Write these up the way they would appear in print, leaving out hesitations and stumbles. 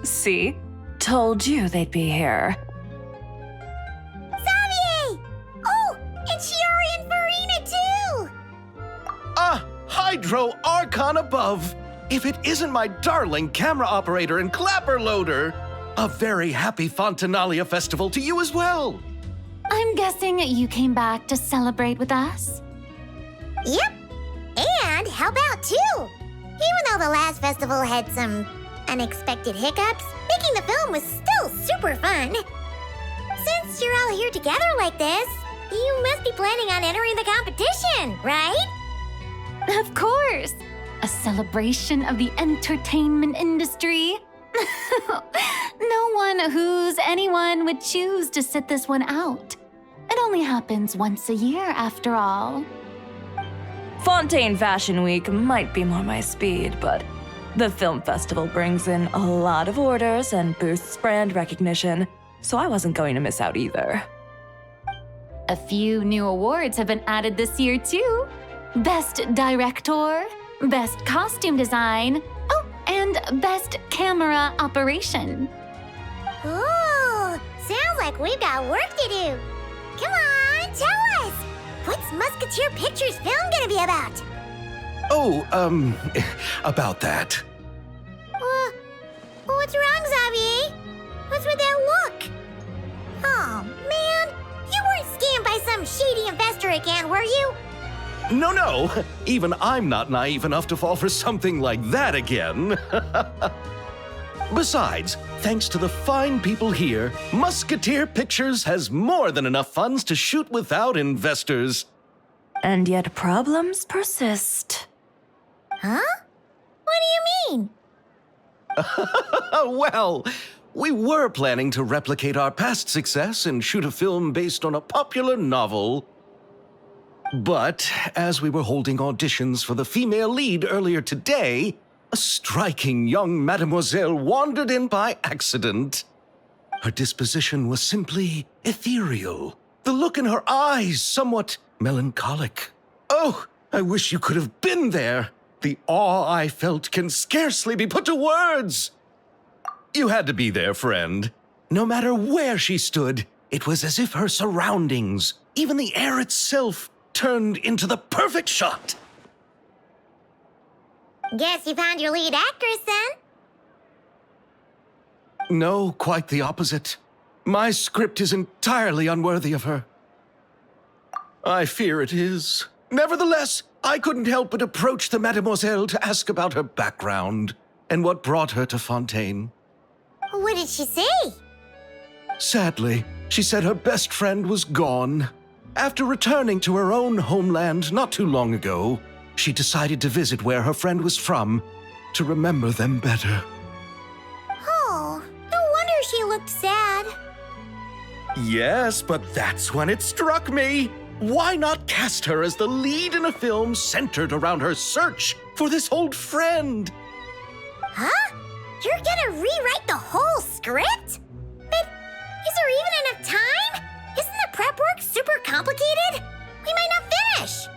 See? Told you they'd be here. Xavier! Oh, and Shiori and Farina too! Ah, Hydro Archon above! If it isn't my darling camera operator and clapper loader! A very happy Fontinalia festival to you as well! I'm guessing you came back to celebrate with us? Yep, and help out too! Even though the last festival had some unexpected hiccups, making the film was still super fun. Since you're all here together like this, you must be planning on entering the competition, right? Of course! A celebration of the entertainment industry. No one who's anyone would choose to sit this one out. It only happens once a year, after all. Fontaine Fashion Week might be more my speed, but the film festival brings in a lot of orders and boosts brand recognition, so I wasn't going to miss out either. A few new awards have been added this year, too. Best Director, Best Costume Design, oh, and Best Camera Operation. Ooh, sounds like we've got work to do. Come on, tell us! What's Musketeer Pictures film gonna be about? Oh, about that. What's wrong, Xavier? What's with that look? Oh, man, you weren't scammed by some shady investor again, were you? No, even I'm not naive enough to fall for something like that again. Besides, thanks to the fine people here, Musketeer Pictures has more than enough funds to shoot without investors. And yet problems persist. Huh? What do you mean? Well, we were planning to replicate our past success and shoot a film based on a popular novel. But as we were holding auditions for the female lead earlier today, a striking young mademoiselle wandered in by accident. Her disposition was simply ethereal, the look in her eyes somewhat melancholic. Oh, I wish you could have been there. The awe I felt can scarcely be put to words. You had to be there, friend. No matter where she stood, it was as if her surroundings, even the air itself, turned into the perfect shot. Guess you found your lead actress, then? No, quite the opposite. My script is entirely unworthy of her. I fear it is. Nevertheless, I couldn't help but approach the mademoiselle to ask about her background and what brought her to Fontaine. What did she say? Sadly, she said her best friend was gone. After returning to her own homeland not too long ago, she decided to visit where her friend was from to remember them better. Oh, no wonder she looked sad. Yes, but that's when it struck me. Why not cast her as the lead in a film centered around her search for this old friend? Huh? You're gonna rewrite the whole script? But is there even enough time? Isn't the prep work super complicated? We might not finish.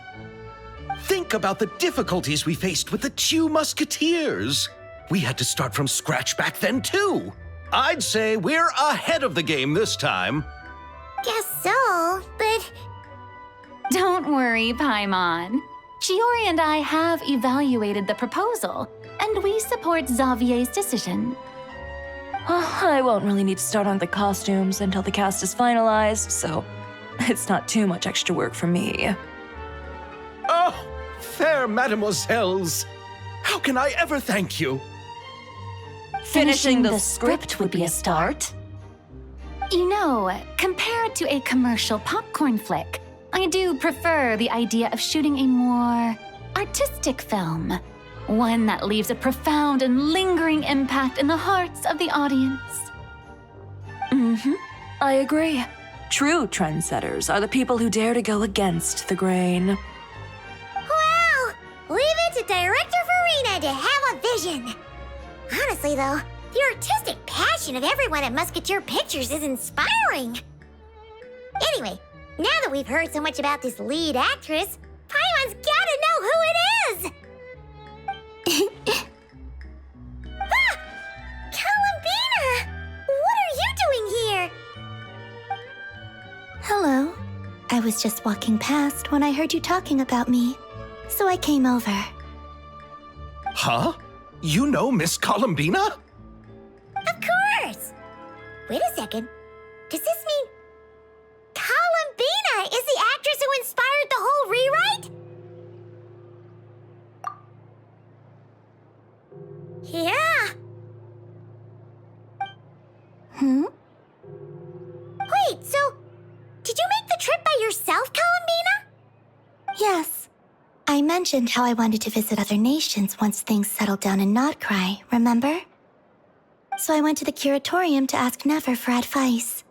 Think about the difficulties we faced with the two Musketeers. We had to start from scratch back then, too. I'd say we're ahead of the game this time. Guess so, but... Don't worry, Paimon. Shiori and I have evaluated the proposal, and we support Xavier's decision. I won't really need to start on the costumes until the cast is finalized, so it's not too much extra work for me. Oh, fair mademoiselles. How can I ever thank you? Finishing the script would be a start. You know, compared to a commercial popcorn flick, I do prefer the idea of shooting a more artistic film. One that leaves a profound and lingering impact in the hearts of the audience. I agree. True trendsetters are the people who dare to go against the grain. Well, leave it to Director Farina to have a vision. Honestly, though, the artistic passion of everyone at Musketeer Pictures is inspiring. Anyway, now that we've heard so much about this lead actress, Paimon's gotta know who it is! Ah! Columbina! was just walking past when I heard you talking about me, so I came over. Huh? You know Miss Columbina? Of course! Wait a second. Does this mean Columbina is the actress who inspired the whole rewrite? Yeah. Wait, so did you make the trip by yourself, Columbina? Yes. I mentioned how I wanted to visit other nations once things settled down in Notcry, remember? So I went to the curatorium to ask Never for advice.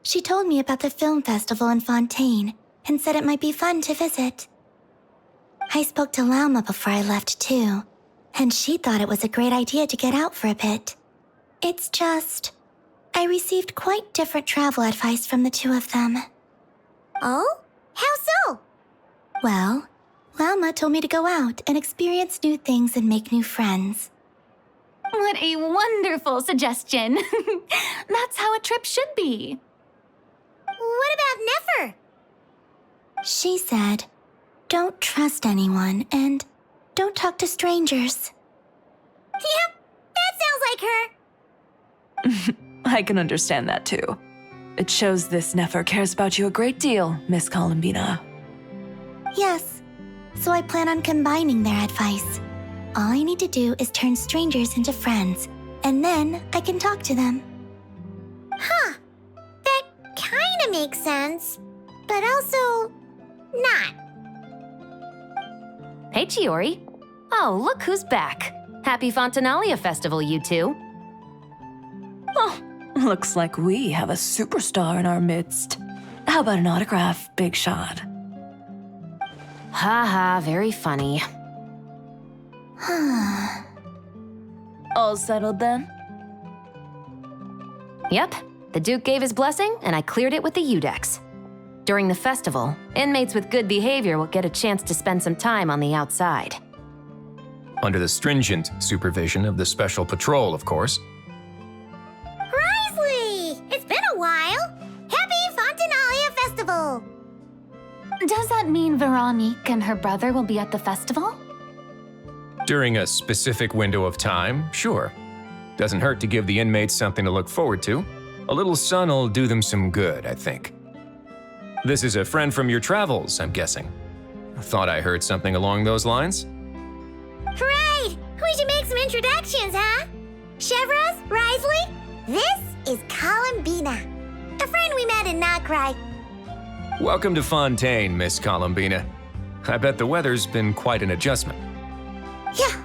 She told me about the film festival in Fontaine and said it might be fun to visit. I spoke to Lauma before I left too, and she thought it was a great idea to get out for a bit. It's just, I received quite different travel advice from the two of them. Oh? How so? Well, Lauma told me to go out and experience new things and make new friends. What a wonderful suggestion. That's how a trip should be. What about Nefer? She said, don't trust anyone and don't talk to strangers. Yep, that sounds like her. I can understand that too. It shows this Nefer cares about you a great deal, Miss Columbina. Yes, so I plan on combining their advice. All I need to do is turn strangers into friends, and then I can talk to them. Huh. That kinda makes sense, but also not. Hey, Chiori. Oh, look who's back. Happy Fontinalia Festival, you two. Oh, looks like we have a superstar in our midst. How about an autograph, Big Shot? Ha ha, very funny. All settled then? Yep, the Duke gave his blessing, and I cleared it with the Udex. During the festival, inmates with good behavior will get a chance to spend some time on the outside. Under the stringent supervision of the Special Patrol, of course. Risley! It's been a while! Happy Fontinalia Festival! Does that mean Veronique and her brother will be at the festival? During a specific window of time, sure. Doesn't hurt to give the inmates something to look forward to. A little sun'll do them some good, I think. This is a friend from your travels, I'm guessing. Thought I heard something along those lines. Right! We should make some introductions, huh? Chevros, Risley, this is Columbina, a friend we met in Notcry. Welcome to Fontaine, Miss Columbina. I bet the weather's been quite an adjustment. Yeah.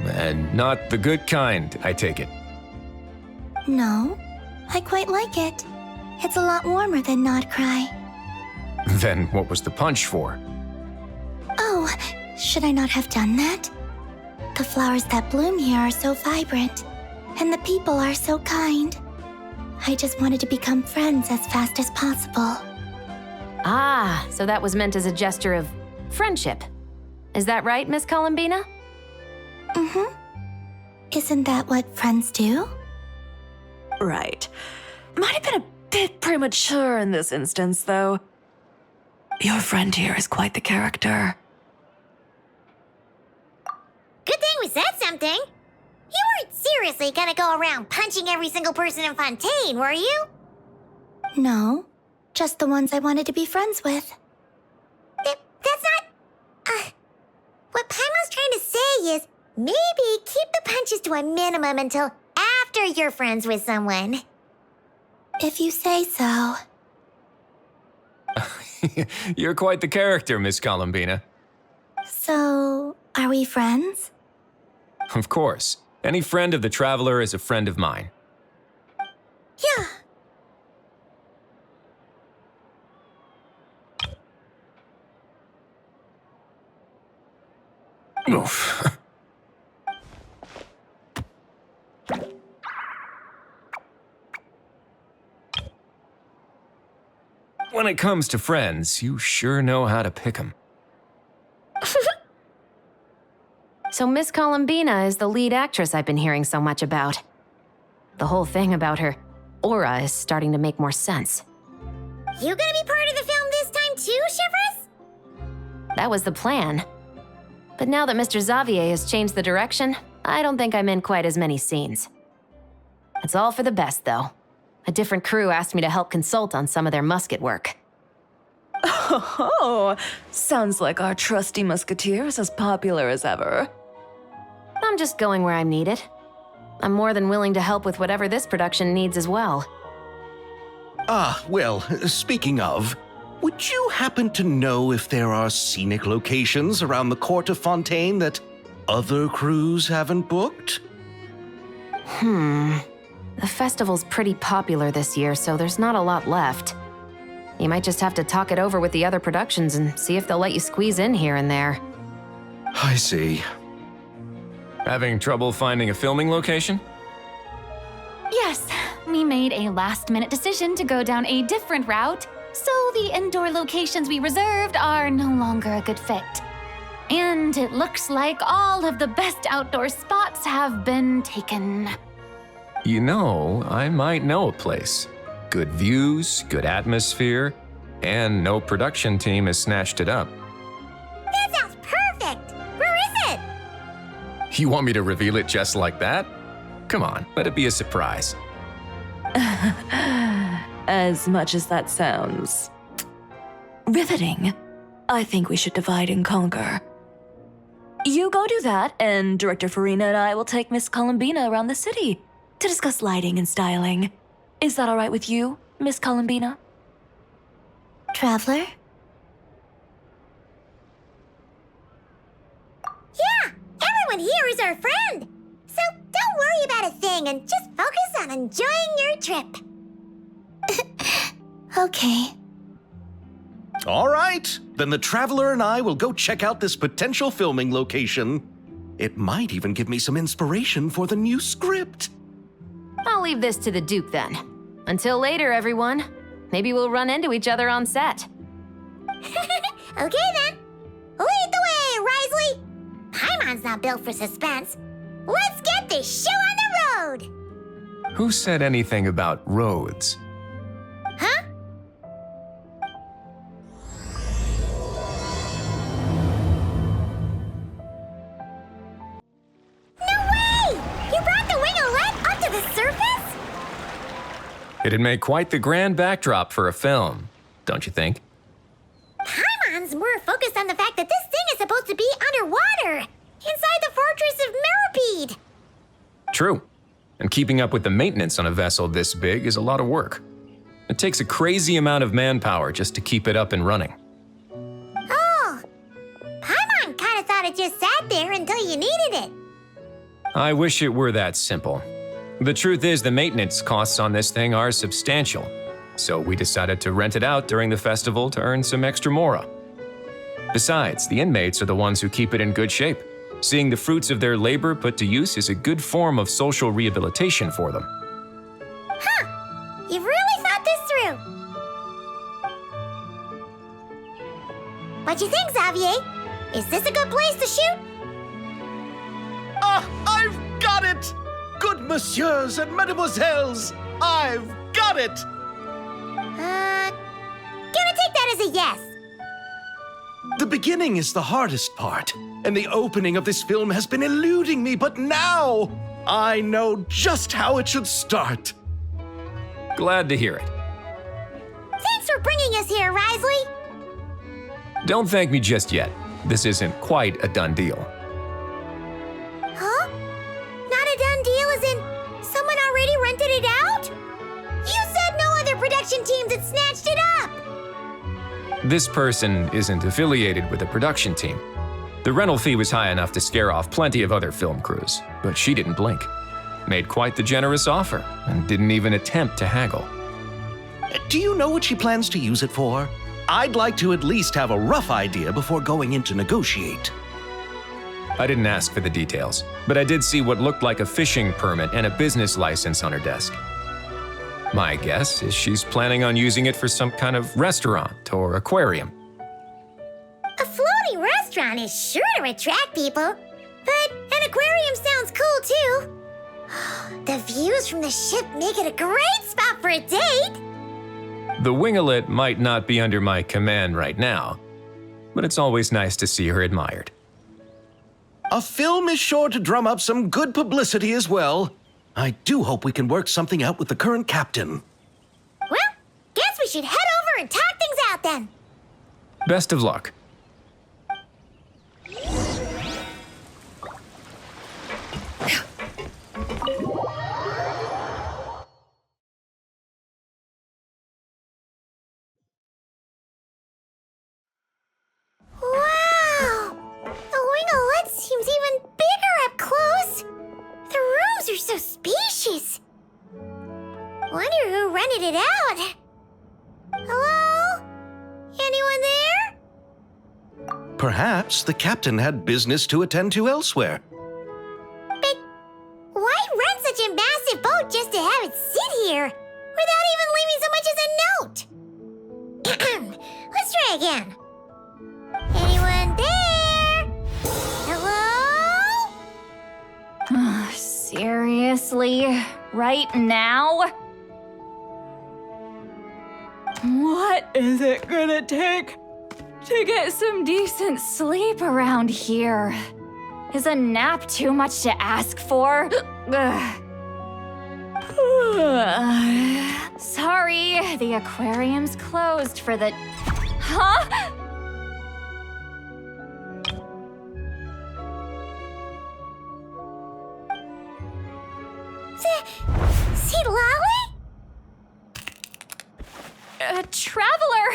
And not the good kind, I take it. No, I quite like it. It's a lot warmer than Notcry. Then what was the punch for? Oh, should I not have done that? The flowers that bloom here are so vibrant, and the people are so kind. I just wanted to become friends as fast as possible. Ah, so that was meant as a gesture of friendship. Is that right, Miss Columbina? Mm-hmm. Isn't that what friends do? Right. Might have been a bit premature in this instance, though. Your friend here is quite the character. Good thing we said something. You weren't seriously gonna go around punching every single person in Fontaine, were you? No, just the ones I wanted to be friends with. That's not... what Paimon's trying to say is, maybe keep the punches to a minimum until after you're friends with someone. If you say so. You're quite the character, Miss Columbina. So, are we friends? Of course. Any friend of the Traveler is a friend of mine. Yeah. Oof. When it comes to friends, you sure know how to pick 'em. So Miss Columbina is the lead actress I've been hearing so much about. The whole thing about her aura is starting to make more sense. You gonna be part of the film this time too, Shivers? That was the plan. But now that Mr. Xavier has changed the direction, I don't think I'm in quite as many scenes. It's all for the best, though. A different crew asked me to help consult on some of their musket work. Oh, sounds like our trusty musketeer is as popular as ever. I'm just going where I'm needed. I'm more than willing to help with whatever this production needs as well. Ah, well, speaking of, would you happen to know if there are scenic locations around the court of Fontaine that other crews haven't booked? The festival's pretty popular this year, so there's not a lot left. You might just have to talk it over with the other productions and see if they'll let you squeeze in here and there. I see. Having trouble finding a filming location? Yes, we made a last-minute decision to go down a different route, so the indoor locations we reserved are no longer a good fit. And it looks like all of the best outdoor spots have been taken. You know, I might know a place. Good views, good atmosphere, and no production team has snatched it up. That sounds perfect! Where is it? You want me to reveal it just like that? Come on, let it be a surprise. As much as that sounds riveting, I think we should divide and conquer. You go do that, and Director Farina and I will take Miss Columbina around the city to discuss lighting and styling. Is that all right with you, Miss Columbina? Traveler? Yeah, everyone here is our friend. So don't worry about a thing and just focus on enjoying your trip. Okay. All right, then the Traveler and I will go check out this potential filming location. It might even give me some inspiration for the new script. I'll leave this to the Duke then. Until later, everyone. Maybe we'll run into each other on set. Okay then. Lead the way, Risley. Paimon's not built for suspense. Let's get this show on the road. Who said anything about roads? Huh? No way! You brought the winglet up to the surface? It'd make quite the grand backdrop for a film, don't you think? Paimon's more focused on the fact that this thing is supposed to be underwater, inside the fortress of Meripede. True. And keeping up with the maintenance on a vessel this big is a lot of work. It takes a crazy amount of manpower just to keep it up and running. Oh, Paimon kind of thought it just sat there until you needed it. I wish it were that simple. The truth is the maintenance costs on this thing are substantial, so we decided to rent it out during the festival to earn some extra mora. Besides, the inmates are the ones who keep it in good shape. Seeing the fruits of their labor put to use is a good form of social rehabilitation for them. Huh, you've really thought this through. What you think, Xavier? Is this a good place to shoot? Ah, I've got it! Good messieurs and mademoiselles, I've got it! Gonna take that as a yes. The beginning is the hardest part, and the opening of this film has been eluding me, but now I know just how it should start. Glad to hear it. Thanks for bringing us here, Risley. Don't thank me just yet. This isn't quite a done deal. Huh? Not a done deal as in someone already rented it out? You said no other production teams had snatched it up. This person isn't affiliated with a production team. The rental fee was high enough to scare off plenty of other film crews, but she didn't blink. Made quite the generous offer and didn't even attempt to haggle. Do you know what she plans to use it for? I'd like to at least have a rough idea before going in to negotiate. I didn't ask for the details, but I did see what looked like a fishing permit and a business license on her desk. My guess is she's planning on using it for some kind of restaurant or aquarium. A floating restaurant is sure to attract people. But an aquarium sounds cool too. The views from the ship make it a great spot for a date. The winglet might not be under my command right now, but it's always nice to see her admired. A film is sure to drum up some good publicity as well. I do hope we can work something out with the current captain. Well, guess we should head over and talk things out then. Best of luck. Wow! The winglet seems even bigger up close. The rooms are so spacious. Wonder who rented it out. Hello? Anyone there? Perhaps the captain had business to attend to elsewhere. But why rent such a massive boat just to have it sit here without even leaving so much as a note? Let's try again. Anyone there? Hello? Seriously? Right now? What is it gonna take to get some decent sleep around here? Is a nap too much to ask for? Ugh. Sorry, the aquarium's closed for the... Huh? Citlali? Traveler!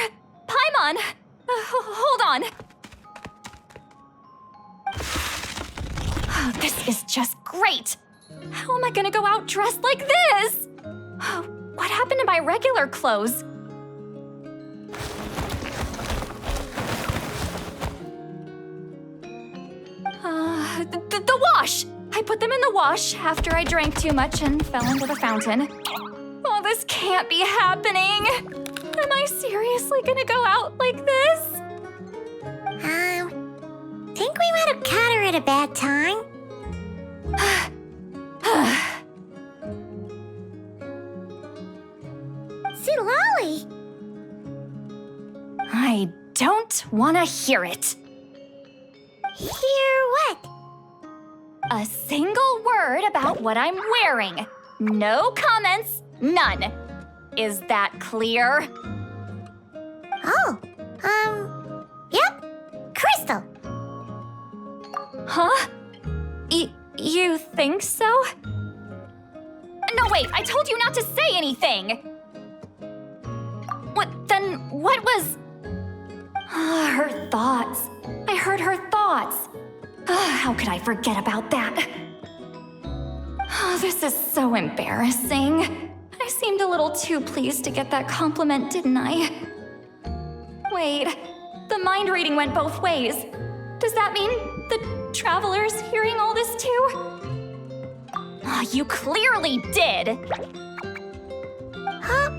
Paimon! Hold on. Oh, this is just great. How am I gonna go out dressed like this? Oh, what happened to my regular clothes? The wash! I put them in the wash after I drank too much and fell into the fountain. Oh, this can't be happening. Am I seriously gonna go out like this? Think we might have caught her at a bad time. Citlali! I don't want to hear it. Hear what? A single word about what I'm wearing. No comments, none. Is that clear? Oh, yep. Crystal. Huh? You think so? No, wait, I told you not to say anything. What was... her thoughts. I heard her thoughts. How could I forget about that? Oh, this is so embarrassing. I seemed a little too pleased to get that compliment, didn't I? Wait, the mind reading went both ways. Does that mean the traveler's hearing all this too? Oh, you clearly did. Huh?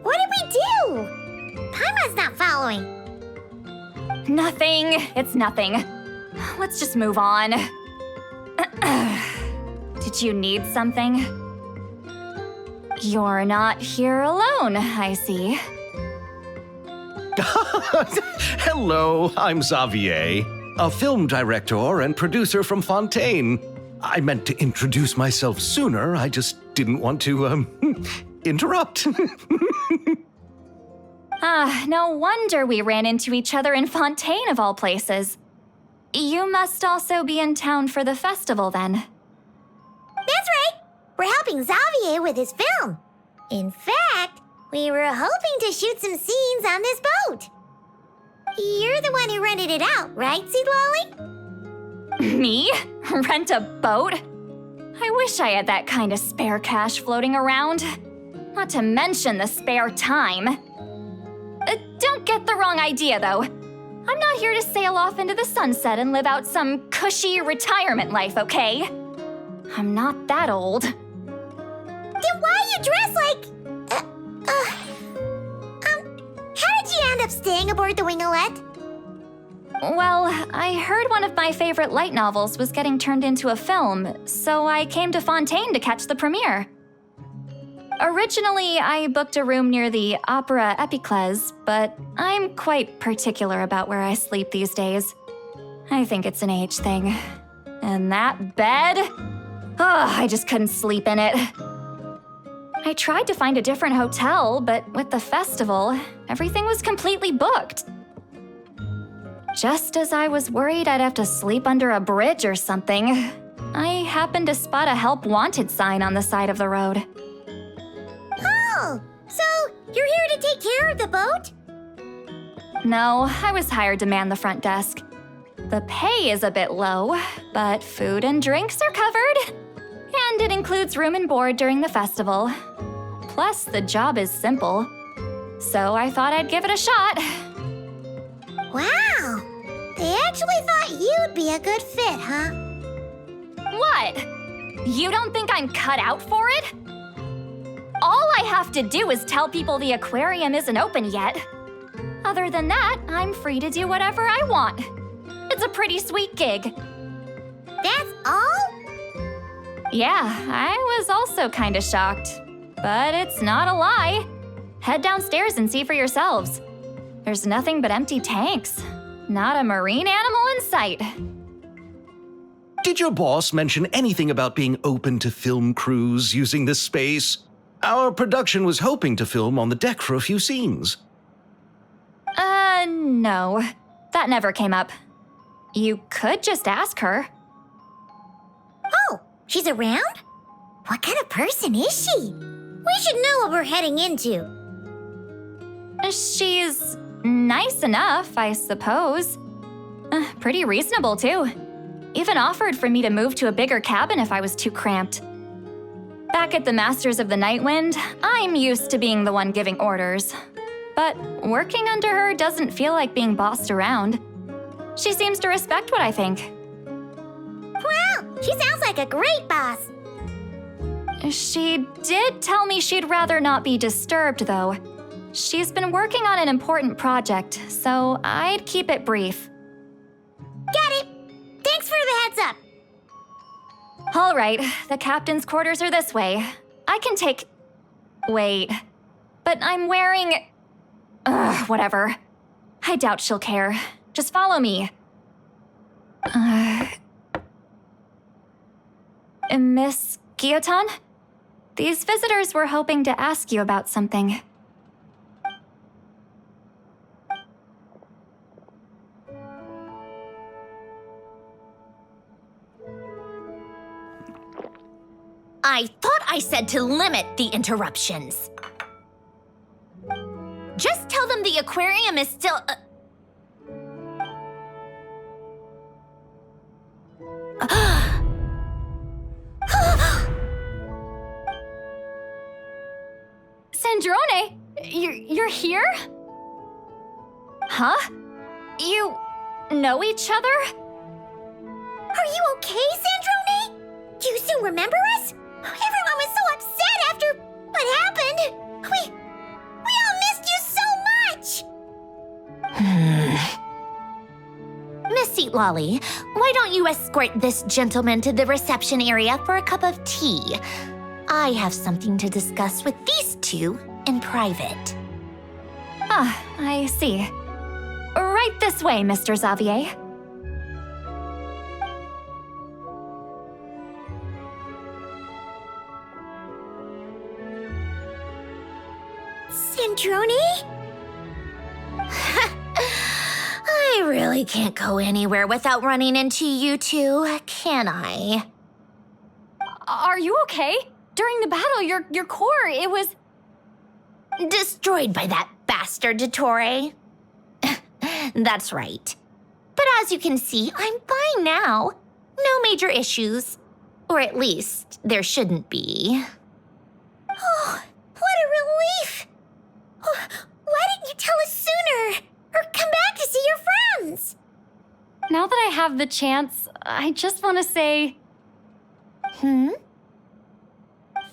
What did we do? Paimon's not following. Nothing. It's nothing. Let's just move on. Did you need something? You're not here alone, I see. Hello, I'm Xavier, a film director and producer from Fontaine. I meant to introduce myself sooner, I just didn't want to, interrupt. No wonder we ran into each other in Fontaine of all places. You must also be in town for the festival then. That's right. We're helping Xavier with his film. In fact, we were hoping to shoot some scenes on this boat. You're the one who rented it out, right, Citlali? Me? Rent a boat? I wish I had that kind of spare cash floating around. Not to mention the spare time. Don't get the wrong idea, though. I'm not here to sail off into the sunset and live out some cushy retirement life, okay? I'm not that old. Then why are you dressed like... how did you end up staying aboard the winglet? Well, I heard one of my favorite light novels was getting turned into a film, so I came to Fontaine to catch the premiere. Originally, I booked a room near the Opera Epiclese, but I'm quite particular about where I sleep these days. I think it's an age thing. And that bed? I just couldn't sleep in it. I tried to find a different hotel, but with the festival, everything was completely booked. Just as I was worried I'd have to sleep under a bridge or something, I happened to spot a help wanted sign on the side of the road. Oh, so you're here to take care of the boat? No, I was hired to man the front desk. The pay is a bit low, but food and drinks are covered. And it includes room and board during the festival. Plus, the job is simple. So I thought I'd give it a shot. Wow, they actually thought you'd be a good fit, huh? What? You don't think I'm cut out for it? All I have to do is tell people the aquarium isn't open yet. Other than that, I'm free to do whatever I want. It's a pretty sweet gig. That's all? Yeah, I was also kinda shocked. But it's not a lie. Head downstairs and see for yourselves. There's nothing but empty tanks. Not a marine animal in sight. Did your boss mention anything about being open to film crews using this space? Our production was hoping to film on the deck for a few scenes. No. That never came up. You could just ask her. Oh, she's around? What kind of person is she? We should know what we're heading into. She's nice enough, I suppose. Pretty reasonable, too. Even offered for me to move to a bigger cabin if I was too cramped. Back at the Masters of the Nightwind, I'm used to being the one giving orders. But working under her doesn't feel like being bossed around. She seems to respect what I think. Wow, she sounds like a great boss. She did tell me she'd rather not be disturbed, though. She's been working on an important project, so I'd keep it brief. Got it. Thanks for the heads up. All right, the captain's quarters are this way. I can take... Wait. But I'm wearing... whatever. I doubt she'll care. Just follow me. Miss Guillotin? These visitors were hoping to ask you about something. I thought I said to limit the interruptions. Just tell them the aquarium is still... Sandrone, you're here? Huh? You know each other? Are you okay, Sandrone? Do you still remember us? Everyone was so upset after what happened. We all missed you so much. Miss citlali, why don't you escort this gentleman to the reception area for a cup of tea? I have something to discuss with these two in private. Ah, I see. Right this way, Mr. Xavier. Sandrone? I really can't go anywhere without running into you two, can I? Are you okay? During the battle, your core, it was... Destroyed by that bastard Dottore. That's right. But as you can see, I'm fine now. No major issues. Or at least, there shouldn't be. Oh, what a relief! Oh, why didn't you tell us sooner? Or come back to see your friends? Now that I have the chance, I just want to say...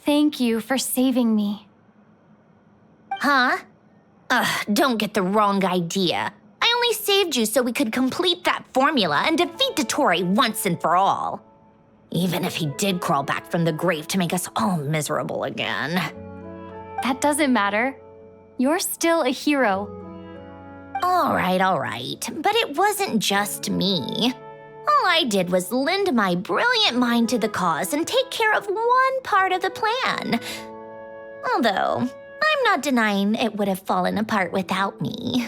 Thank you for saving me. Huh? Ugh, don't get the wrong idea. I only saved you so we could complete that formula and defeat Dottore once and for all. Even if he did crawl back from the grave to make us all miserable again. That doesn't matter. You're still a hero. All right. But it wasn't just me. All I did was lend my brilliant mind to the cause and take care of one part of the plan. Although, I'm not denying it would have fallen apart without me.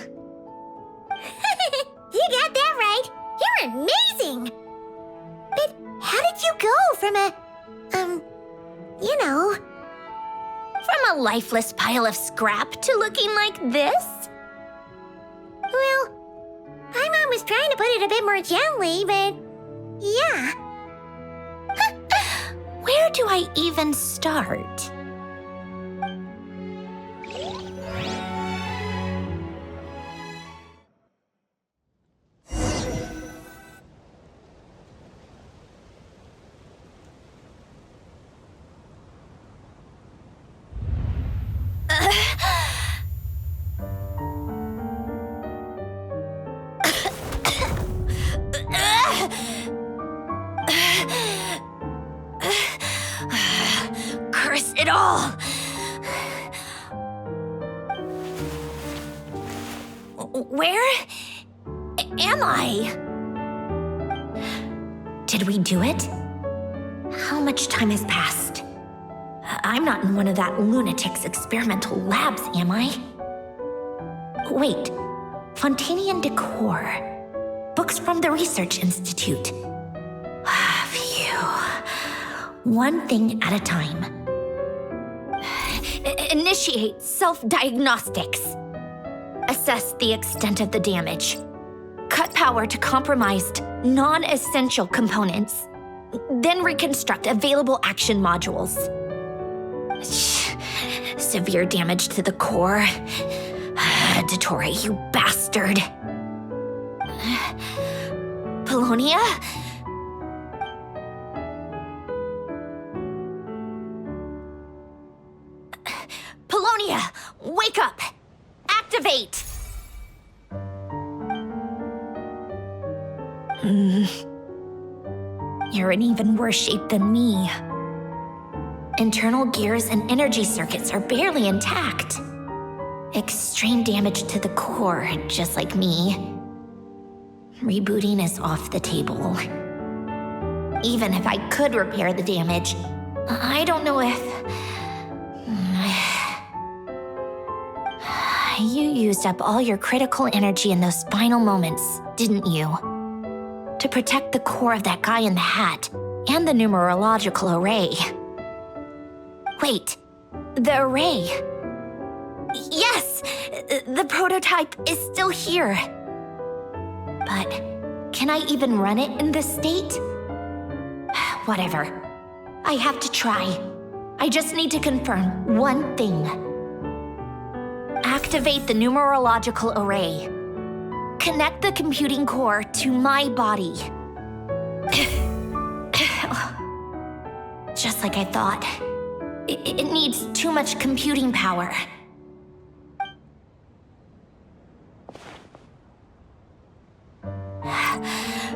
You got that right. You're amazing. But how did you go from From a lifeless pile of scrap to looking like this? Well, my mom was trying to put it a bit more gently, but yeah. Where do I even start? Curse it all! Where am I? Did we do it? How much time has passed? I'm not in one of that lunatic's experimental labs, am I? Wait, Fontinian decor. Books from the Research Institute. Phew. One thing at a time. Initiate self-diagnostics. Assess the extent of the damage. Cut power to compromised, non-essential components. Then reconstruct available action modules. Severe damage to the core. Dottore, you bastard. Polonia? Polonia, wake up! Activate! You're in even worse shape than me. Internal gears and energy circuits are barely intact. Extreme damage to the core, just like me. Rebooting is off the table. Even if I could repair the damage, I don't know if... You used up all your critical energy in those final moments, didn't you? To protect the core of that guy in the hat and the numerological array. Wait, the array. Yes! The prototype is still here. But can I even run it in this state? Whatever. I have to try. I just need to confirm one thing. Activate the numerological array. Connect the computing core to my body. Just like I thought. It needs too much computing power.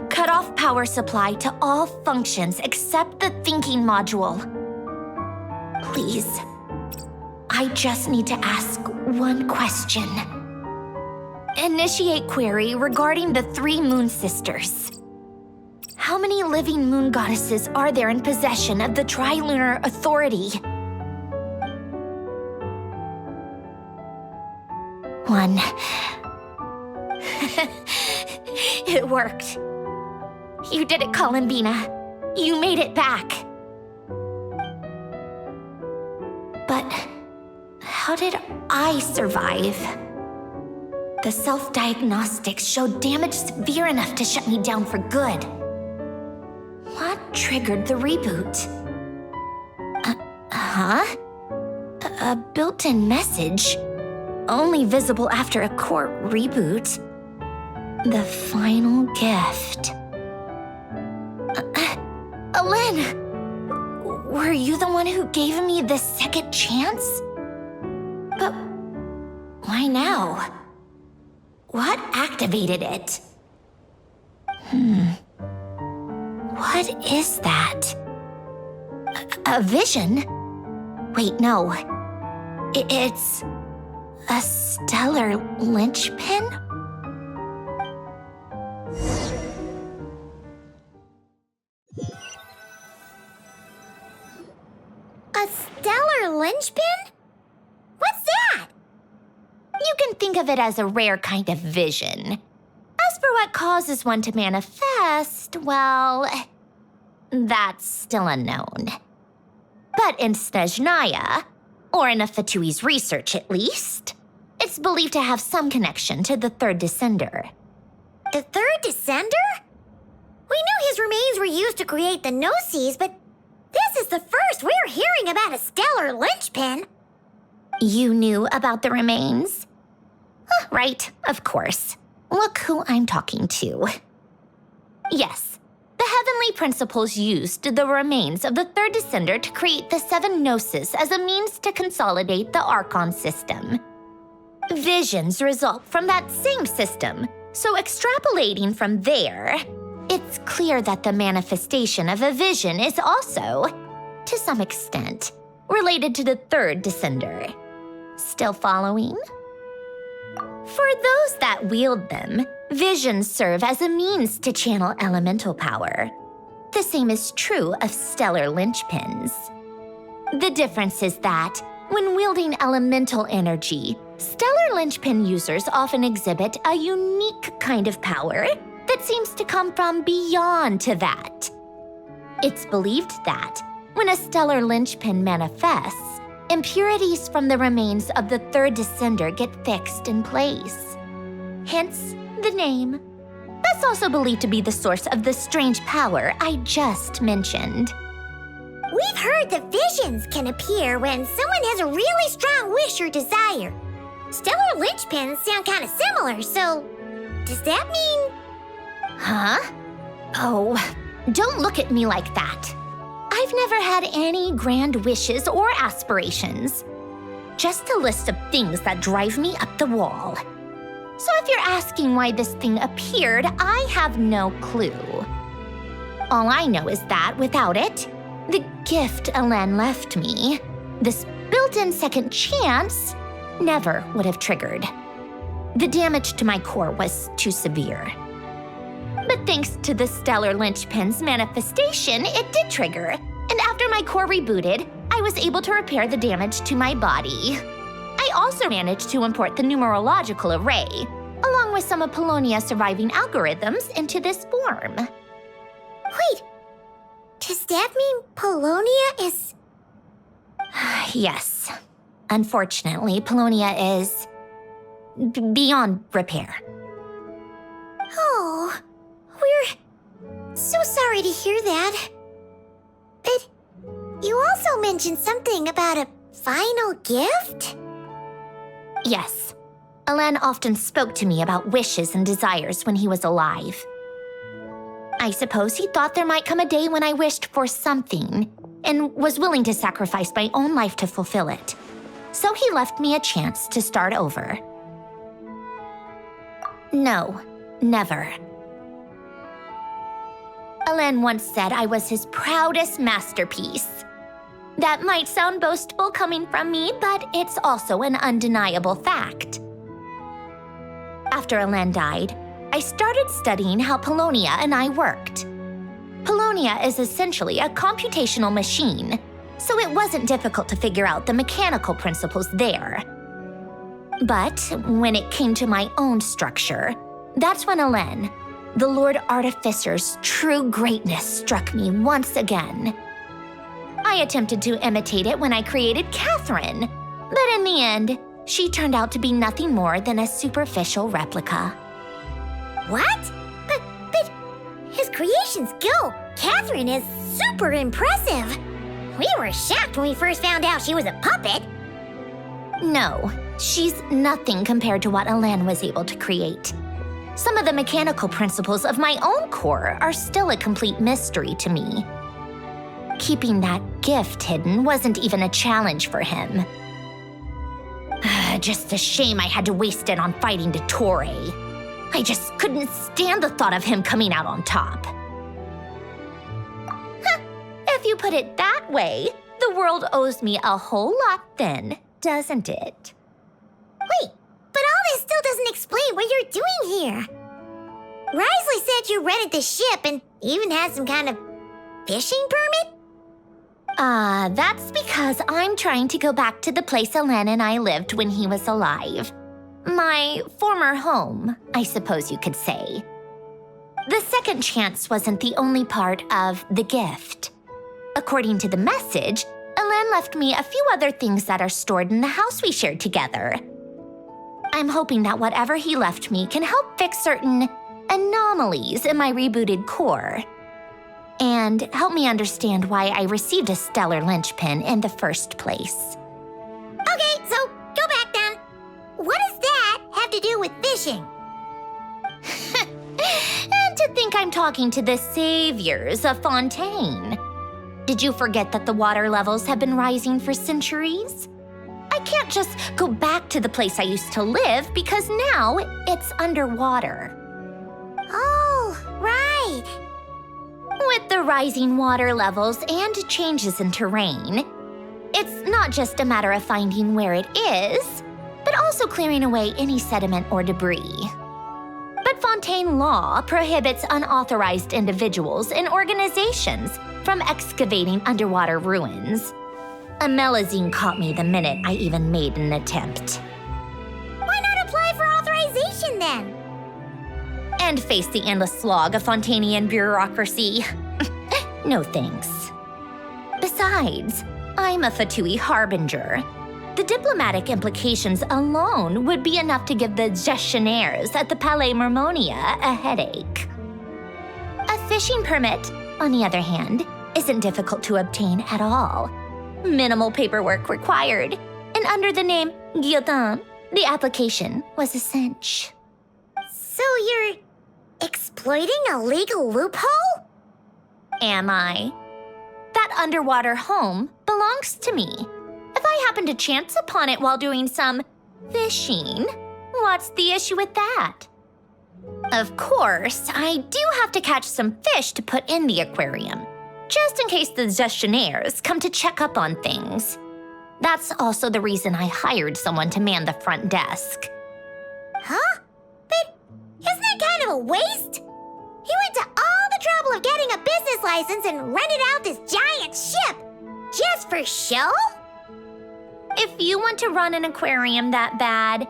Cut off power supply to all functions except the thinking module. Please. I just need to ask one question. Initiate query regarding the 3 moon sisters. How many living moon goddesses are there in possession of the Trilunar Authority? 1. It worked. You did it, Columbina. You made it back. But how did I survive? The self-diagnostics showed damage severe enough to shut me down for good. What triggered the reboot? A built-in message? Only visible after a core reboot. The final gift. Alen! Were you the one who gave me this second chance? But why now? What activated it? What is that? A vision? Wait, no. It's a stellar linchpin? A stellar linchpin? What's that? You can think of it as a rare kind of vision. As for what causes one to manifest, well, that's still unknown. But in Snezhnaya, or in Afatui's research at least, it's believed to have some connection to the third descender. The third descender? We knew his remains were used to create the Gnosis, but this is the first we're hearing about a stellar linchpin. You knew about the remains? Right, of course. Look who I'm talking to. Yes, the heavenly principles used the remains of the third descender to create the 7 Gnosis as a means to consolidate the Archon system. Visions result from that same system, so extrapolating from there, it's clear that the manifestation of a vision is also, to some extent, related to the third descender. Still following? For those that wield them, visions serve as a means to channel elemental power. The same is true of stellar linchpins. The difference is that, when wielding elemental energy, stellar linchpin users often exhibit a unique kind of power that seems to come from beyond to that. It's believed that, when a stellar linchpin manifests, impurities from the remains of the third descender get fixed in place. Hence, the name. That's also believed to be the source of the strange power I just mentioned. We've heard that visions can appear when someone has a really strong wish or desire. Stellar linchpins sound kind of similar, so does that mean... Huh? Oh, don't look at me like that. I've never had any grand wishes or aspirations. Just a list of things that drive me up the wall. So if you're asking why this thing appeared, I have no clue. All I know is that without it, the gift Elen left me, this built-in second chance, never would have triggered. The damage to my core was too severe. But thanks to the stellar linchpin's manifestation, it did trigger. And after my core rebooted, I was able to repair the damage to my body. I also managed to import the numerological array, along with some of Polonia's surviving algorithms, into this form. Wait, does that mean Polonia is... Yes. Unfortunately, Polonia is... beyond repair. Oh, we're so sorry to hear that. But you also mentioned something about a final gift? Yes. Elen often spoke to me about wishes and desires when he was alive. I suppose he thought there might come a day when I wished for something and was willing to sacrifice my own life to fulfill it. So he left me a chance to start over. No, never. Elen once said I was his proudest masterpiece. That might sound boastful coming from me, but it's also an undeniable fact. After Elen died, I started studying how Polonia and I worked. Polonia is essentially a computational machine, so it wasn't difficult to figure out the mechanical principles there. But when it came to my own structure, that's when Elen, the Lord Artificer's true greatness, struck me once again. I attempted to imitate it when I created Catherine, but in the end, she turned out to be nothing more than a superficial replica. What? But his creation skill, Catherine, is super impressive. We were shocked when we first found out she was a puppet. No, she's nothing compared to what Elen was able to create. Some of the mechanical principles of my own core are still a complete mystery to me. Keeping that gift hidden wasn't even a challenge for him. Just a shame I had to waste it on fighting Dottore. I just couldn't stand the thought of him coming out on top. Huh, if you put it that way, the world owes me a whole lot then, doesn't it? Wait, but all this still doesn't explain what you're doing here. Risley said you rented the ship and even had some kind of fishing permit? That's because I'm trying to go back to the place Alen and I lived when he was alive. My former home, I suppose you could say. The second chance wasn't the only part of the gift. According to the message, Alen left me a few other things that are stored in the house we shared together. I'm hoping that whatever he left me can help fix certain anomalies in my rebooted core. And help me understand why I received a stellar linchpin in the first place. Okay, so go back then. What does that have to do with fishing? And to think I'm talking to the saviors of Fontaine. Did you forget that the water levels have been rising for centuries? I can't just go back to the place I used to live because now it's underwater. Oh, right. With the rising water levels and changes in terrain, it's not just a matter of finding where it is, but also clearing away any sediment or debris. But Fontaine law prohibits unauthorized individuals and organizations from excavating underwater ruins. A Melazine caught me the minute I even made an attempt. Why not apply for authorization then? And face the endless slog of Fontainian bureaucracy. No thanks. Besides, I'm a Fatui harbinger. The diplomatic implications alone would be enough to give the gestionnaires at the Palais Mermonia a headache. A fishing permit, on the other hand, isn't difficult to obtain at all. Minimal paperwork required, and under the name Guillotin, the application was a cinch. So you're exploiting a legal loophole? Am I? That underwater home belongs to me. If I happen to chance upon it while doing some fishing, what's the issue with that? Of course, I do have to catch some fish to put in the aquarium, just in case the gestionnaires come to check up on things. That's also the reason I hired someone to man the front desk. Huh? But isn't that kind of a waste? He went to all the trouble of getting a business license and rented out this giant ship. Just for show? If you want to run an aquarium that bad,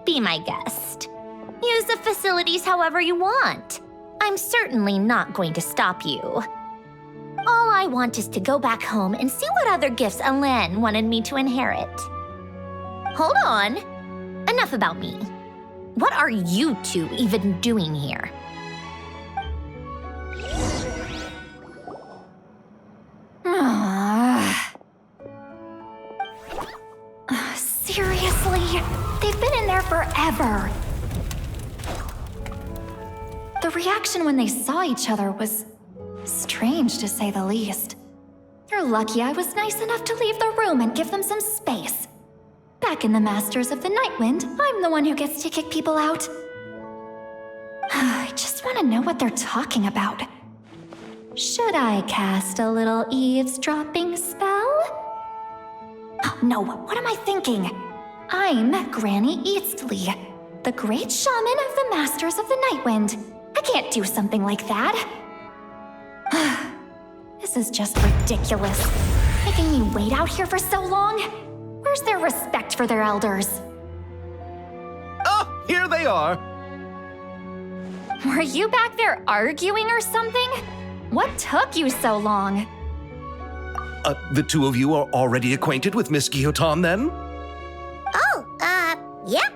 be my guest. Use the facilities however you want. I'm certainly not going to stop you. All I want is to go back home and see what other gifts Alen wanted me to inherit. Hold on. Enough about me. What are you two even doing here? Seriously? They've been in there forever. The reaction when they saw each other was strange, to say the least. They're lucky I was nice enough to leave the room and give them some space. Back in the Masters of the Nightwind, I'm the one who gets to kick people out. I just want to know what they're talking about. Should I cast a little eavesdropping spell? No, what am I thinking? I'm Granny Eastly, the great shaman of the Masters of the Nightwind. I can't do something like that. This is just ridiculous. Making me wait out here for so long? Where's their respect for their elders? Oh, here they are. Were you back there arguing or something? What took you so long? The two of you are already acquainted with Miss Guillotin, then? Yeah.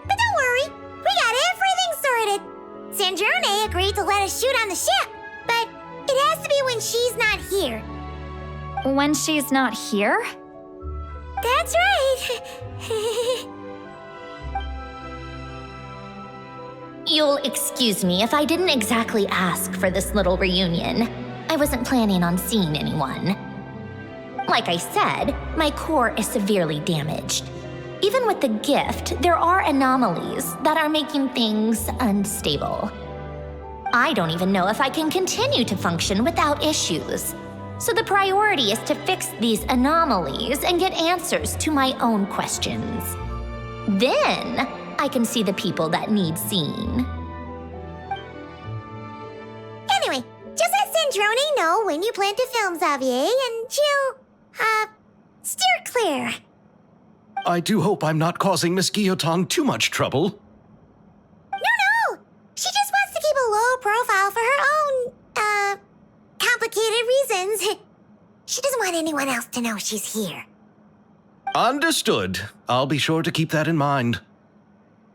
But don't worry, we got everything sorted. Sandrone agreed to let us shoot on the ship, but it has to be when she's not here. When she's not here? That's right. You'll excuse me if I didn't exactly ask for this little reunion. I wasn't planning on seeing anyone. Like I said, my core is severely damaged. even with the gift, there are anomalies that are making things unstable. I don't even know if I can continue to function without issues. So the priority is to fix these anomalies and get answers to my own questions. Then I can see the people that need seeing. Anyway, just let Sandrone know when you plan to film Xavier, and she'll, steer clear. I do hope I'm not causing Miss Guillotin too much trouble. No! She just wants to keep a low profile for her own, complicated reasons. She doesn't want anyone else to know she's here. Understood. I'll be sure to keep that in mind.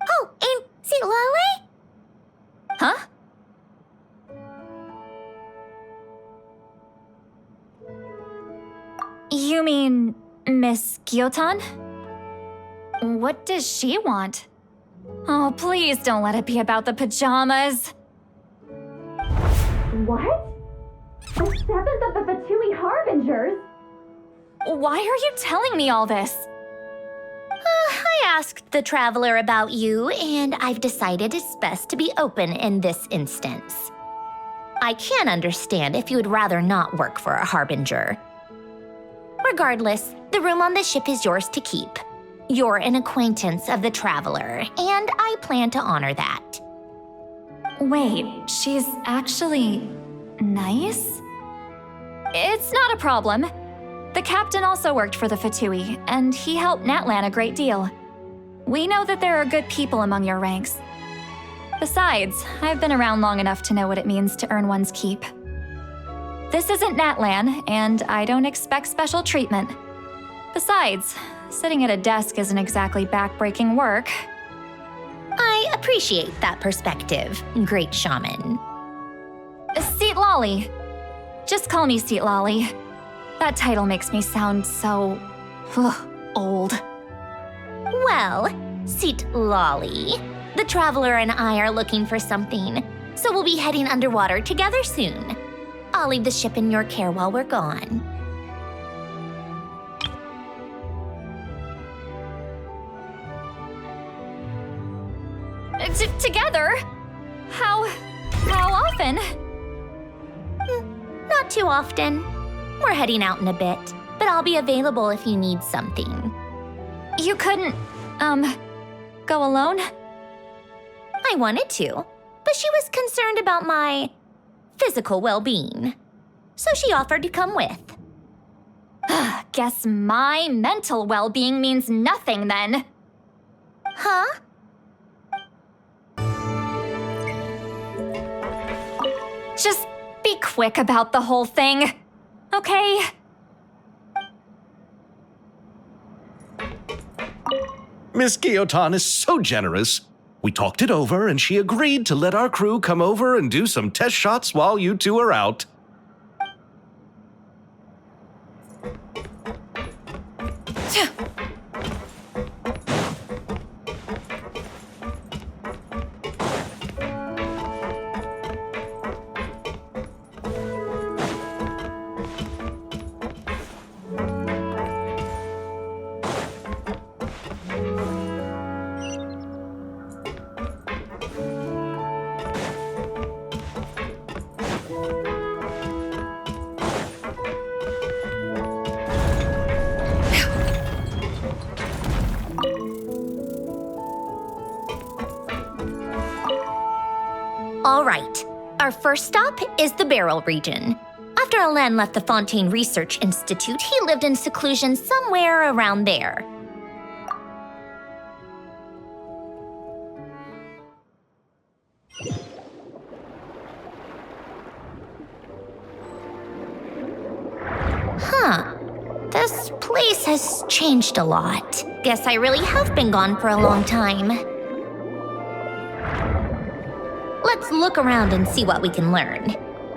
Oh, and citlali? Huh? You mean Miss Guillotin? What does she want? Oh, please don't let it be about the pajamas. What? The 7th of the Fatui Harbingers? Why are you telling me all this? I asked the Traveler about you, and I've decided it's best to be open in this instance. I can understand if you would rather not work for a Harbinger. Regardless, the room on the ship is yours to keep. You're an acquaintance of the Traveler, and I plan to honor that. Wait, she's actually nice? It's not a problem. The captain also worked for the Fatui, and he helped Natlan a great deal. We know that there are good people among your ranks. Besides, I've been around long enough to know what it means to earn one's keep. This isn't Natlan, and I don't expect special treatment. Besides, sitting at a desk isn't exactly back-breaking work. I appreciate that perspective, great shaman. Citlali. Just call me Citlali. That title makes me sound so... old. Well, citlali, the Traveler and I are looking for something, so we'll be heading underwater together soon. I'll leave the ship in your care while we're gone. Together? How often? Not too often. We're heading out in a bit, but I'll be available if you need something. You couldn't, go alone? I wanted to, but she was concerned about my physical well-being, so she offered to come with. Guess my mental well-being means nothing then. Huh? Just be quick about the whole thing, okay? Miss Guillotin is so generous. We talked it over, and she agreed to let our crew come over and do some test shots while you two are out. All right, our first stop is the Barrel region. After Alain left the Fontaine Research Institute, he lived in seclusion somewhere around there. Huh. This place has changed a lot. Guess I really have been gone for a long time. Let's look around and see what we can learn.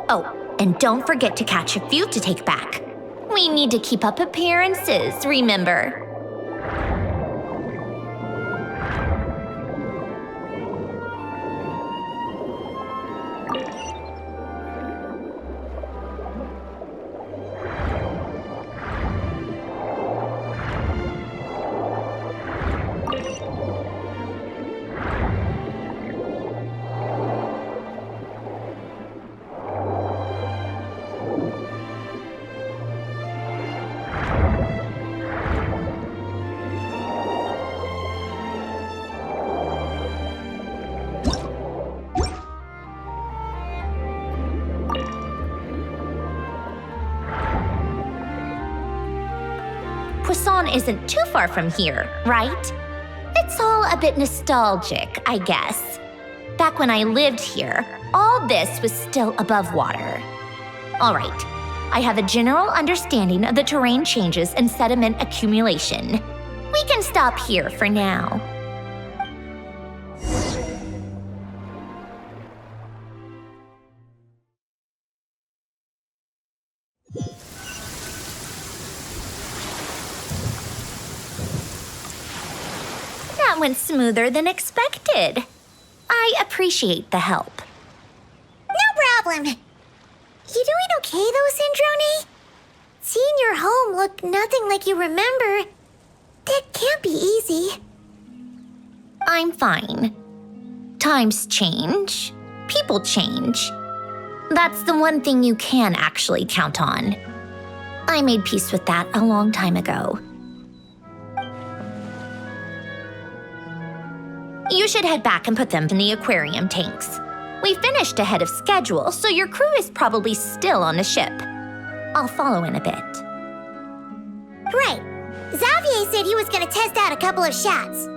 Oh, and don't forget to catch a few to take back. We need to keep up appearances, remember? Poisson isn't too far from here, right? It's all a bit nostalgic, I guess. Back when I lived here, all this was still above water. All right, I have a general understanding of the terrain changes and sediment accumulation. We can stop here for now. That went smoother than expected. I appreciate the help. No problem. You doing okay though, Sandrone? Seeing your home look nothing like you remember, that can't be easy. I'm fine. Times change. People change. That's the one thing you can actually count on. I made peace with that a long time ago. You should head back and put them in the aquarium tanks. We finished ahead of schedule, so your crew is probably still on the ship. I'll follow in a bit. Right. Xavier said he was gonna test out a couple of shots.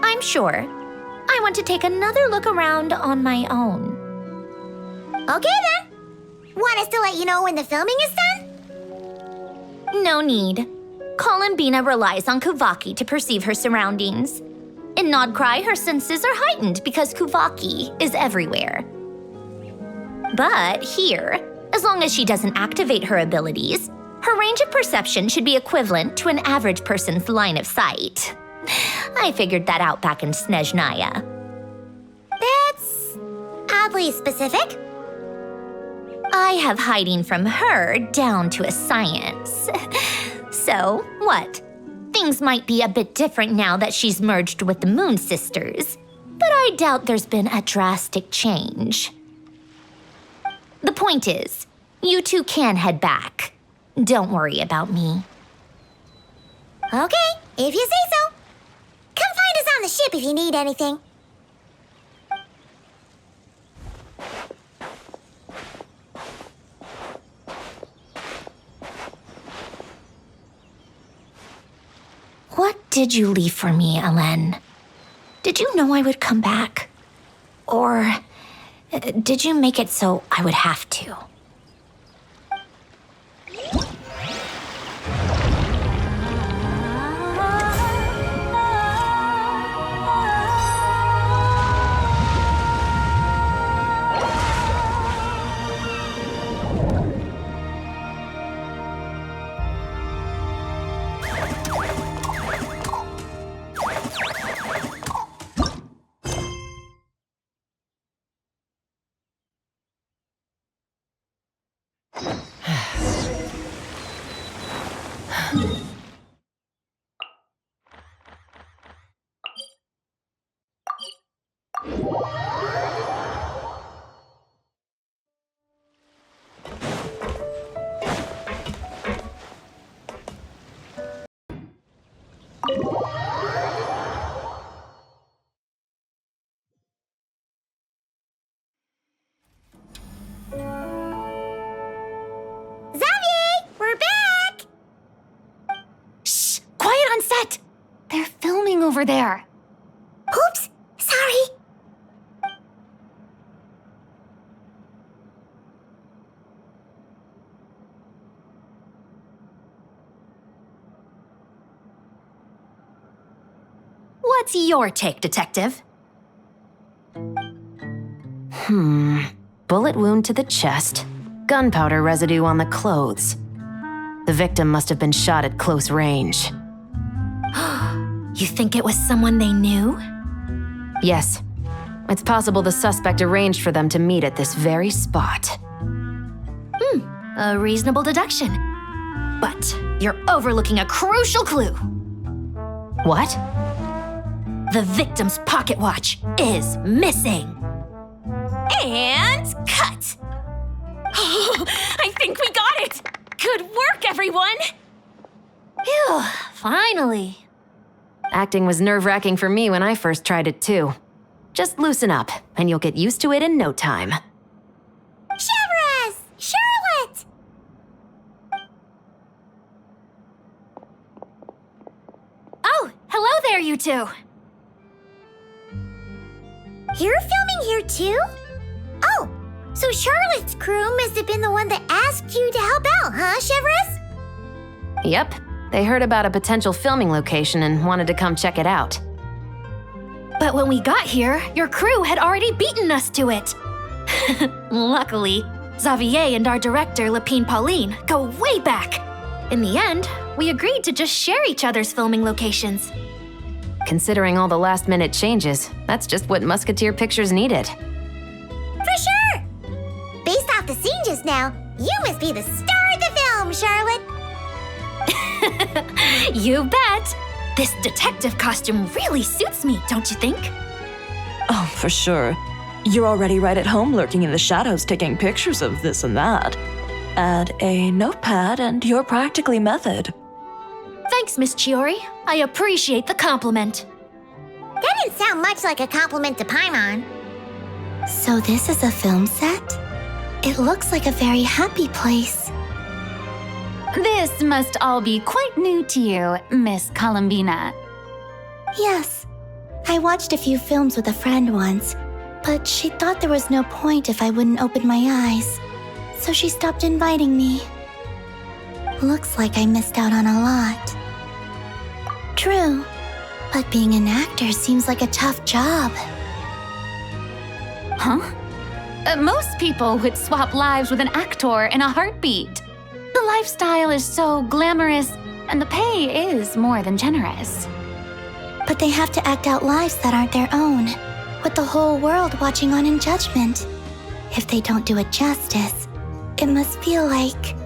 I'm sure. I want to take another look around on my own. Okay then. Want us to let you know when the filming is done? No need. Columbina relies on Kuvaki to perceive her surroundings. In Nodcry, her senses are heightened because Kuvaki is everywhere. But here, as long as she doesn't activate her abilities, her range of perception should be equivalent to an average person's line of sight. I figured that out back in Snezhnaya. That's oddly specific. I have hiding from her down to a science. So, what? Things might be a bit different now that she's merged with the Moon Sisters, but I doubt there's been a drastic change. The point is, you two can head back. Don't worry about me. Okay, if you say so. Come find us on the ship if you need anything. What did you leave for me, Alen? Did you know I would come back? Or did you make it so I would have to? Xavier, we're back! Shh! Quiet on set! They're filming over there. Oops, sorry. What's your take, Detective? Bullet wound to the chest. Gunpowder residue on the clothes. The victim must have been shot at close range. You think it was someone they knew? Yes. It's possible the suspect arranged for them to meet at this very spot. A reasonable deduction. But you're overlooking a crucial clue. What? The victim's pocket watch is missing. And cut! I think we got it! Good work, everyone! Phew, finally. Acting was nerve-wracking for me when I first tried it too. Just loosen up, and you'll get used to it in no time. Shabras! Charlotte! you two? You're filming here too? Oh, so Charlotte's crew must have been the one that asked you to help out, huh, Chevres? Yep, they heard about a potential filming location and wanted to come check it out. But when we got here, your crew had already beaten us to it. Luckily, Xavier and our director, Lapine Pauline, go way back. In the end, we agreed to just share each other's filming locations. Considering all the last-minute changes, that's just what Musketeer Pictures needed. For sure! Based off the scene just now, you must be the star of the film, Charlotte! You bet! This detective costume really suits me, don't you think? Oh, for sure. You're already right at home lurking in the shadows taking pictures of this and that. Add a notepad and you're practically method. Thanks, Miss Chiori. I appreciate the compliment. That didn't sound much like a compliment to Paimon. So this is a film set? It looks like a very happy place. This must all be quite new to you, Miss Columbina. Yes. I watched a few films with a friend once, but she thought there was no point if I wouldn't open my eyes. So she stopped inviting me. Looks like I missed out on a lot. True, but being an actor seems like a tough job. Huh? Most people would swap lives with an actor in a heartbeat. The lifestyle is so glamorous, and the pay is more than generous. But they have to act out lives that aren't their own, with the whole world watching on in judgment. If they don't do it justice, it must feel like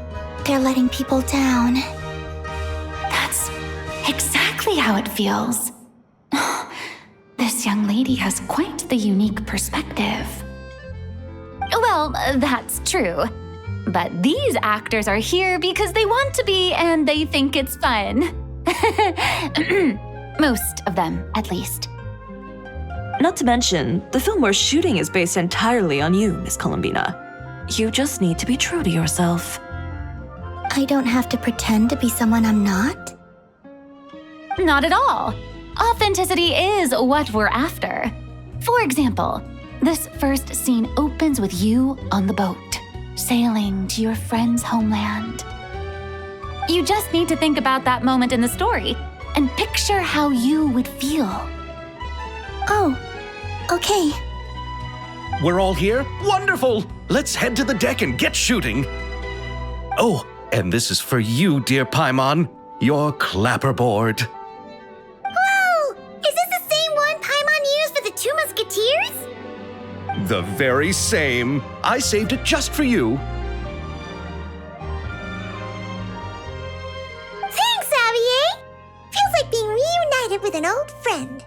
they're letting people down. That's exactly how it feels. This young lady has quite the unique perspective. Well, that's true. But these actors are here because they want to be and they think it's fun. Most of them, at least. Not to mention, the film we're shooting is based entirely on you, Miss Columbina. You just need to be true to yourself. I don't have to pretend to be someone I'm not? Not at all. Authenticity is what we're after. For example, this first scene opens with you on the boat, sailing to your friend's homeland. You just need to think about that moment in the story and picture how you would feel. Oh, okay. We're all here? Wonderful! Let's head to the deck and get shooting. Oh, and this is for you, dear Paimon, your clapperboard. Whoa! Is this the same one Paimon used for the Two Musketeers? The very same. I saved it just for you. Thanks, Xavier! Feels like being reunited with an old friend.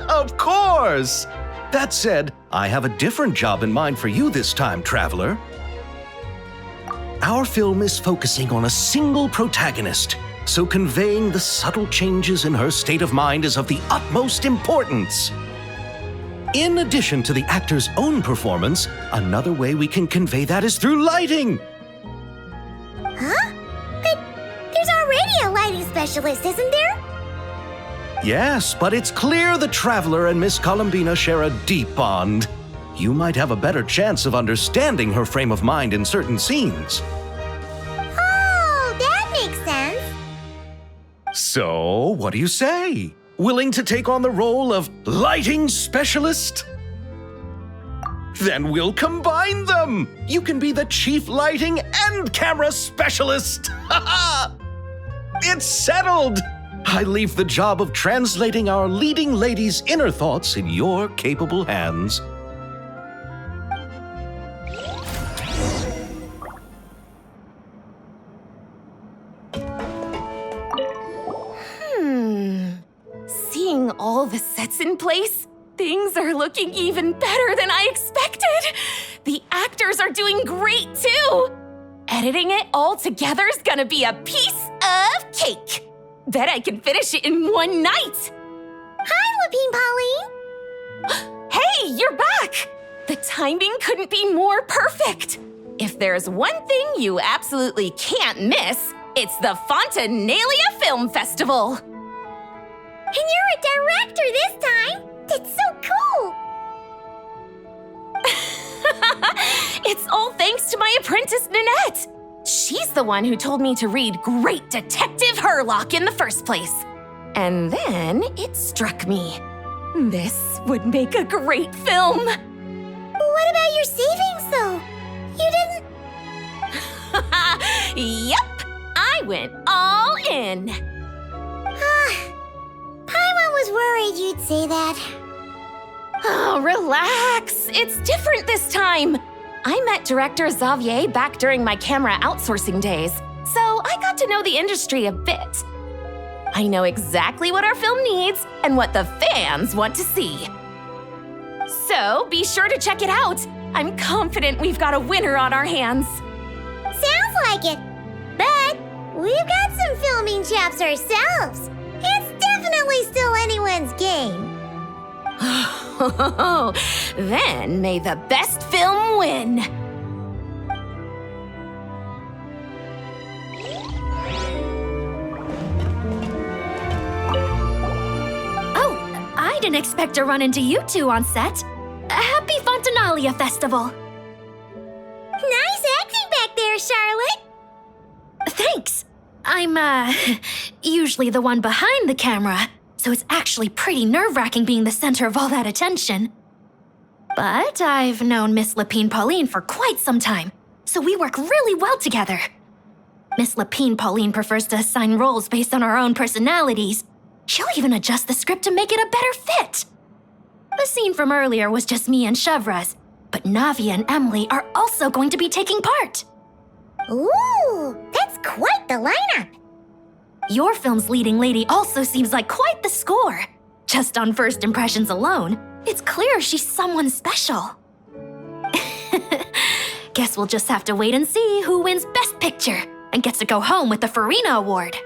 Of course! That said, I have a different job in mind for you this time, traveler. Our film is focusing on a single protagonist, so conveying the subtle changes in her state of mind is of the utmost importance. In addition to the actor's own performance, another way we can convey that is through lighting. Huh? But there's already a lighting specialist, isn't there? Yes, but it's clear the traveler and Miss Columbina share a deep bond. You might have a better chance of understanding her frame of mind in certain scenes. Oh, that makes sense. So, what do you say? Willing to take on the role of lighting specialist? Then we'll combine them! You can be the chief lighting and camera specialist! Ha ha! It's settled! I leave the job of translating our leading lady's inner thoughts in your capable hands. Seeing all the sets in place, things are looking even better than I expected. The actors are doing great too. Editing it all together is gonna be a piece of cake. Bet I can finish it in one night. Hi, Lapine Pauline. Hey, you're back! The timing couldn't be more perfect. If there's one thing you absolutely can't miss, It's the Fontinalia Film Festival! And you're a director this time! That's so cool! It's all thanks to my apprentice, Nanette! She's the one who told me to read Great Detective Herlock in the first place. And then it struck me. This would make a great film! What about your savings, though? You didn't... Yep! I went all in! Paimon was worried you'd say that. Oh, relax. It's different this time. I met director Xavier back during my camera outsourcing days, so I got to know the industry a bit. I know exactly what our film needs and what the fans want to see. So be sure to check it out. I'm confident we've got a winner on our hands. Sounds like it. But we've got some filming chops ourselves. It's definitely still anyone's game. Then may the best film win. Oh, I didn't expect to run into you two on set. Happy Fontinalia Festival. Nice acting back there, Charlotte. Thanks. I'm, usually the one behind the camera, so it's actually pretty nerve-wracking being the center of all that attention. But I've known Miss Lapine Pauline for quite some time, so we work really well together. Miss Lapine Pauline prefers to assign roles based on our own personalities. She'll even adjust the script to make it a better fit. The scene from earlier was just me and Chevraz, but Navia and Emily are also going to be taking part. Ooh, that's quite the lineup. Your film's leading lady also seems like quite the score. Just on first impressions alone, it's clear she's someone special. Guess we'll just have to wait and see who wins Best Picture and gets to go home with the Farina Award.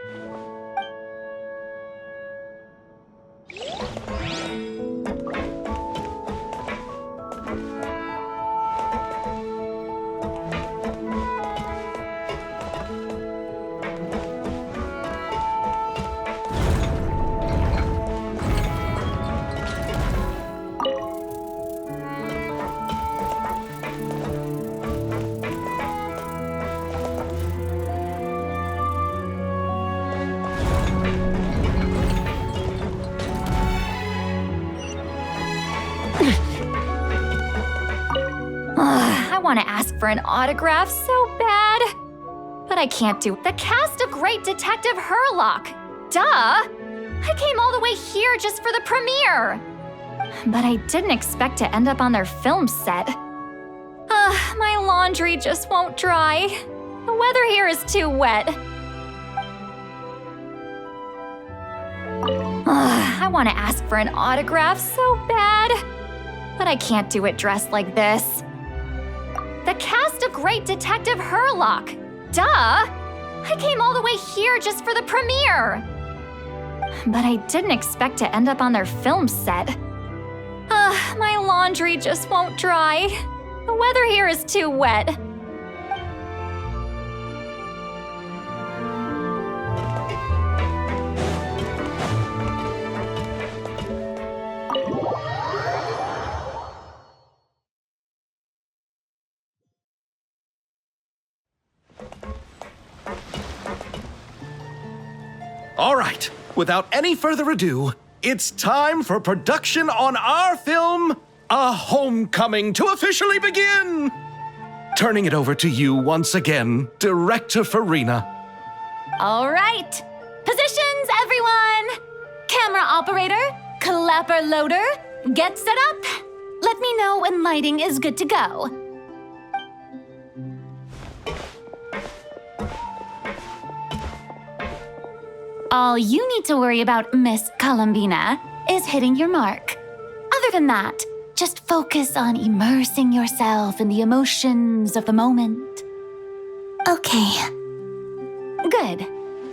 I want to ask for an autograph so bad. But I can't do it. The cast of Great Detective Herlock. Duh! I came all the way here just for the premiere. But I didn't expect to end up on their film set. My laundry just won't dry. The weather here is too wet. I want to ask for an autograph so bad. But I can't do it dressed like this. The cast of Great Detective Herlock. Duh! I came all the way here just for the premiere. But I didn't expect to end up on their film set. My laundry just won't dry. The weather here is too wet. All right, without any further ado, it's time for production on our film, A Homecoming, to officially begin. Turning it over to you once again, Director Farina. All right. Positions, everyone. Camera operator, clapper loader, get set up. Let me know when lighting is good to go. All you need to worry about, Miss Columbina, is hitting your mark. Other than that, just focus on immersing yourself in the emotions of the moment. Okay. Good.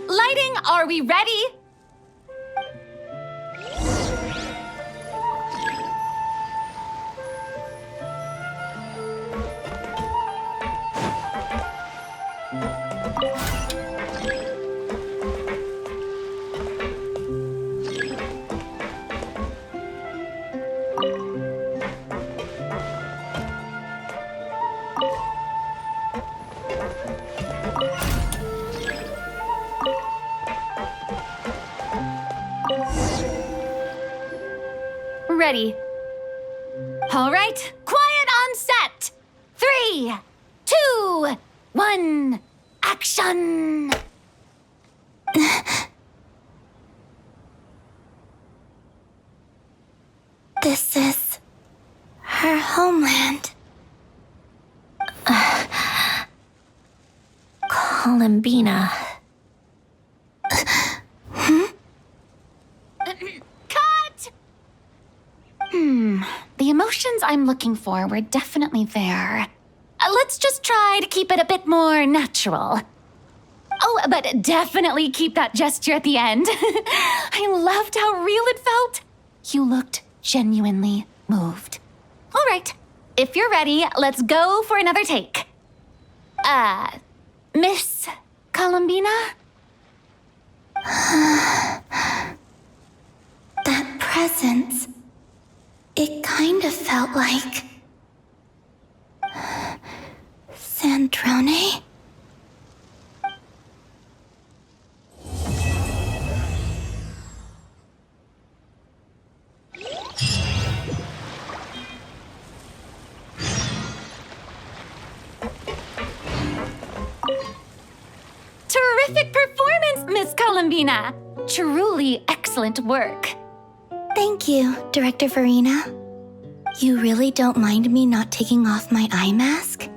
Lighting, are we ready? Ready. All right, quiet on set. 3, 2, 1, action! This is her homeland. Columbina. Cut! The emotions I'm looking for were definitely there. Let's just try to keep it a bit more natural. Oh, but definitely keep that gesture at the end. I loved how real it felt. You looked genuinely moved. All right, if you're ready, let's go for another take. Miss Columbina? That presence, it kind of felt like Sandrone? Terrific performance, Miss Columbina. Truly excellent work. Thank you, Director Farina. You really don't mind me not taking off my eye mask?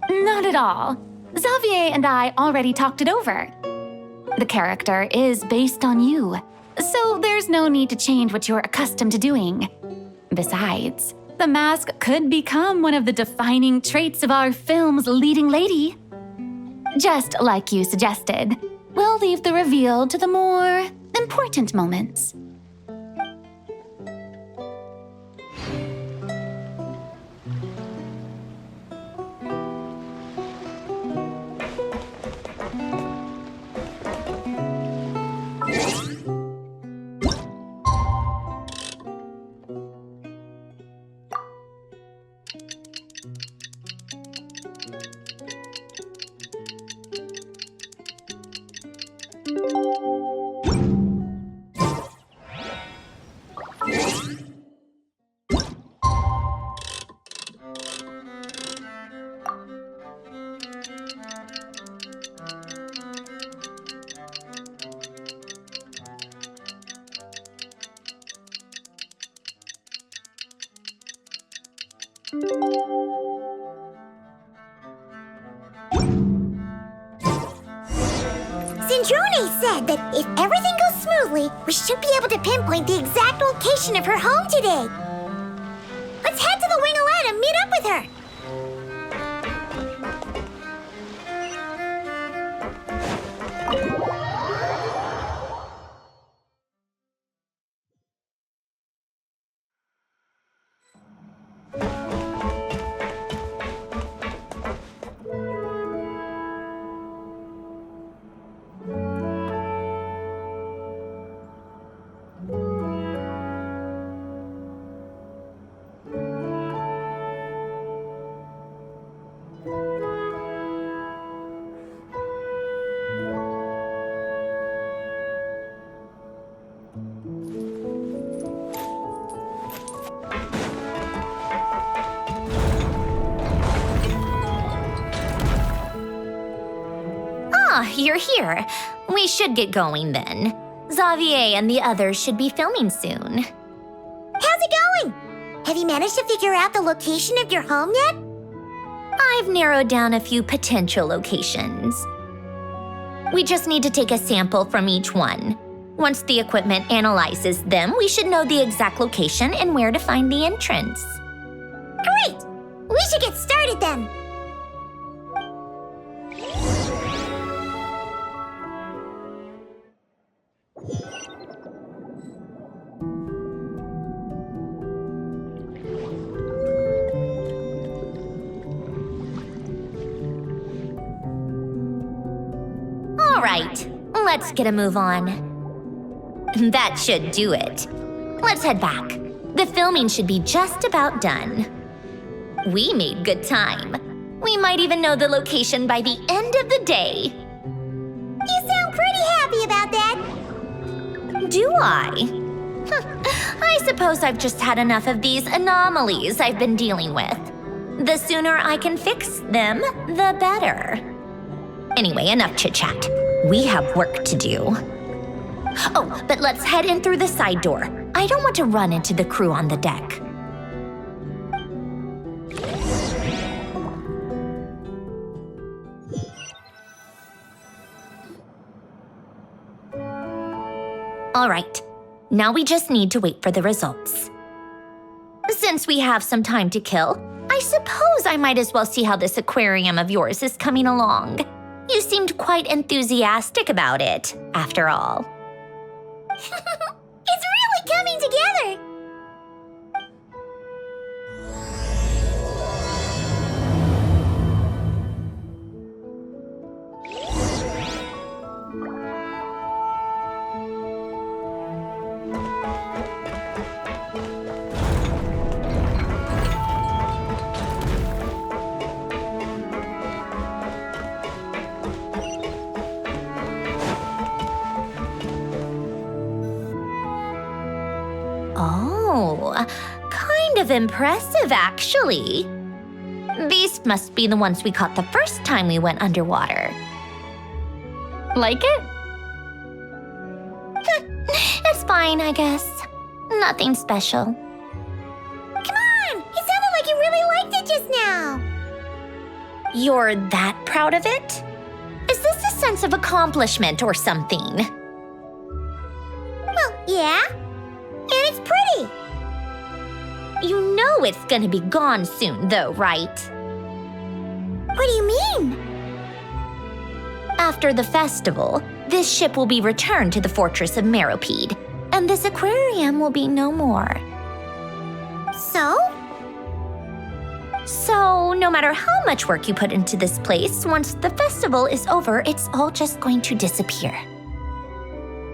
Not at all. Xavier and I already talked it over. The character is based on you, so there's no need to change what you're accustomed to doing. Besides, the mask could become one of the defining traits of our film's leading lady. Just like you suggested, we'll leave the reveal to the more important moments. Sandrone said that if everything goes smoothly, we should be able to pinpoint the exact location of her home today. Let's head to the wing-a-let and meet up with her. You're here. We should get going then. Xavier and the others should be filming soon. How's it going? Have you managed to figure out the location of your home yet? I've narrowed down a few potential locations. We just need to take a sample from each one. Once the equipment analyzes them, we should know the exact location and where to find the entrance. Great! We should get started then. All right, let's get a move on. That should do it. Let's head back. The filming should be just about done. We made good time. We might might even know the location by the end of the day. You sound pretty happy about that. Do I? I suppose I've just had enough of these anomalies I've been dealing with. The sooner I can fix them, the better. Anyway, enough chit-chat. We have work to do. Oh, but let's head in through the side door. I don't want to run into the crew on the deck. All right, now we just need to wait for the results. Since we have some time to kill, I suppose I might as well see how this aquarium of yours is coming along. You seemed quite enthusiastic about it, after all. It's really coming together. Oh, kind of impressive, actually. These must be the ones we caught the first time we went underwater. Like it? It's fine, I guess. Nothing special. Come on! It sounded like you really liked it just now. You're that proud of it? Is this a sense of accomplishment or something? Well, yeah. And it's pretty. You know it's gonna be gone soon, though, right? What do you mean? After the festival, this ship will be returned to the fortress of Meropede, and this aquarium will be no more. So? So, no matter how much work you put into this place, once the festival is over, it's all just going to disappear.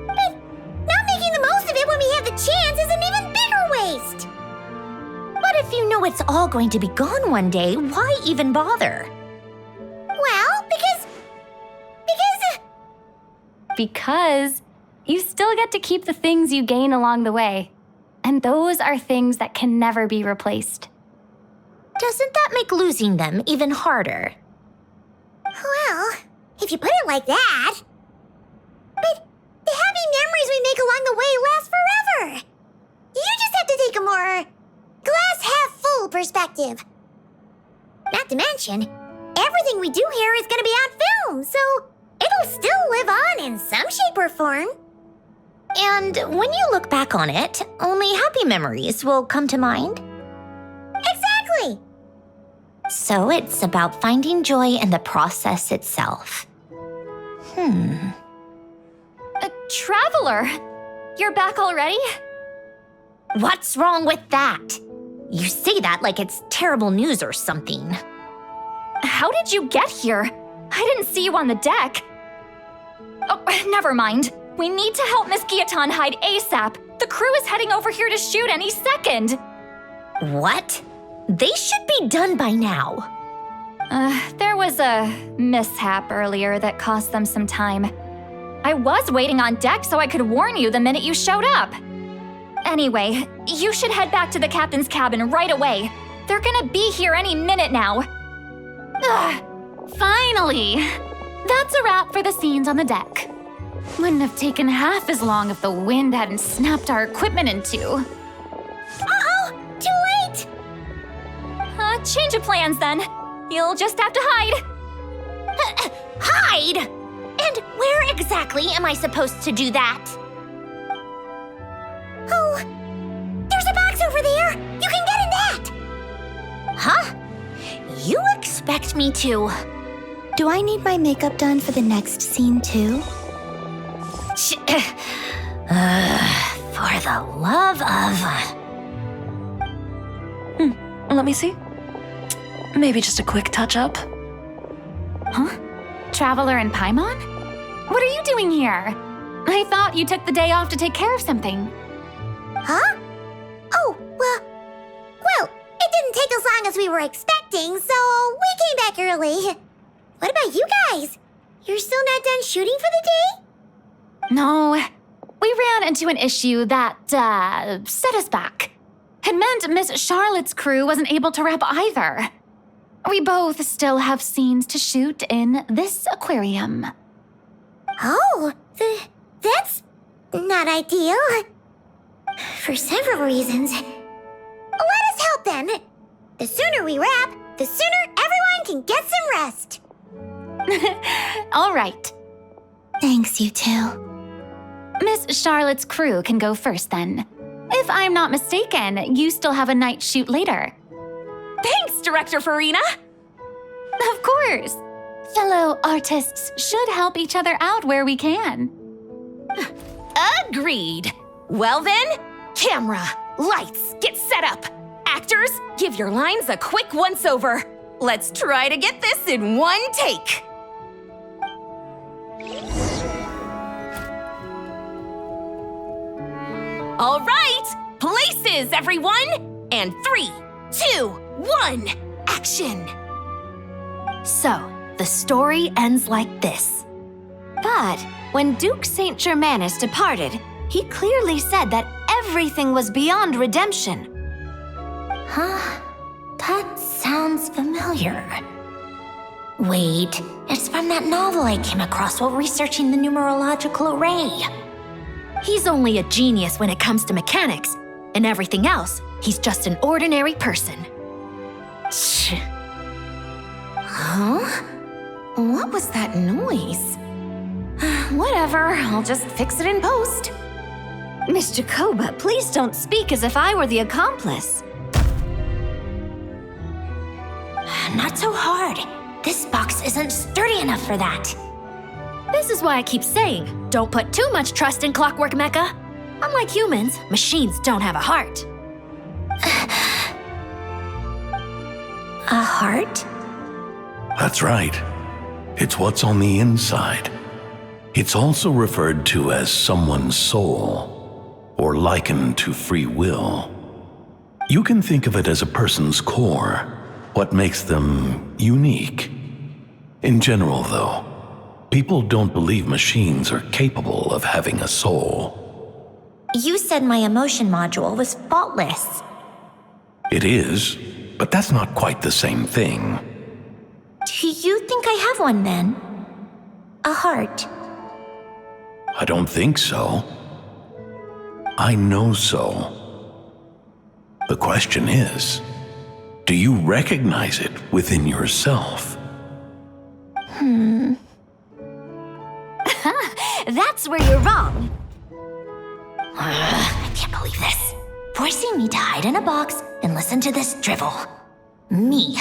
But not making the most of it when we have the chance is an even bigger waste. But if you know it's all going to be gone one day, why even bother? Well, Because you still get to keep the things you gain along the way. And those are things that can never be replaced. Doesn't that make losing them even harder? well, if you put it like that. But the happy memories we make along the way last forever. You just have to take a more glass-half-full perspective. Not to mention, everything we do here is going to be on film, so it'll still live on in some shape or form. And when you look back on it, only happy memories will come to mind. Exactly. So it's about finding joy in the process itself. Traveler, you're back already? What's wrong with that? You say that like it's terrible news or something. How did you get here? I didn't see you on the deck. Oh, never mind. We need to help Miss Guillotin hide ASAP. The crew is heading over here to shoot any second. What? They should be done by now. There was a mishap earlier that cost them some time. I was waiting on deck so I could warn you the minute you showed up. Anyway, you should head back to the captain's cabin right away. They're gonna be here any minute now. Finally! That's a wrap for the scenes on the deck. Wouldn't have taken half as long if the wind hadn't snapped our equipment in two. Uh-oh! Too late! Change of plans then. You'll just have to hide. Hide? And where exactly am I supposed to do that? Oh, there's a box over there! You can get in that! Huh? You expect me to... Do I need my makeup done for the next scene too? For the love of... Let me see. Maybe just a quick touch-up. Huh? Traveler and Paimon? What are you doing here? I thought you took the day off to take care of something. Huh? Oh, well, it didn't take as long as we were expecting. acting, so we came back early. What about you guys? You're still not done shooting for the day? No, we ran into an issue that, set us back. It meant Miss Charlotte's crew wasn't able to wrap either. We both still have scenes to shoot in this aquarium. Oh, that's not ideal. For several reasons. Let us help then. The sooner we wrap, the sooner everyone can get some rest. All right. Thanks, you two. Miss Charlotte's crew can go first then. If I'm not mistaken, you still have a night shoot later. Thanks, Director Farina! Of course. Fellow artists should help each other out where we can. Agreed. Well then, camera, lights, get set up. Actors, give your lines a quick once-over. Let's try to get this in one take. All right, places, everyone! And 3, 2, 1, action! So, the story ends like this. But when Duke Saint Germanus departed, he clearly said that everything was beyond redemption. Huh? That sounds familiar. Wait, it's from that novel I came across while researching the numerological array. He's only a genius when it comes to mechanics, and everything else, he's just an ordinary person. Shh. Huh? What was that noise? Whatever, I'll just fix it in post. Miss Jacoba, please don't speak as if I were the accomplice. Not so hard. This box isn't sturdy enough for that. This is why I keep saying, don't put too much trust in Clockwork Mecha. Unlike humans, machines don't have a heart. A heart? That's right. It's what's on the inside. It's also referred to as someone's soul, or likened to free will. You can think of it as a person's core, what makes them unique. In general, though, people don't believe machines are capable of having a soul. You said my emotion module was faultless. It is, but that's not quite the same thing. Do you think I have one then? A heart? I don't think so. I know so. The question is, do you recognize it within yourself? That's where you're wrong. I can't believe this. Forcing me to hide in a box and listen to this drivel. Me.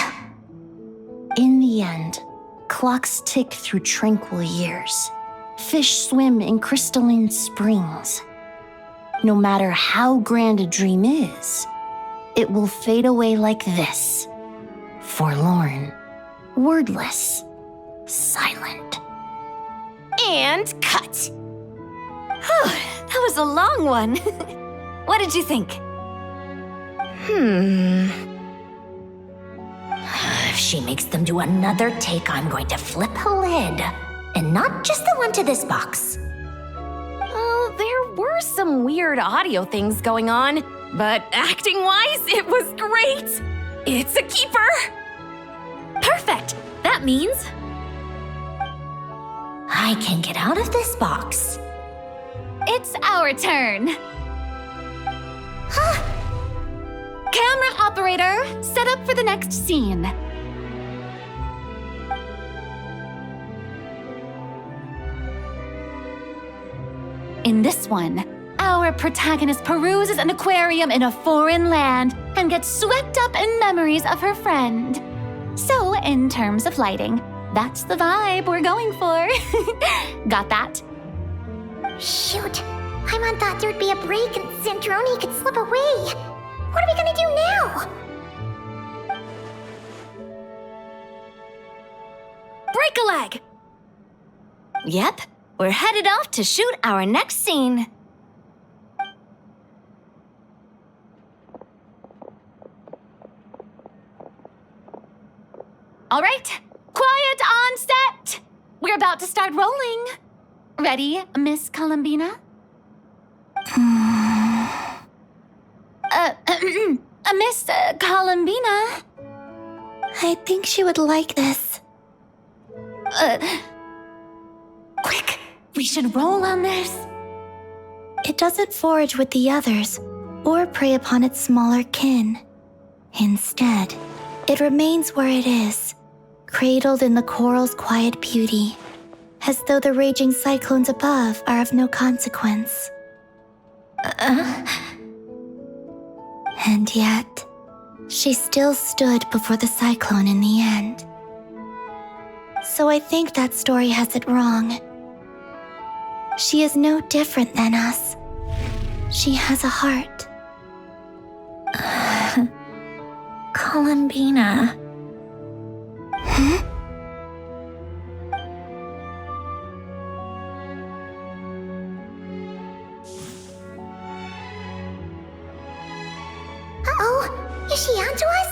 In the end, clocks tick through tranquil years. Fish swim in crystalline springs. No matter how grand a dream is, it will fade away like this. Forlorn, wordless, silent. And cut. That was a long one. What did you think? If she makes them do another take, I'm going to flip a lid. And not just the one to this box. There were some weird audio things going on, but acting-wise, it was great. It's a keeper. Perfect. That means I can get out of this box. It's our turn. Camera operator, set up for the next scene. In this one, our protagonist peruses an aquarium in a foreign land and gets swept up in memories of her friend. So, in terms of lighting, that's the vibe we're going for. Got that? Shoot, Paimon thought there'd be a break and Sandrone could slip away. What are we gonna do now? break a leg. Yep, we're headed off to shoot our next scene. All right, quiet on set. We're about to start rolling. Ready, Miss Columbina? Miss Columbina? I think she would like this. Quick, we should roll on this. It doesn't forage with the others or prey upon its smaller kin. Instead, it remains where it is, cradled in the coral's quiet beauty, as though the raging cyclones above are of no consequence. And yet, she still stood before the cyclone in the end. So I think that story has it wrong. She is no different than us. She has a heart. Columbina. Uh-oh, is she onto us?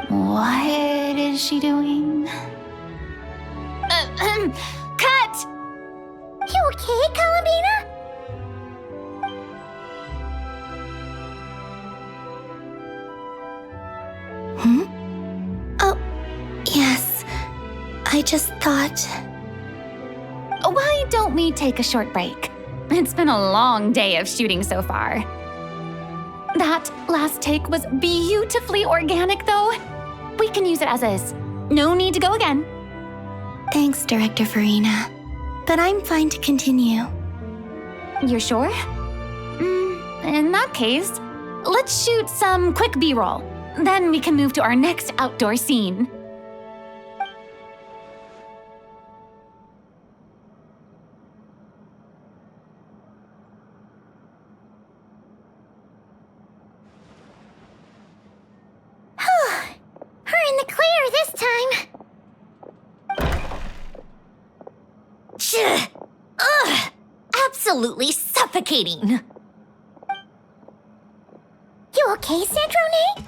What is she doing? Cut! You okay, Columbina? Oh, yes. I just thought... Why don't we take a short break? It's been a long day of shooting so far. That last take was beautifully organic, though. We can use it as is. No need to go again. Thanks, Director Farina. But I'm fine to continue. You're sure? In that case, let's shoot some quick B-roll. Then we can move to our next outdoor scene. We're in the clear this time. Ugh! Absolutely suffocating. You okay, Sandrone?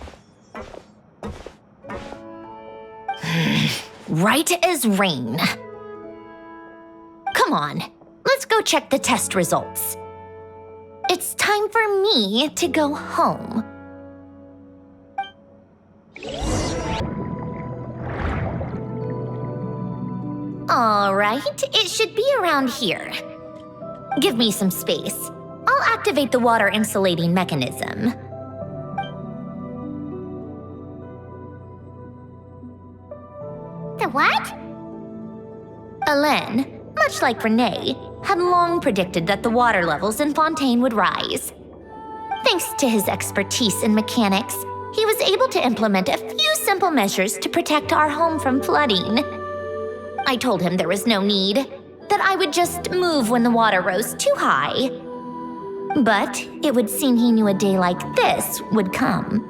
Right as rain. Come on, let's go check the test results. It's time for me to go home. All right, it should be around here. Give me some space. I'll activate the water insulating mechanism. The what? Alain, much like Renee, had long predicted that the water levels in Fontaine would rise. Thanks to his expertise in mechanics, he was able to implement a few simple measures to protect our home from flooding. I told him there was no need, that I would just move when the water rose too high. But it would seem he knew a day like this would come.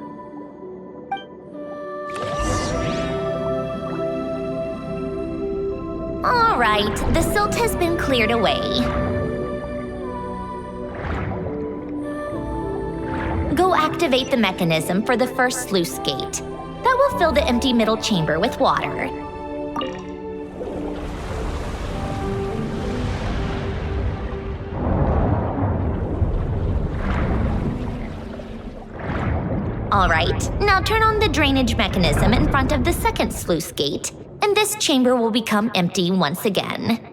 All right, the silt has been cleared away. Go activate the mechanism for the first sluice gate. That will fill the empty middle chamber with water. All right, now turn on the drainage mechanism in front of the second sluice gate, and this chamber will become empty once again.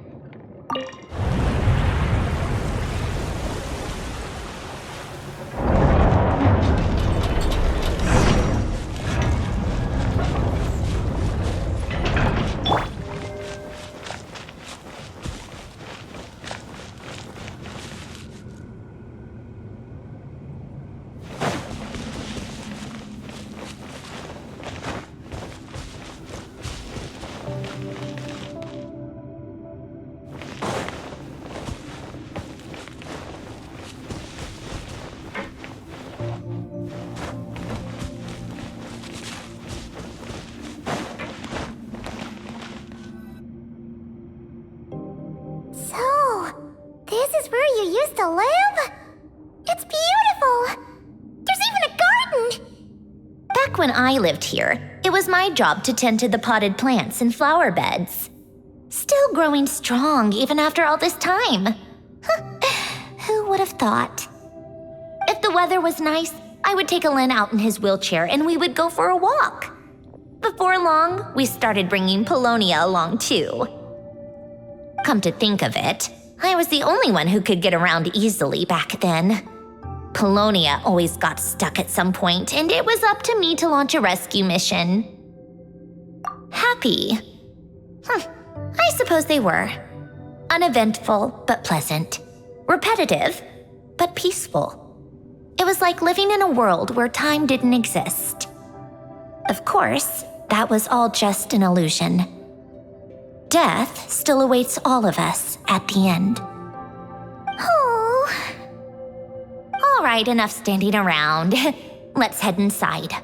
to live? It's beautiful. There's even a garden. Back when I lived here, it was my job to tend to the potted plants and flower beds. Still growing strong even after all this time. Who would have thought? If the weather was nice, I would take Alen out in his wheelchair and we would go for a walk. Before long, we started bringing Polonia along too. Come to think of it, I was the only one who could get around easily back then. Polonia always got stuck at some point, and it was up to me to launch a rescue mission. Happy? I suppose they were. Uneventful, but pleasant. Repetitive, but peaceful. It was like living in a world where time didn't exist. Of course, that was all just an illusion. Death still awaits all of us at the end. Oh. All right, enough standing around. Let's head inside.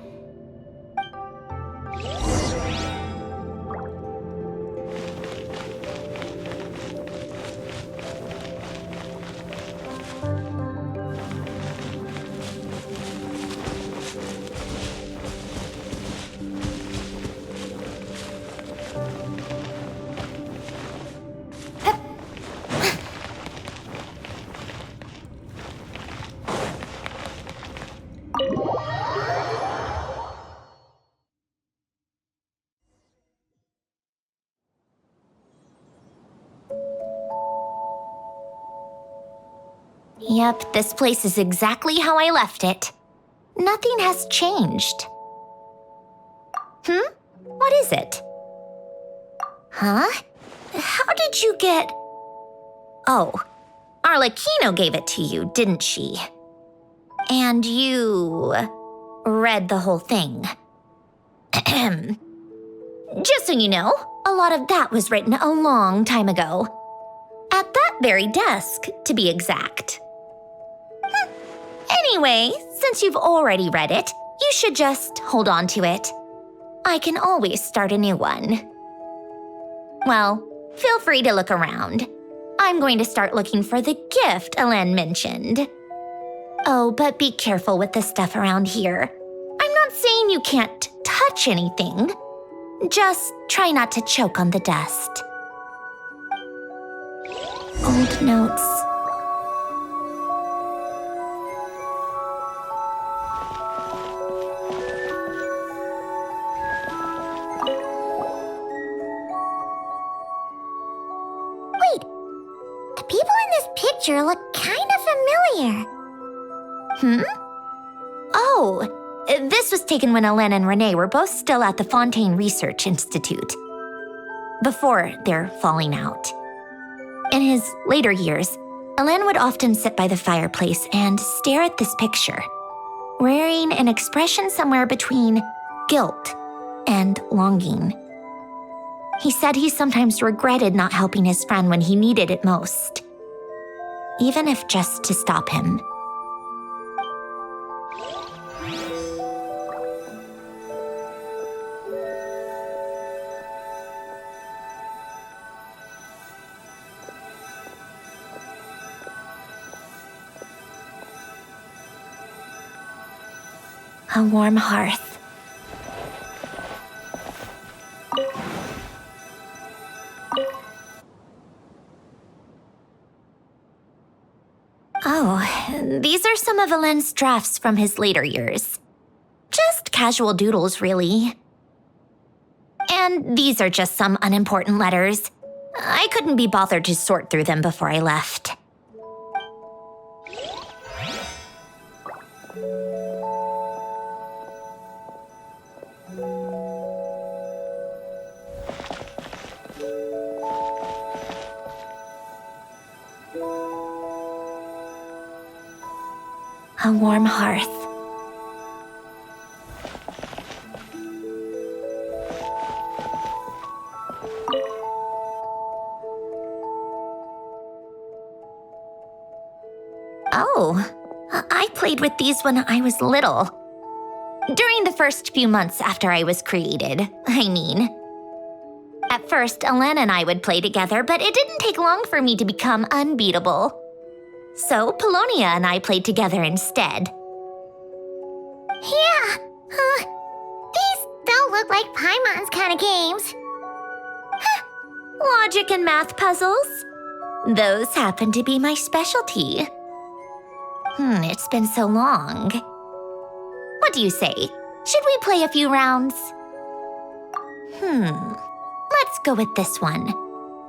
Yep, this place is exactly how I left it. Nothing has changed. What is it? Huh? How did you get... Oh, Arlecchino gave it to you, didn't she? And you... read the whole thing. Just so you know, a lot of that was written a long time ago. At that very desk, to be exact. Anyway, since you've already read it, you should just hold on to it. I can always start a new one. Well, feel free to look around. I'm going to start looking for the gift Alen mentioned. Oh, but be careful with the stuff around here. I'm not saying you can't touch anything. Just try not to choke on the dust. Old notes. Wait, the people in this picture look kind of familiar. Oh, this was taken when Alen and Renee were both still at the Fontaine Research Institute. Before their falling out. In his later years, Alen would often sit by the fireplace and stare at this picture, wearing an expression somewhere between guilt and longing. He said he sometimes regretted not helping his friend when he needed it most, even if just to stop him. A warm hearth. Oh, these are some of Alen's drafts from his later years. Just casual doodles, really. And these are just some unimportant letters. I couldn't be bothered to sort through them before I left. A warm hearth. Oh, I played with these when I was little. During the first few months after I was created, I mean. At first, Alen and I would play together, but it didn't take long for me to become unbeatable. So Polonia and I played together instead. Yeah, these don't look like Paimon's kind of games. Logic and math puzzles? Those happen to be my specialty. It's been so long. What do you say? Should we play a few rounds? Let's go with this one.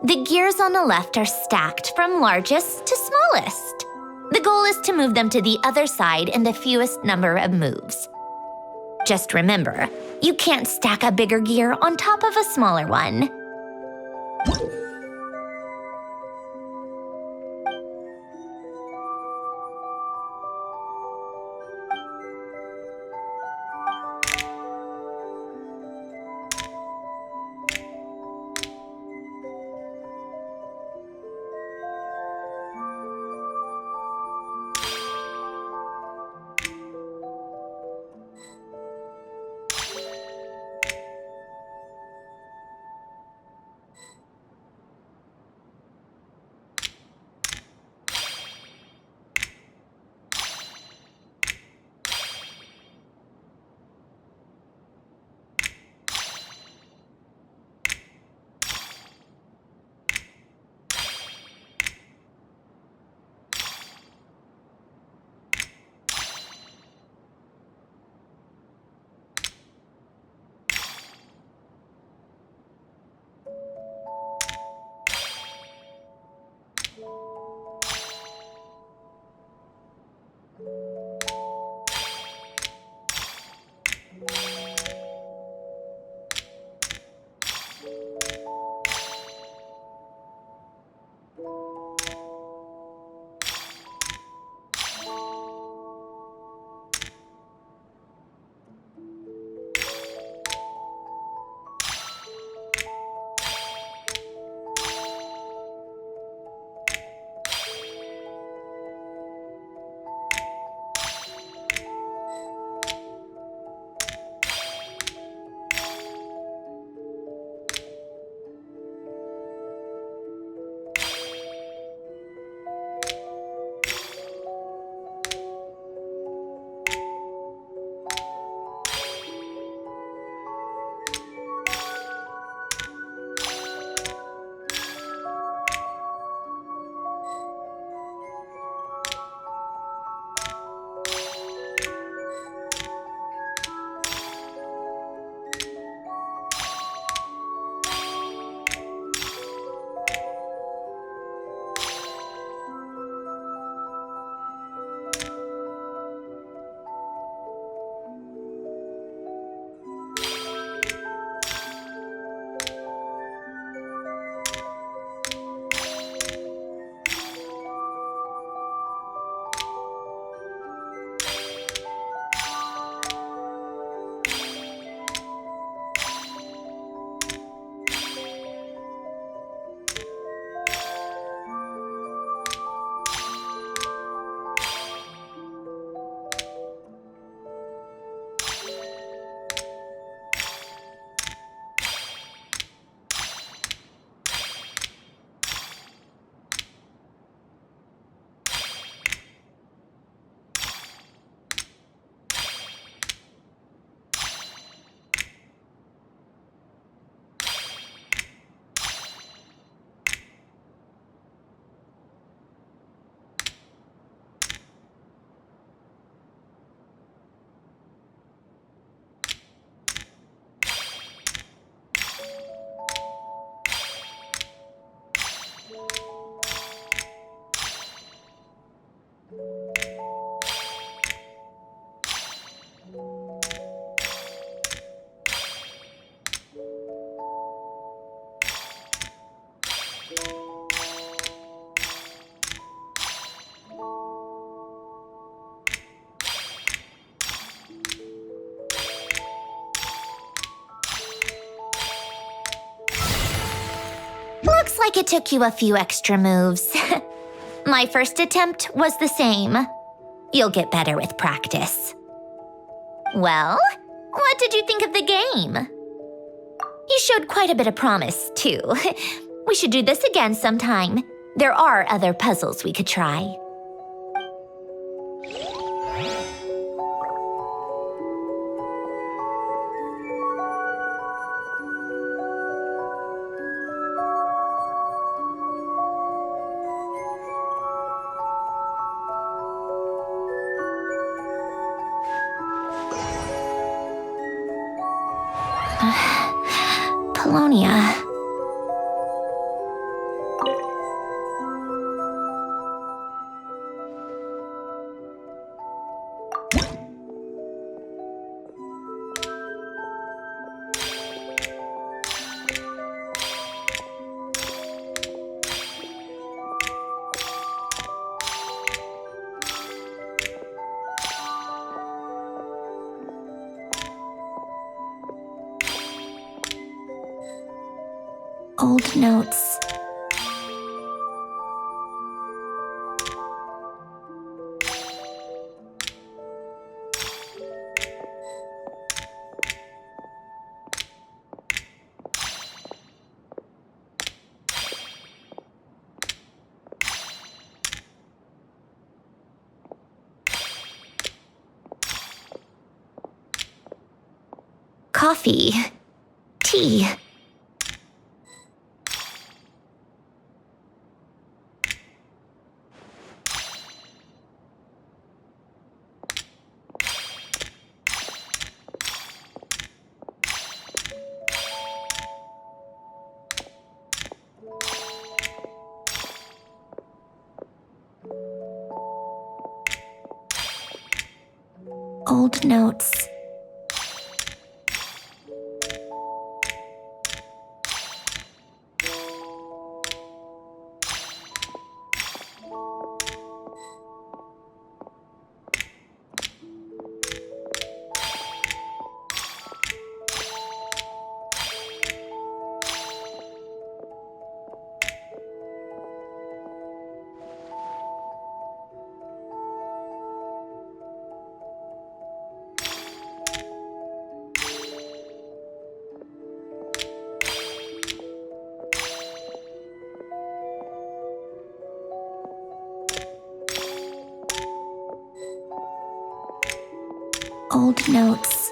The gears on the left are stacked from largest to smallest. The goal is to move them to the other side in the fewest number of moves. Just remember, you can't stack a bigger gear on top of a smaller one. Looks like it took you a few extra moves. My first attempt was the same. You'll get better with practice. Well, what did you think of the game? You showed quite a bit of promise, too. We should do this again sometime. There are other puzzles we could try. Polonia. Old notes. Coffee. Tea. Old notes. Old notes.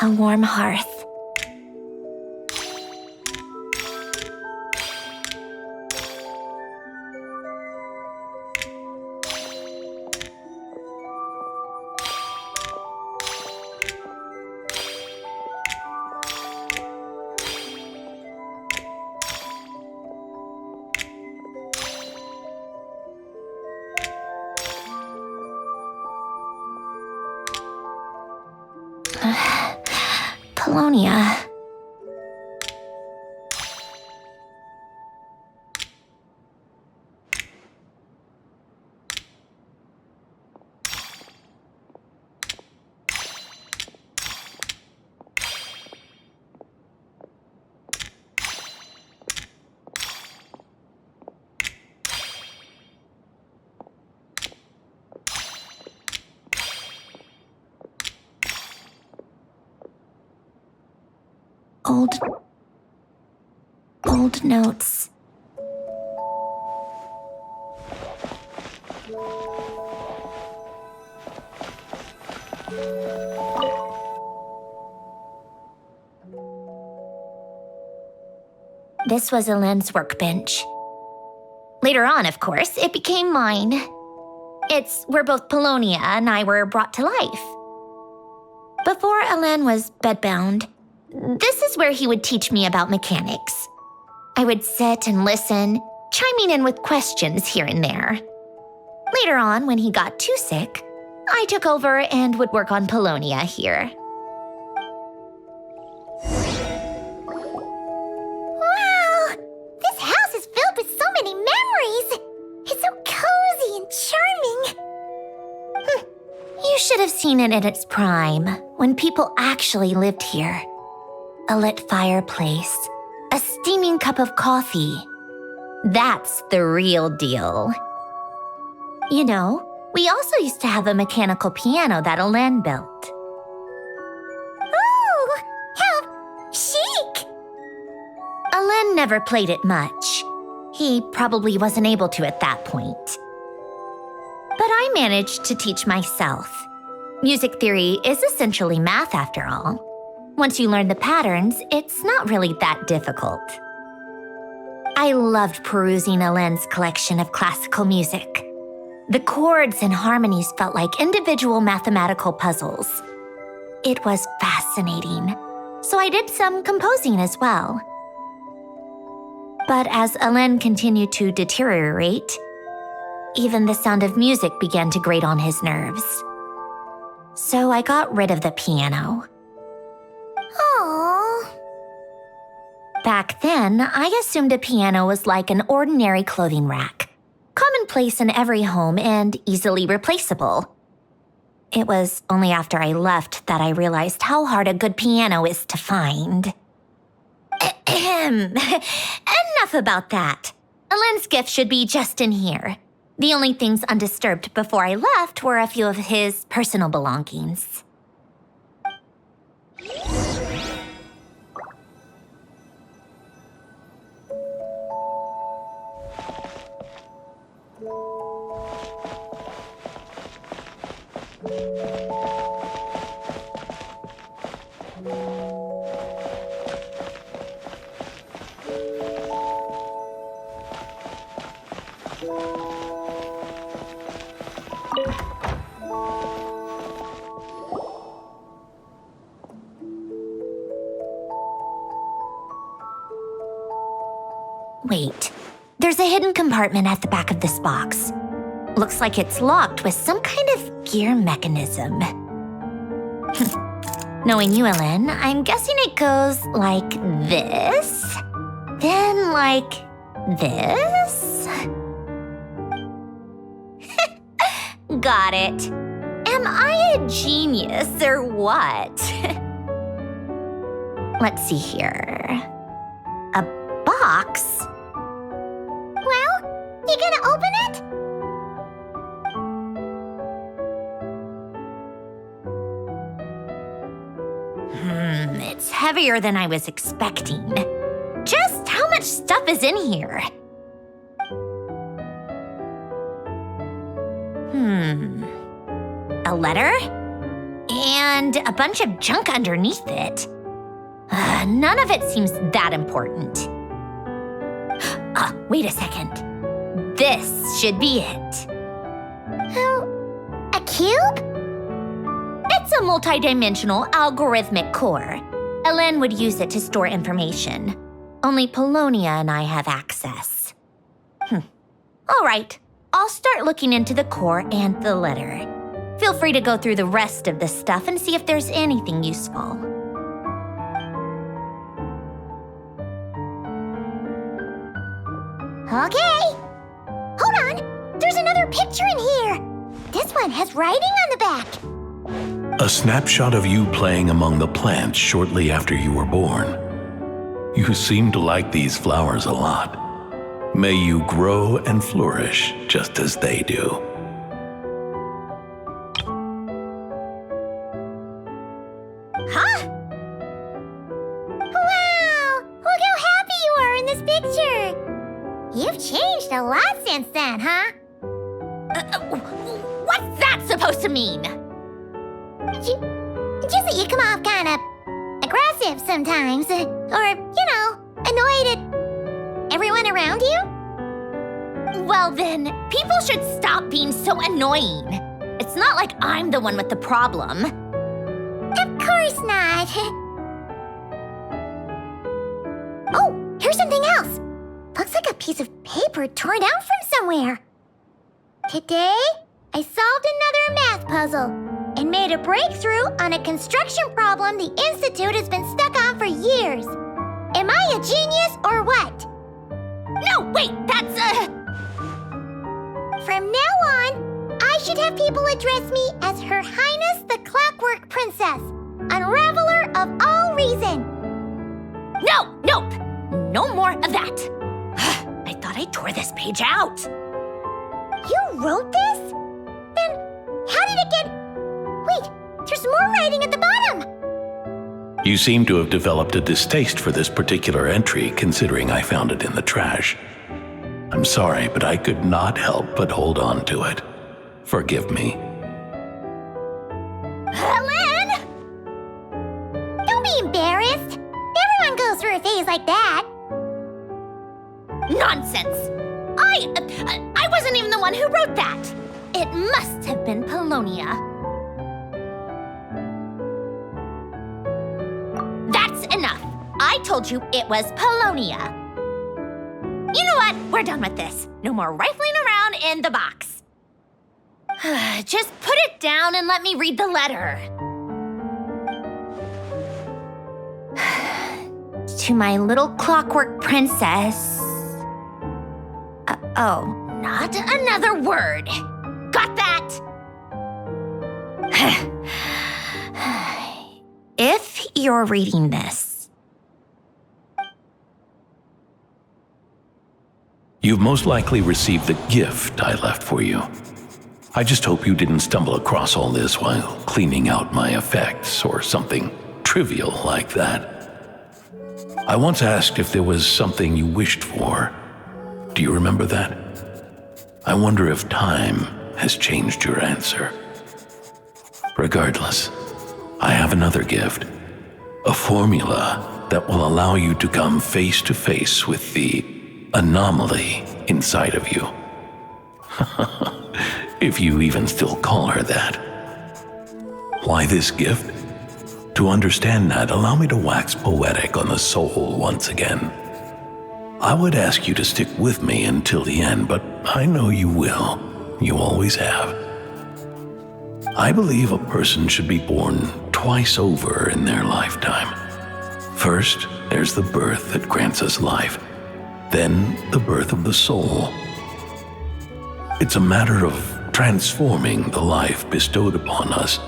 A warm hearth. Polonia. Old notes. This was Elaine's workbench. Later on, of course, it became mine. It's where both Polonia and I were brought to life. Before Elaine was bedbound, this is where he would teach me about mechanics. I would sit and listen, chiming in with questions here and there. Later on, when he got too sick, I took over and would work on Polonia here. Wow! This house is filled with so many memories! It's so cozy and charming! You should have seen it in its prime, when people actually lived here. A lit fireplace, a steaming cup of coffee. That's the real deal. You know, we also used to have a mechanical piano that Elaine built. Ooh! How chic! Elaine never played it much. He probably wasn't able to at that point. But I managed to teach myself. Music theory is essentially math after all. Once you learn the patterns, it's not really that difficult. I loved perusing Helen's collection of classical music. The chords and harmonies felt like individual mathematical puzzles. It was fascinating, so I did some composing as well. But as Helen continued to deteriorate, even the sound of music began to grate on his nerves. So I got rid of the piano. Aww. Back then, I assumed a piano was like an ordinary clothing rack, commonplace in every home and easily replaceable. It was only after I left that I realized how hard a good piano is to find. Enough about that. Helen's gift should be just in here. The only things undisturbed before I left were a few of his personal belongings. Wait, there's a hidden compartment at the back of this box. Looks like it's locked with some kind of gear mechanism. Knowing you, Helen, I'm guessing it goes like this, then like this. Got it. Am I a genius or what? Let's see here. A box? Well, you gonna open it? It's heavier than I was expecting. Just how much stuff is in here? A letter? And a bunch of junk underneath it. None of it seems that important. Wait a second. This should be it. A cube? It's a multidimensional algorithmic core. Helen would use it to store information. Only Polonia and I have access. All right, I'll start looking into the core and the letter. Feel free to go through the rest of the stuff and see if there's anything useful. Okay. Hold on. There's another picture in here. This one has writing on the back. A snapshot of you playing among the plants shortly after you were born. You seem to like these flowers a lot. May you grow and flourish just as they do. Wow! Look how happy you are in this picture. You've changed a lot since then, huh? What's that supposed to mean? Just that you come off kind of aggressive sometimes. Or, annoyed at everyone around you? Well then, people should stop being so annoying. It's not like I'm the one with the problem. Of course not. Oh, here's something else. Looks like a piece of paper torn out from somewhere. Today, I solved another math puzzle and made a breakthrough on a construction problem the Institute has been stuck on for years. Am I a genius or what? No, wait, that's From now on, I should have people address me as Her Highness the Clockwork Princess, unraveler of all reason. Nope. No more of that. I thought I tore this page out. You wrote this? Then how did it get... Wait, there's more writing at the bottom. You seem to have developed a distaste for this particular entry, considering I found it in the trash. I'm sorry, but I could not help but hold on to it. Forgive me. Lynn! Don't be embarrassed. Everyone goes through a phase like that. Nonsense! I wasn't even the one who wrote that. It must have been Polonia. That's enough. I told you it was Polonia. You know what? We're done with this. No more rifling around in the box. Just put it down and let me read the letter. To my little clockwork princess. Oh, not another word. Got that? If you're reading this, You've most likely received the gift I left for you. I just hope you didn't stumble across all this while cleaning out my effects or something trivial like that. I once asked if there was something you wished for. Do you remember that? I wonder if time has changed your answer. Regardless, I have another gift. A formula that will allow you to come face to face with the anomaly inside of you. If you even still call her that. Why this gift? To understand that, allow me to wax poetic on the soul once again. I would ask you to stick with me until the end, but I know you will. You always have. I believe a person should be born twice over in their lifetime. First, there's the birth that grants us life. Then, the birth of the soul. It's a matter of transforming the life bestowed upon us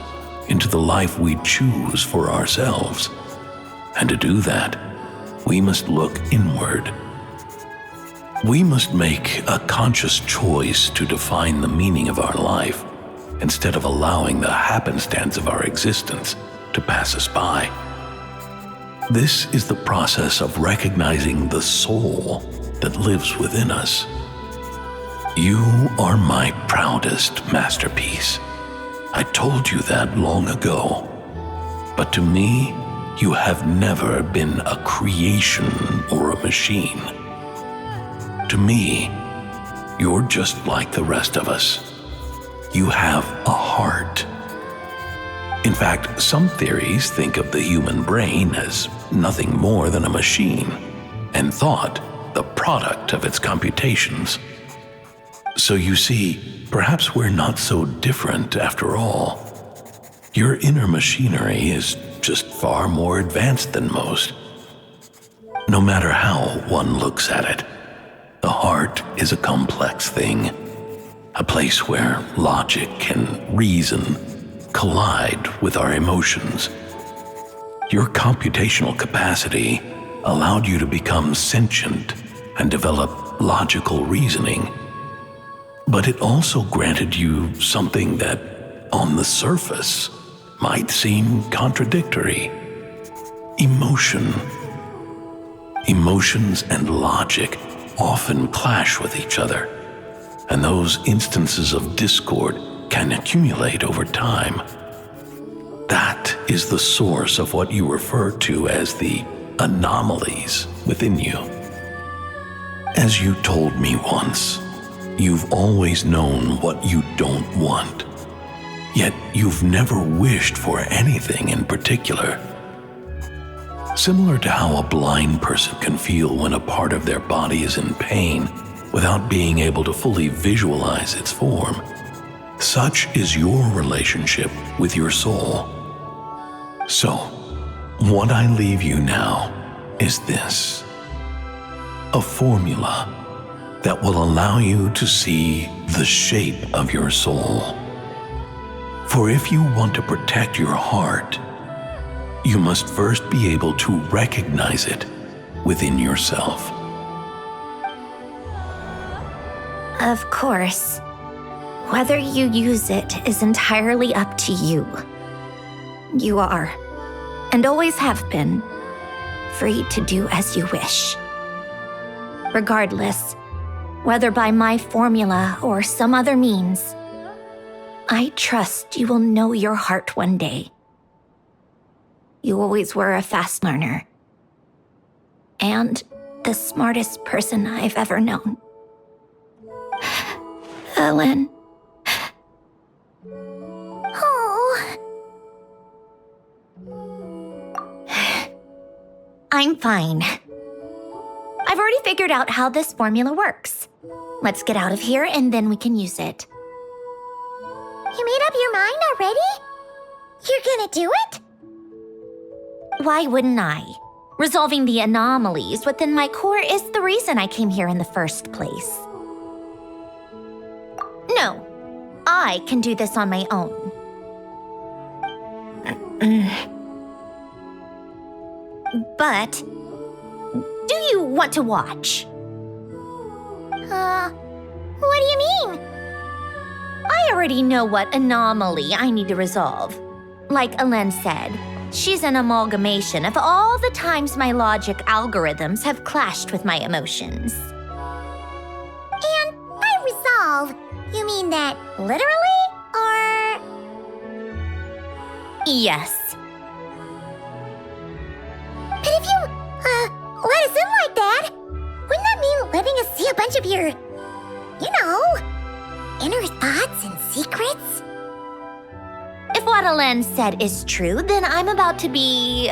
into the life we choose for ourselves. And to do that, we must look inward. We must make a conscious choice to define the meaning of our life instead of allowing the happenstance of our existence to pass us by. This is the process of recognizing the soul that lives within us. You are my proudest masterpiece. I told you that long ago. But to me, you have never been a creation or a machine. To me, you're just like the rest of us. You have a heart. In fact, some theories think of the human brain as nothing more than a machine, and thought the product of its computations. So you see, perhaps we're not so different after all. Your inner machinery is just far more advanced than most. No matter how one looks at it, the heart is a complex thing, a place where logic and reason collide with our emotions. Your computational capacity allowed you to become sentient and develop logical reasoning. But it also granted you something that, on the surface, might seem contradictory. Emotion. Emotions and logic often clash with each other, and those instances of discord can accumulate over time. That is the source of what you refer to as the anomalies within you. As you told me once, you've always known what you don't want, yet you've never wished for anything in particular. Similar to how a blind person can feel when a part of their body is in pain without being able to fully visualize its form, such is your relationship with your soul. So, what I leave you now is this: a formula that will allow you to see the shape of your soul. For if you want to protect your heart, you must first be able to recognize it within yourself. of course, whether you use it is entirely up to you. You are, and always have been, free to do as you wish. Regardless, Whether by my formula or some other means, I trust you will know your heart one day. You always were a fast learner. And the smartest person I've ever known. Ellen. Oh. I'm fine. I've already figured out how this formula works. Let's get out of here and then we can use it. You made up your mind already? You're gonna do it? Why wouldn't I? Resolving the anomalies within my core is the reason I came here in the first place. No, I can do this on my own. But, do you want to watch? What do you mean? I already know what anomaly I need to resolve. Like Alen said, she's an amalgamation of all the times my logic algorithms have clashed with my emotions. And by resolve, you mean that literally, or...? Yes. But if you, let us in like that, wouldn't that mean letting us see a bunch of your, inner thoughts and secrets? If what Alen said is true, then I'm about to be,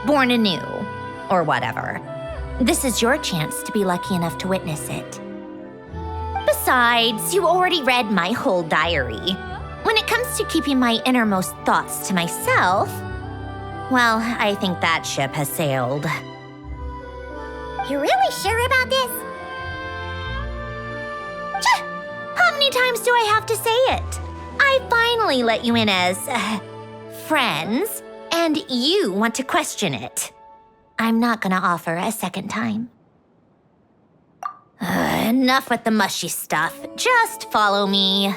born anew, or whatever. This is your chance to be lucky enough to witness it. Besides, you already read my whole diary. When it comes to keeping my innermost thoughts to myself, well, I think that ship has sailed. You're really sure about this? How many times do I have to say it? I finally let you in as, friends, and you want to question it. I'm not gonna offer a second time. Enough with the mushy stuff. Just follow me.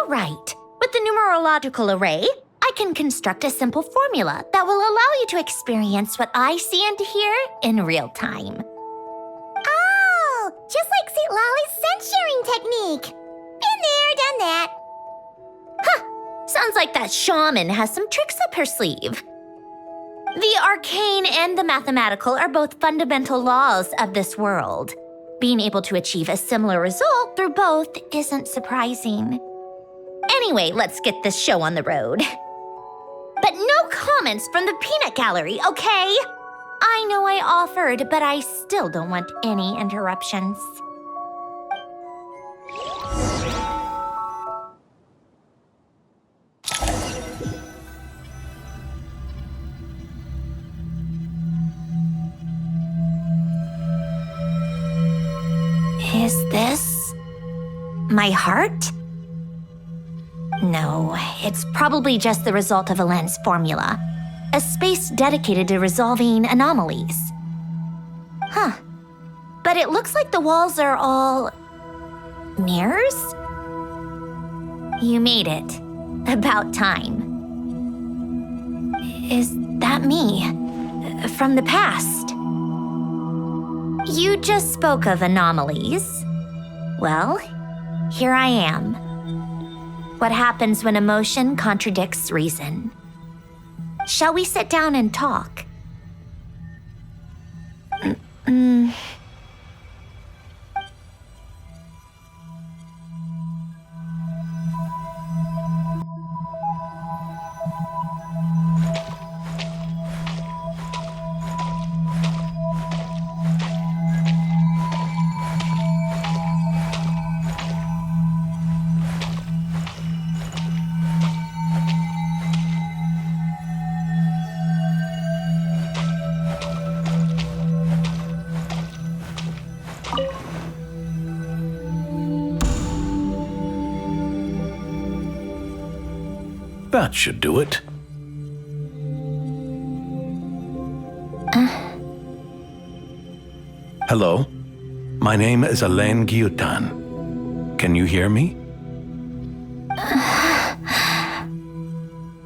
Right. With the numerological array, I can construct a simple formula that will allow you to experience what I see and hear in real time. Oh, just like Citlali's scent-sharing technique. Been there, done that. Huh. Sounds like that shaman has some tricks up her sleeve. The arcane and the mathematical are both fundamental laws of this world. Being able to achieve a similar result through both isn't surprising. Anyway, let's get this show on the road. But no comments from the peanut gallery, okay? I know I offered, but I still don't want any interruptions. Is this my heart? No, it's probably just the result of Alen's formula. A space dedicated to resolving anomalies. Huh. But it looks like the walls are all... mirrors? You made it. About time. Is that me? From the past? You just spoke of anomalies. Well, here I am. What happens when emotion contradicts reason? Shall we sit down and talk? That should do it. Hello? My name is Alain Guillotin. Can you hear me?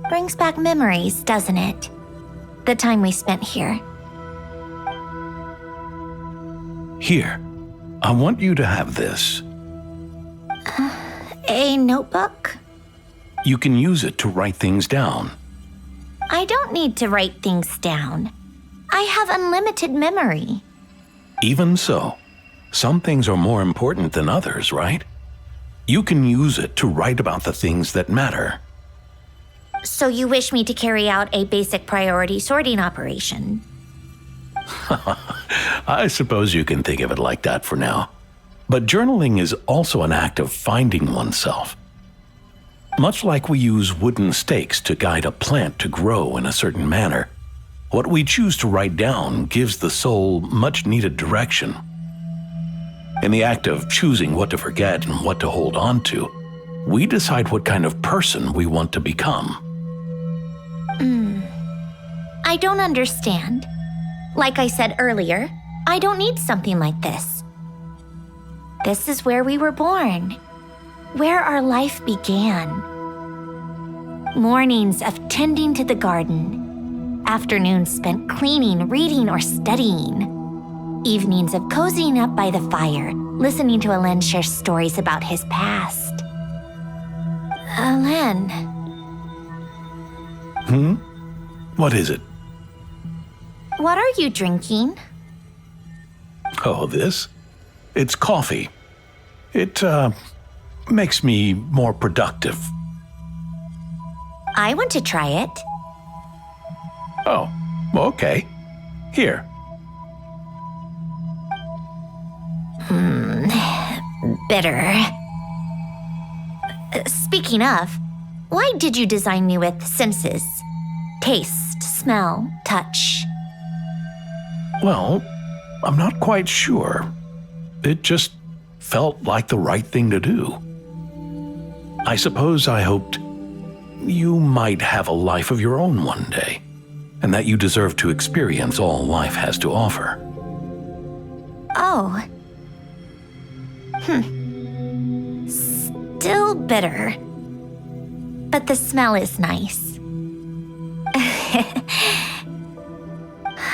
Brings back memories, doesn't it? The time we spent here. Here, I want you to have this. A notebook? You can use it to write things down. I don't need to write things down. I have unlimited memory. Even so, some things are more important than others, right? You can use it to write about the things that matter. So you wish me to carry out a basic priority sorting operation? I suppose you can think of it like that for now. But journaling is also an act of finding oneself. Much like we use wooden stakes to guide a plant to grow in a certain manner, what we choose to write down gives the soul much-needed direction. In the act of choosing what to forget and what to hold on to, we decide what kind of person we want to become. I don't understand. Like I said earlier, I don't need something like this. This is where we were born, where our life began. Mornings of tending to the garden, afternoons spent cleaning, reading, or studying, evenings of cozying up by the fire, listening to Alain share stories about his past. Alain. What is it? What are you drinking? Oh, this? It's coffee. It, makes me more productive. I want to try it. Oh, okay. Here. Bitter. Speaking of, why did you design me with senses? Taste, smell, touch. Well, I'm not quite sure. It just felt like the right thing to do. I suppose I hoped you might have a life of your own one day, and that you deserve to experience all life has to offer. Oh. Still bitter. But the smell is nice.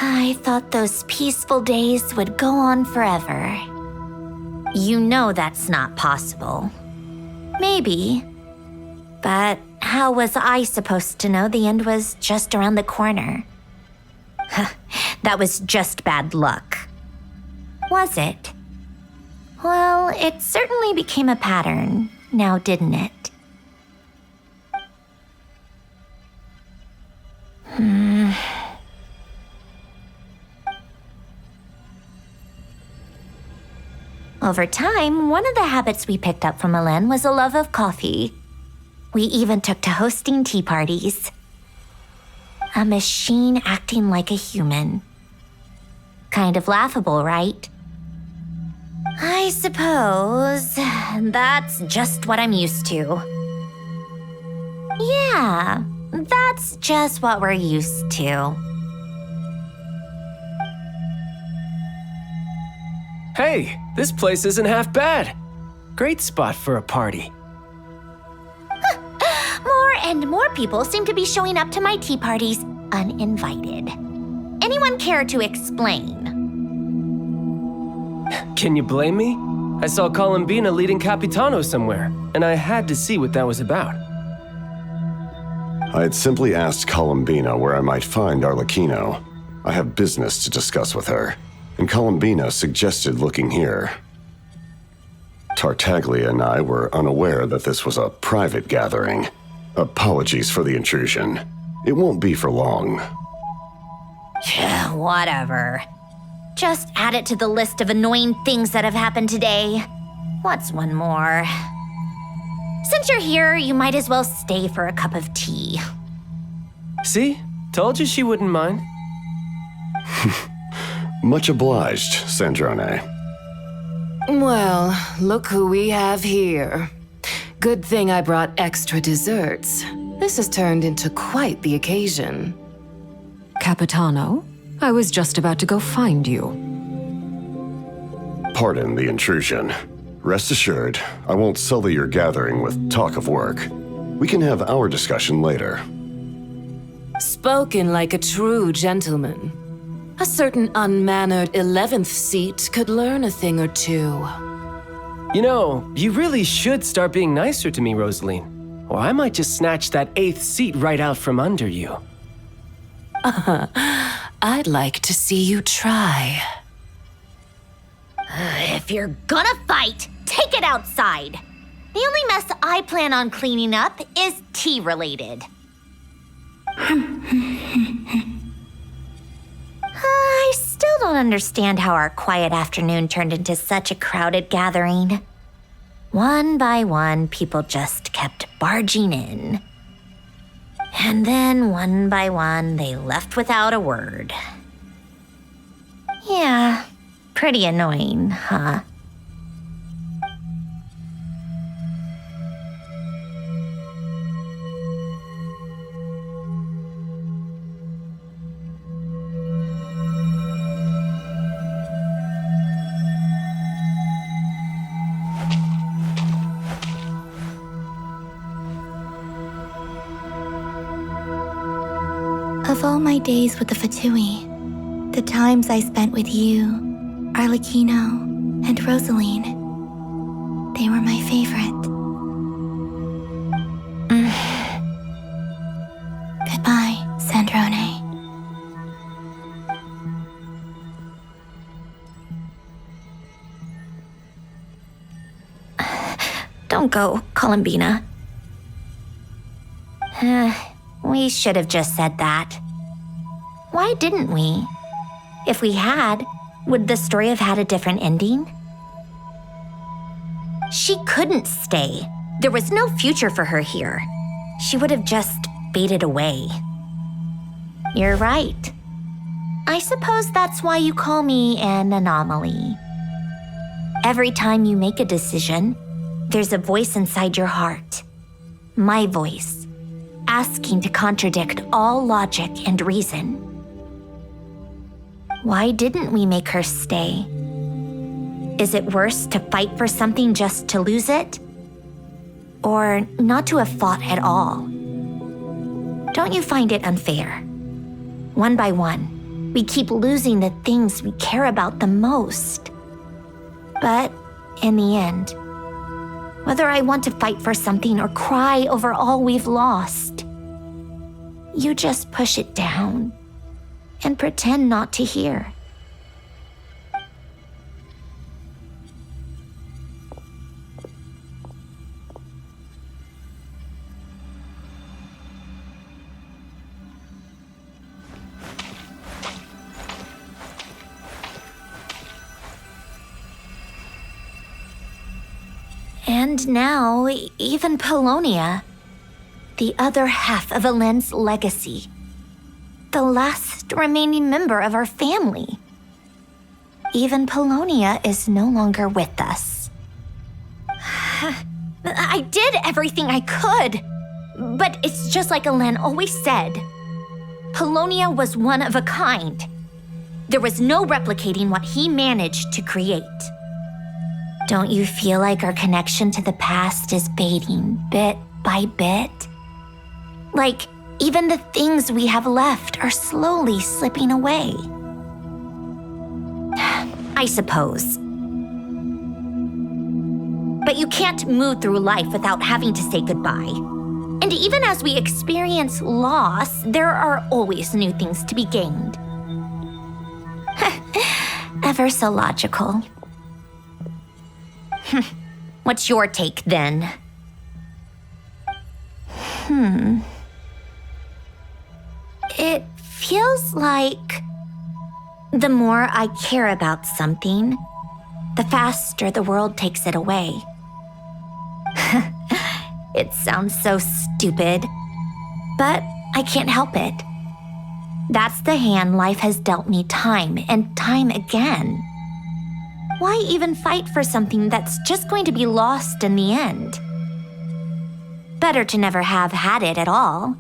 I thought those peaceful days would go on forever. You know that's not possible. Maybe. But how was I supposed to know the end was just around the corner? That was just bad luck. Was it? Well, it certainly became a pattern, now didn't it? Over time, one of the habits we picked up from Alain was a love of coffee. We even took to hosting tea parties. A machine acting like a human. Kind of laughable, right? I suppose that's just what I'm used to. Yeah, that's just what we're used to. Hey, this place isn't half bad. Great spot for a party. More and more people seem to be showing up to my tea parties uninvited. Anyone care to explain? Can you blame me? I saw Columbina leading Capitano somewhere, and I had to see what that was about. I had simply asked Columbina where I might find Arlecchino. I have business to discuss with her, and Columbina suggested looking here. Tartaglia and I were unaware that this was a private gathering. Apologies for the intrusion. It won't be for long. Whatever. Just add it to the list of annoying things that have happened today. What's one more? Since you're here, you might as well stay for a cup of tea. See? Told you she wouldn't mind. Much obliged, Sandrone. Well, look who we have here. Good thing I brought extra desserts. This has turned into quite the occasion. Capitano, I was just about to go find you. Pardon the intrusion. Rest assured, I won't sully your gathering with talk of work. We can have our discussion later. Spoken like a true gentleman. A certain unmannered 11th seat could learn a thing or two. You know, you really should start being nicer to me, Rosaline. Or I might just snatch that 8th seat right out from under you. I'd like to see you try. If you're gonna fight, take it outside. The only mess I plan on cleaning up is tea-related. I still don't understand how our quiet afternoon turned into such a crowded gathering. One by one, people just kept barging in. And then, one by one, they left without a word. Yeah, pretty annoying, huh? Of all my days with the Fatui, the times I spent with you, Arlecchino, and Rosaline, they were my favorite. Goodbye, Sandrone. Don't go, Columbina. We should have just said that. Why didn't we? If we had, would the story have had a different ending? She couldn't stay. There was no future for her here. She would have just faded away. You're right. I suppose that's why you call me an anomaly. Every time you make a decision, there's a voice inside your heart. My voice, asking to contradict all logic and reason. Why didn't we make her stay? Is it worse to fight for something just to lose it? Or not to have fought at all? Don't you find it unfair? One by one, we keep losing the things we care about the most. But in the end, whether I want to fight for something or cry over all we've lost, you just push it down and pretend not to hear. And now, even Polonia, the other half of Elend's legacy, the last remaining member of our family. Even Polonia is no longer with us. I did everything I could, but it's just like Elend always said. Polonia was one of a kind. There was no replicating what he managed to create. Don't you feel like our connection to the past is fading bit by bit? Like, even the things we have left are slowly slipping away. I suppose. But you can't move through life without having to say goodbye. And even as we experience loss, there are always new things to be gained. Ever so logical. What's your take, then? It feels like the more I care about something, the faster the world takes it away. It sounds so stupid, but I can't help it. That's the hand life has dealt me time and time again. Why even fight for something that's just going to be lost in the end? Better to never have had it at all.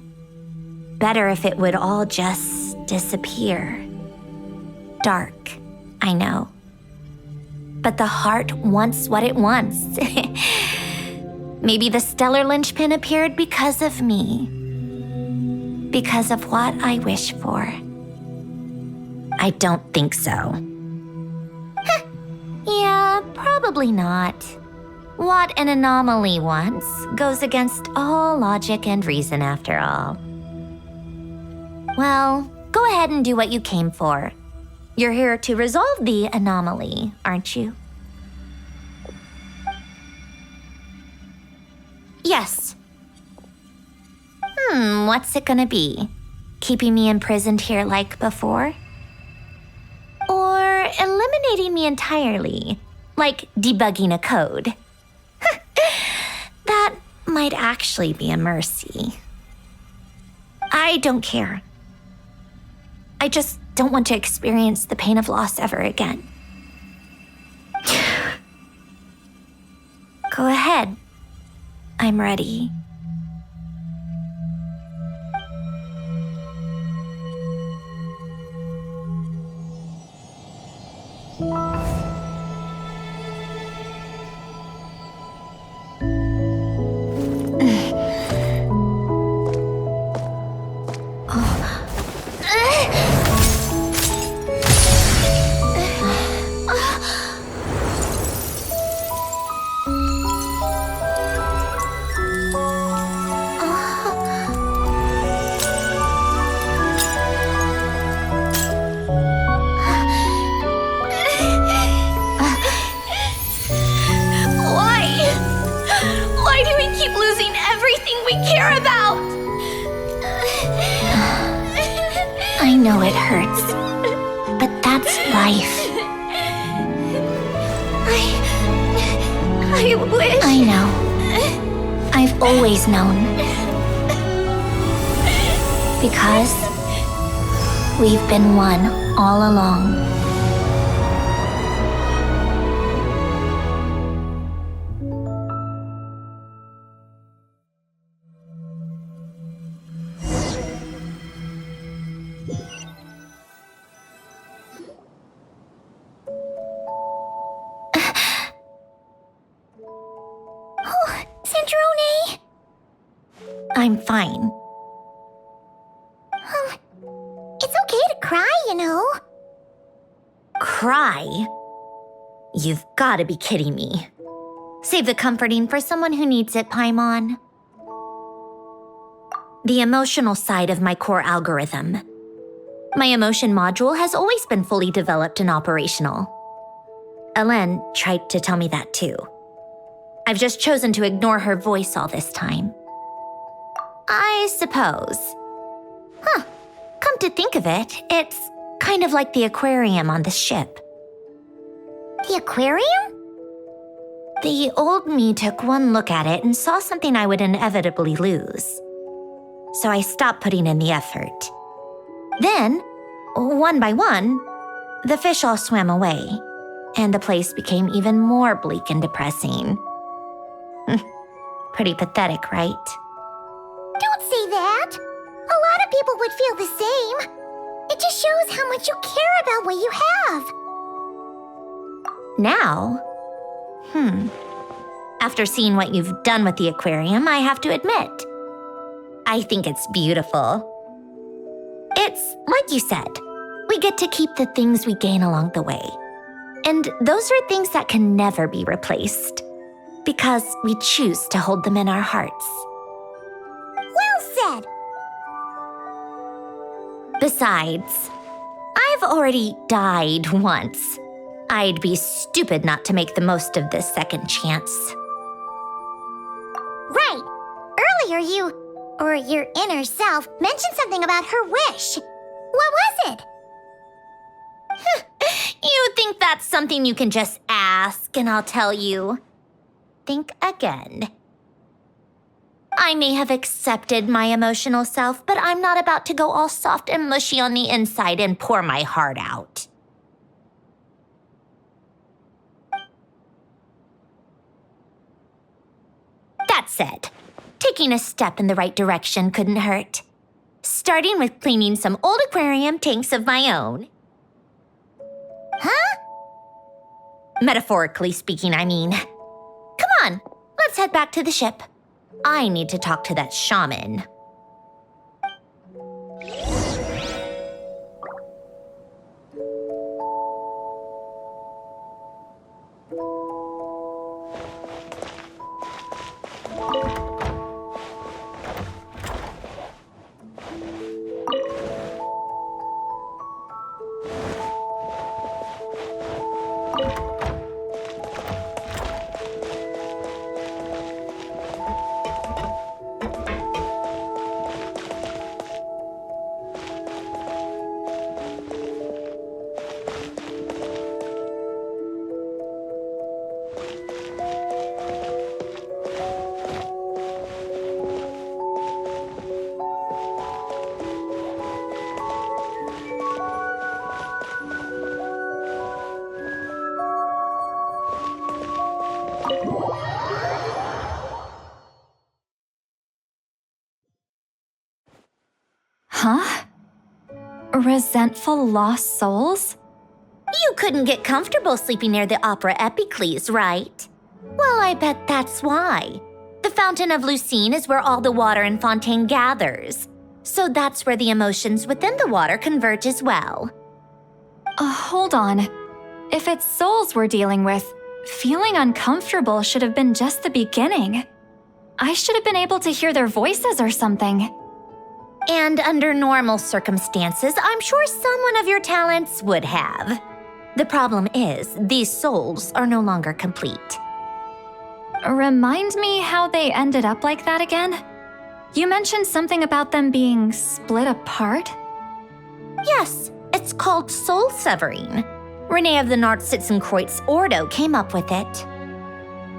Better if it would all just disappear. Dark, I know. But the heart wants what it wants. Maybe the stellar linchpin appeared because of me. Because of what I wish for. I don't think so. Yeah, probably not. What an anomaly wants goes against all logic and reason after all. Well, go ahead and do what you came for. You're here to resolve the anomaly, aren't you? Yes. What's it gonna be? Keeping me imprisoned here like before? Or eliminating me entirely, like debugging a code? That might actually be a mercy. I don't care. I just don't want to experience the pain of loss ever again. Go ahead. I'm ready. Why do we keep losing everything we care about? I know it hurts, but that's life. I wish... I know. I've always known. Because we've been one all along. Sandrone! I'm fine. It's okay to cry, you know. Cry? You've gotta be kidding me. Save the comforting for someone who needs it, Paimon. The emotional side of my core algorithm. My emotion module has always been fully developed and operational. Elen tried to tell me that too. I've just chosen to ignore her voice all this time. I suppose. Come to think of it, it's kind of like the aquarium on the ship. The aquarium? The old me took one look at it and saw something I would inevitably lose. So I stopped putting in the effort. Then, one by one, the fish all swam away, and the place became even more bleak and depressing. Pretty pathetic, right? Don't say that! A lot of people would feel the same. It just shows how much you care about what you have. Now? After seeing what you've done with the aquarium, I have to admit, I think it's beautiful. It's like you said, we get to keep the things we gain along the way. And those are things that can never be replaced, because we choose to hold them in our hearts. Well said! Besides, I've already died once. I'd be stupid not to make the most of this second chance. Right! Earlier your inner self, mentioned something about her wish. What was it? You think that's something you can just ask and I'll tell you? Think again. I may have accepted my emotional self, but I'm not about to go all soft and mushy on the inside and pour my heart out. That said, taking a step in the right direction couldn't hurt. Starting with cleaning some old aquarium tanks of my own. Huh? Metaphorically speaking, I mean. Come on, let's head back to the ship. I need to talk to that shaman. Huh? Resentful lost souls? You couldn't get comfortable sleeping near the Opera Epicles, right? Well, I bet that's why. The Fountain of Lucine is where all the water in Fontaine gathers. So that's where the emotions within the water converge as well. Hold on. If it's souls we're dealing with, feeling uncomfortable should have been just the beginning. I should have been able to hear their voices or something. And under normal circumstances, I'm sure someone of your talents would have. The problem is, these souls are no longer complete. Remind me how they ended up like that again? You mentioned something about them being split apart? Yes, it's called soul severing. Renee of the Nartsitzenkreuz Ordo came up with it.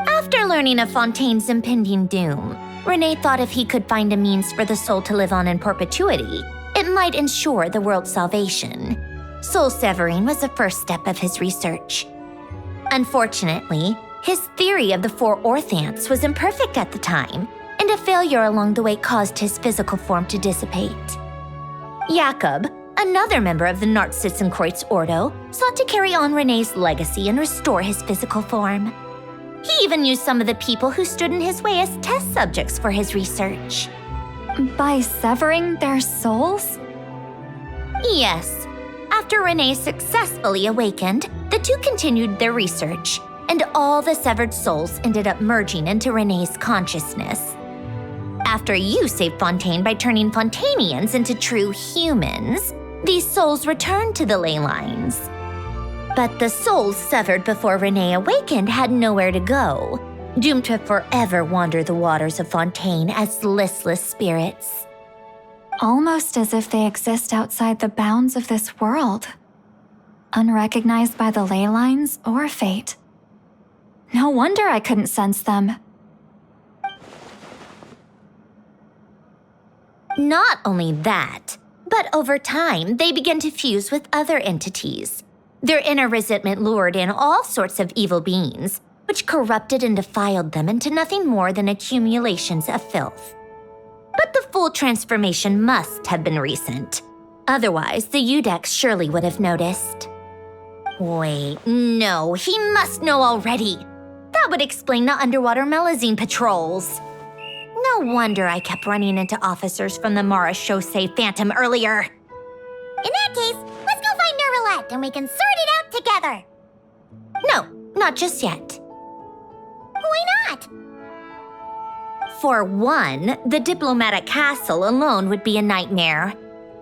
After learning of Fontaine's impending doom, Renee thought if he could find a means for the soul to live on in perpetuity, it might ensure the world's salvation. Soul severing was the first step of his research. Unfortunately, his theory of the four orthants was imperfect at the time, and a failure along the way caused his physical form to dissipate. Jakob, another member of the Nartsitzenkreuz Ordo, sought to carry on Renee's legacy and restore his physical form. He even used some of the people who stood in his way as test subjects for his research. By severing their souls? Yes. After Renee successfully awakened, the two continued their research, and all the severed souls ended up merging into Renee's consciousness. After you saved Fontaine by turning Fontainians into true humans, these souls returned to the ley lines. But the souls severed before Renee awakened had nowhere to go, doomed to forever wander the waters of Fontaine as listless spirits. Almost as if they exist outside the bounds of this world, unrecognized by the ley lines or fate. No wonder I couldn't sense them. Not only that, but over time, they began to fuse with other entities. Their inner resentment lured in all sorts of evil beings, which corrupted and defiled them into nothing more than accumulations of filth. But the full transformation must have been recent. Otherwise, the Udex surely would have noticed. Wait, no, he must know already. That would explain the underwater Melazine patrols. No wonder I kept running into officers from the Mara Chaussee Phantom earlier. In that case, let's go find Nervalette and we can sort it out together. No, not just yet. Why not? For one, the diplomatic castle alone would be a nightmare.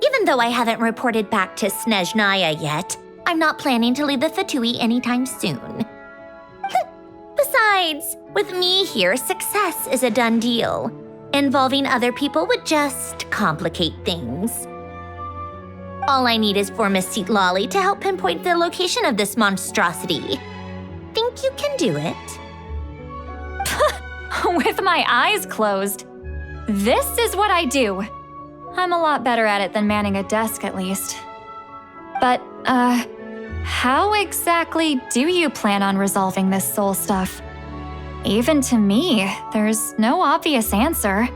Even though I haven't reported back to Snezhnaya yet, I'm not planning to leave the Fatui anytime soon. Besides, with me here, success is a done deal. Involving other people would just complicate things. All I need is for Miss Citlali to help pinpoint the location of this monstrosity. Think you can do it? With my eyes closed. This is what I do. I'm a lot better at it than manning a desk, at least. But, how exactly do you plan on resolving this soul stuff? Even to me, there's no obvious answer.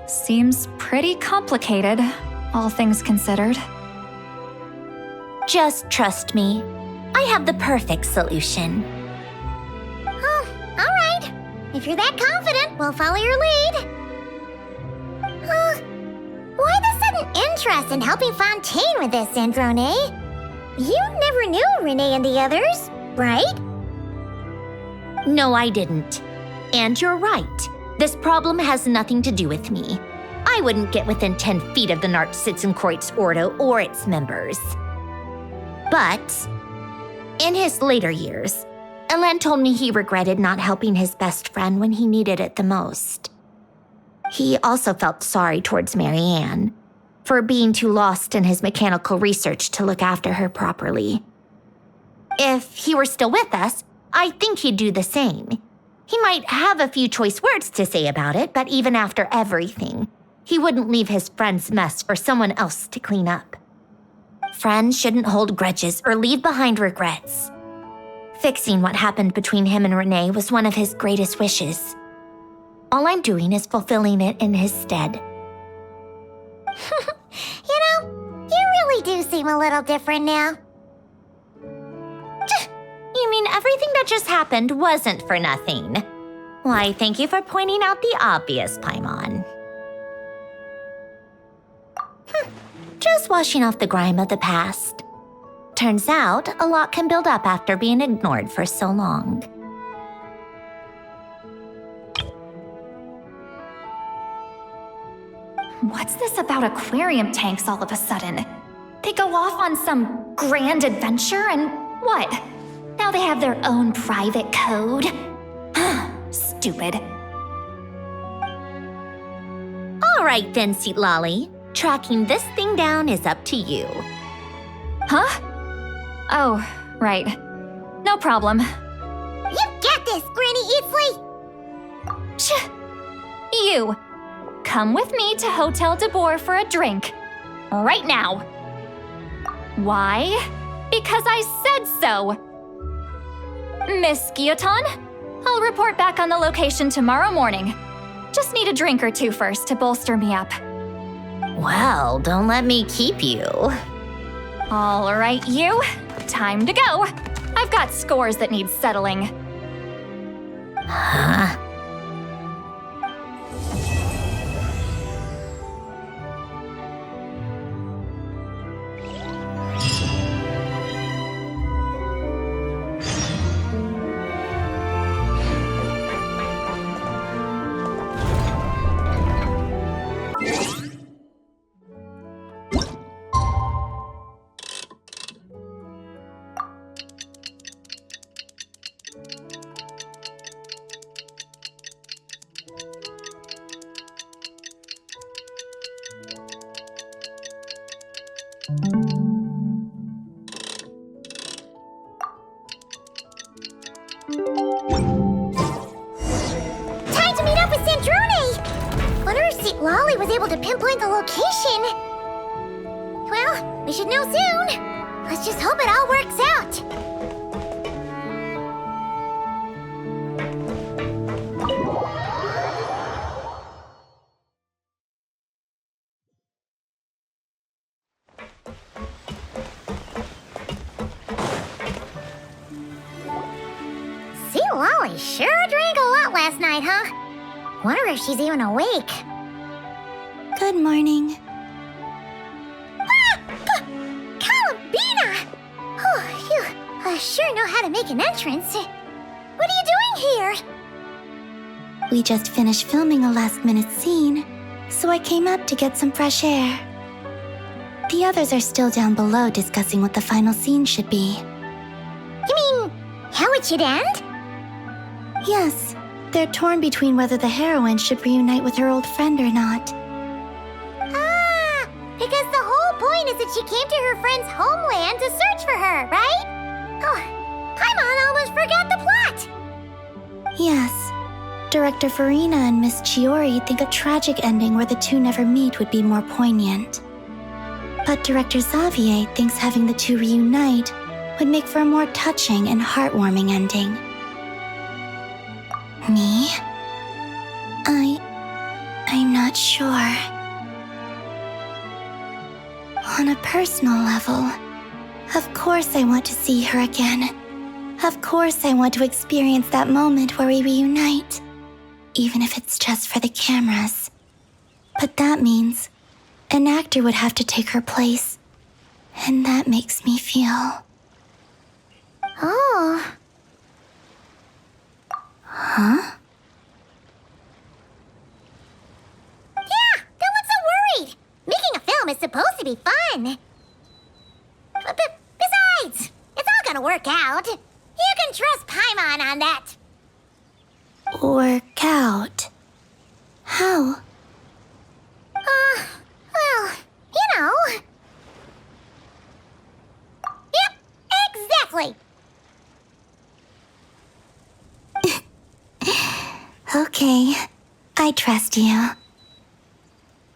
Seems pretty complicated, all things considered. Just trust me. I have the perfect solution. Oh, all right. If you're that confident, we'll follow your lead. Why the sudden interest in helping Fontaine with this, Sandrone? You never knew Renee and the others, right? No, I didn't. And you're right. This problem has nothing to do with me. I wouldn't get within 10 feet of the Nartsitzenkreuz Ordo or its members. But in his later years, Elen told me he regretted not helping his best friend when he needed it the most. He also felt sorry towards Marianne for being too lost in his mechanical research to look after her properly. If he were still with us, I think he'd do the same. He might have a few choice words to say about it, but even after everything, he wouldn't leave his friend's mess for someone else to clean up. Friends shouldn't hold grudges or leave behind regrets. Fixing what happened between him and Renee was one of his greatest wishes. All I'm doing is fulfilling it in his stead. You know, you really do seem a little different now. You mean everything that just happened wasn't for nothing? Why, thank you for pointing out the obvious, Paimon. Just washing off the grime of the past. Turns out, a lot can build up after being ignored for so long. What's this about aquarium tanks all of a sudden? They go off on some grand adventure and what? Now they have their own private code? Stupid. All right then, citlali. Tracking this thing down is up to you. Huh? Oh, right. No problem. You got this, Granny Eatsley! You! Come with me to Hotel de Boer for a drink. Right now. Why? Because I said so! Miss Guillotin, I'll report back on the location tomorrow morning. Just need a drink or two first to bolster me up. Well, don't let me keep you. All right, you. Time to go. I've got scores that need settling. Huh? Time to meet up with Sandrone! Wonder if citlali was able to pinpoint the location. Well, we should know soon. Let's just hope it all works out. Citlali sure drank a lot last night, huh? Wonder if she's even awake. Good morning. Columbina! Oh, you sure know how to make an entrance. What are you doing here? We just finished filming a last-minute scene, so I came up to get some fresh air. The others are still down below discussing what the final scene should be. You mean, how it should end? Yes, they're torn between whether the heroine should reunite with her old friend or not. Ah, because the whole point is that she came to her friend's homeland to search for her, right? Oh, Paimon almost forgot the plot! Yes. Director Farina and Miss Chiori think a tragic ending where the two never meet would be more poignant. But Director Xavier thinks having the two reunite would make for a more touching and heartwarming ending. Me? I'm not sure. On a personal level, of course I want to see her again. Of course I want to experience that moment where we reunite, even if it's just for the cameras. But that means an actor would have to take her place, and that makes me feel... Oh. Huh? Yeah, don't look so worried. Making a film is supposed to be fun. Besides, it's all gonna work out. You can trust Paimon on that. Work out? How? Well, you know. Yep, exactly. Okay, I trust you.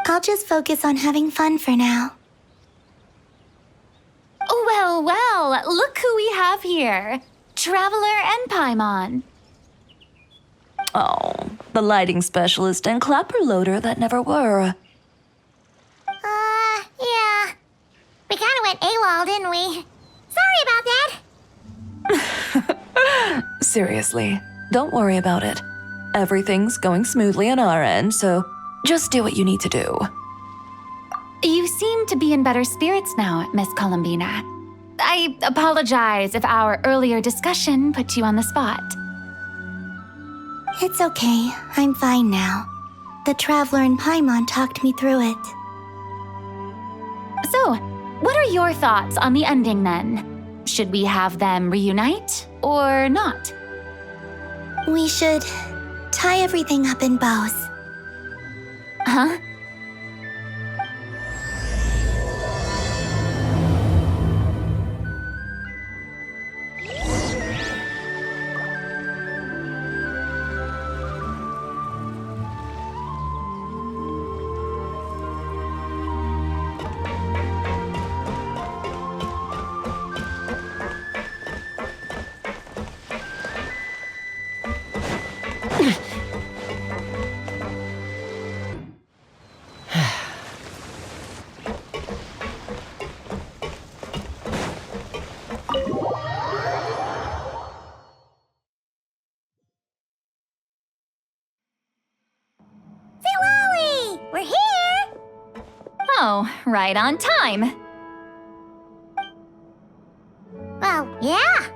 I'll just focus on having fun for now. Well, look who we have here. Traveler and Paimon. Oh, the lighting specialist and clapper loader that never were. Yeah. We kinda went AWOL, didn't we? Sorry about that. Seriously, don't worry about it. Everything's going smoothly on our end, so just do what you need to do. You seem to be in better spirits now, Miss Columbina. I apologize if our earlier discussion put you on the spot. It's okay. I'm fine now. The Traveler and Paimon talked me through it. So, what are your thoughts on the ending then? Should we have them reunite or not? We should tie everything up in bows. Huh? Citlali! We're here! Oh, right on time. Well, yeah.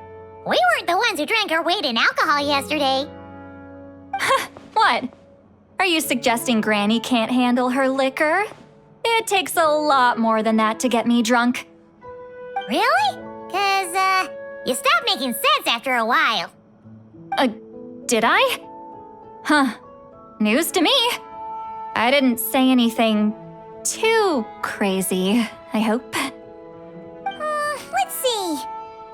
We weren't the ones who drank our weight in alcohol yesterday. What? Are you suggesting Granny can't handle her liquor? It takes a lot more than that to get me drunk. Really? 'Cause, you stopped making sense after a while. Did I? Huh. News to me. I didn't say anything too crazy, I hope. Let's see.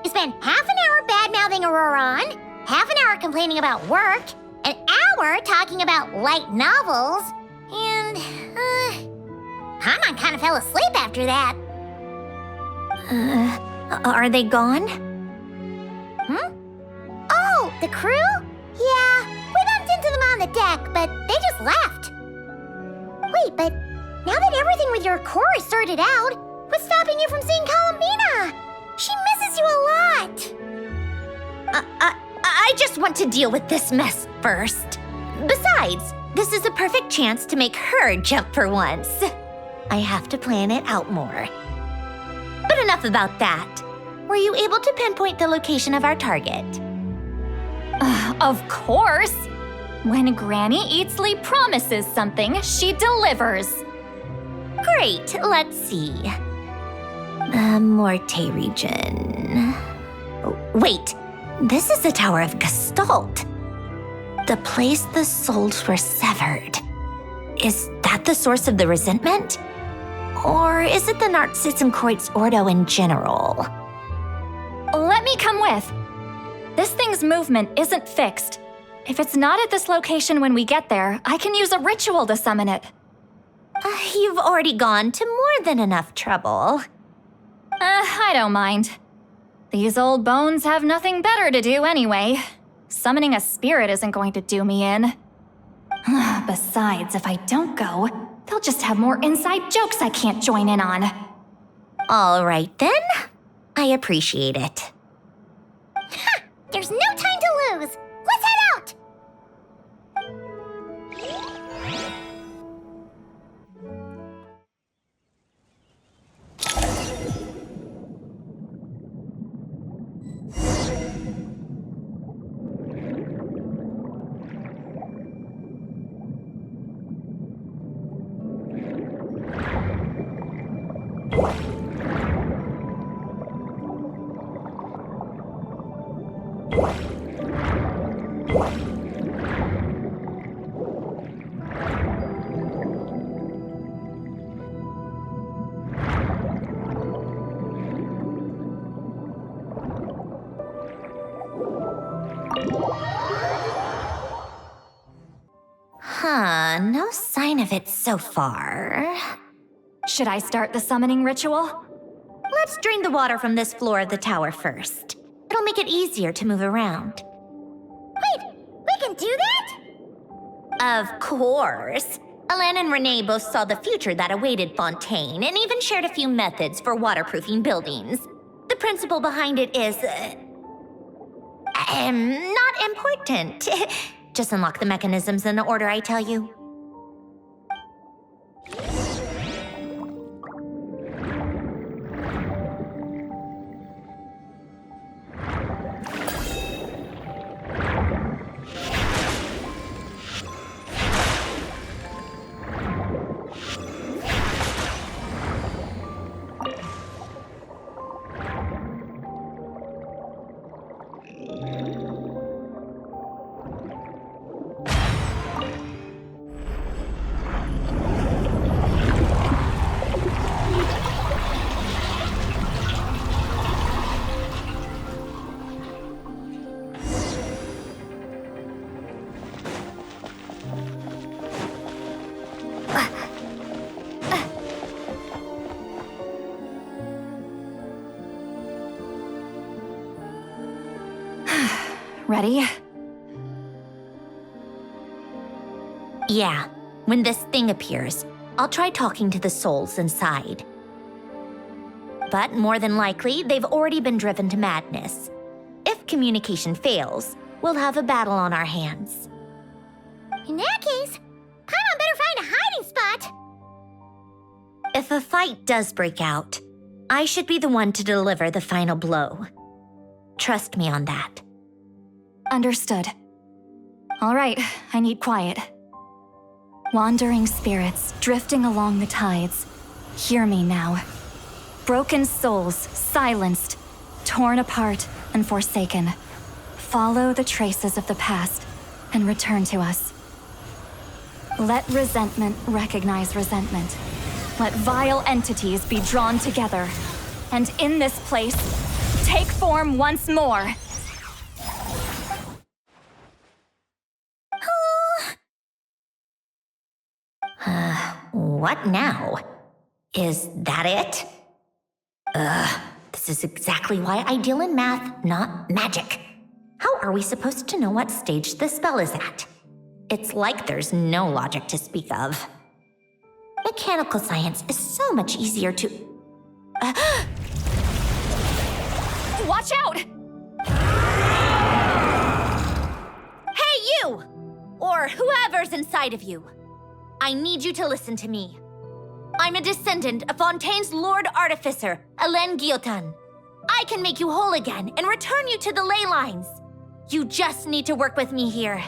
You spent half an hour bad-mouthing Auroron, half an hour complaining about work, an hour talking about light novels, and, Paimon kind of fell asleep after that. Are they gone? Oh, the crew? Yeah, we bumped into them on the deck, but they just left. Wait, but now that everything with your core is sorted out, what's stopping you from seeing Columbina? She misses you a lot. I just want to deal with this mess first. Besides, this is a perfect chance to make her jump for once. I have to plan it out more. But enough about that. Were you able to pinpoint the location of our target? Of course! When Granny Eatsley promises something, she delivers. Great, let's see. The Morte region. Wait, this is the Tower of Gestalt. The place the souls were severed. Is that the source of the resentment? Or is it the Narcissism Ordo in general? Let me come with. This thing's movement isn't fixed. If it's not at this location when we get there, I can use a ritual to summon it. You've already gone to more than enough trouble. I don't mind. These old bones have nothing better to do anyway. Summoning a spirit isn't going to do me in. Besides, if I don't go, they'll just have more inside jokes I can't join in on. All right then. I appreciate it. Ha! There's no time to lose. Let's head out! No sign of it so far. Should I start the summoning ritual? Let's drain the water from this floor of the tower first. It'll make it easier to move around. Wait, we can do that? Of course. Alan and Renee both saw the future that awaited Fontaine and even shared a few methods for waterproofing buildings. The principle behind it is... not important. Just unlock the mechanisms in the order I tell you. Ready? Yeah, when this thing appears, I'll try talking to the souls inside. But more than likely, they've already been driven to madness. If communication fails, we'll have a battle on our hands. In that case, Paimon better find a hiding spot. If a fight does break out, I should be the one to deliver the final blow. Trust me on that. Understood. All right, I need quiet. Wandering spirits drifting along the tides. Hear me now. Broken souls, silenced, torn apart and forsaken. Follow the traces of the past and return to us. Let resentment recognize resentment. Let vile entities be drawn together. And in this place, take form once more. What now? Is that it? This is exactly why I deal in math, not magic. How are we supposed to know what stage the spell is at? It's like there's no logic to speak of. Mechanical science is so much easier to... Watch out! Hey, you! Or whoever's inside of you. I need you to listen to me. I'm a descendant of Fontaine's Lord Artificer, Alain Guillotin. I can make you whole again and return you to the ley lines. You just need to work with me here.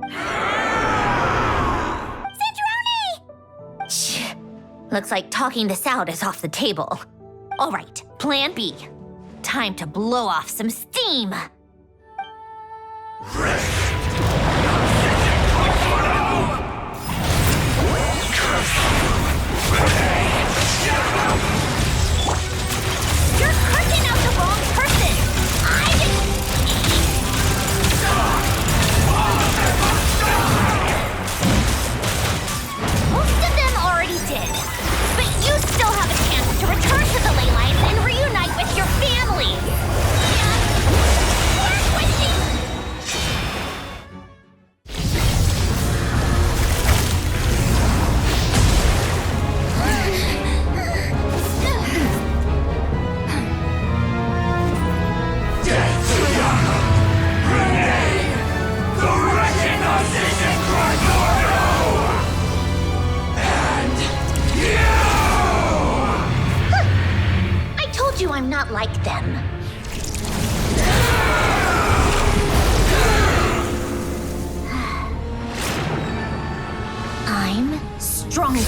Sandrone! Shh. Looks like talking this out is off the table. All right, plan B. Time to blow off some steam. You're cursing out the wrong person! I didn't... Most of them already did. But you still have a chance to return to the ley lines and reunite with your family! like them. I'm stronger.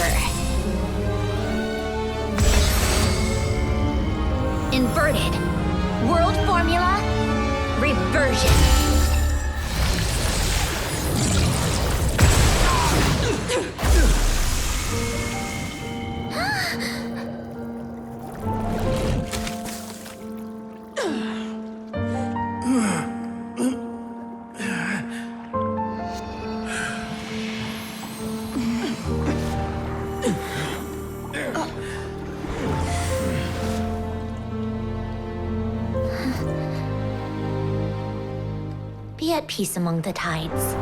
Inverted. World formula. Reversion. Be at peace among the tides.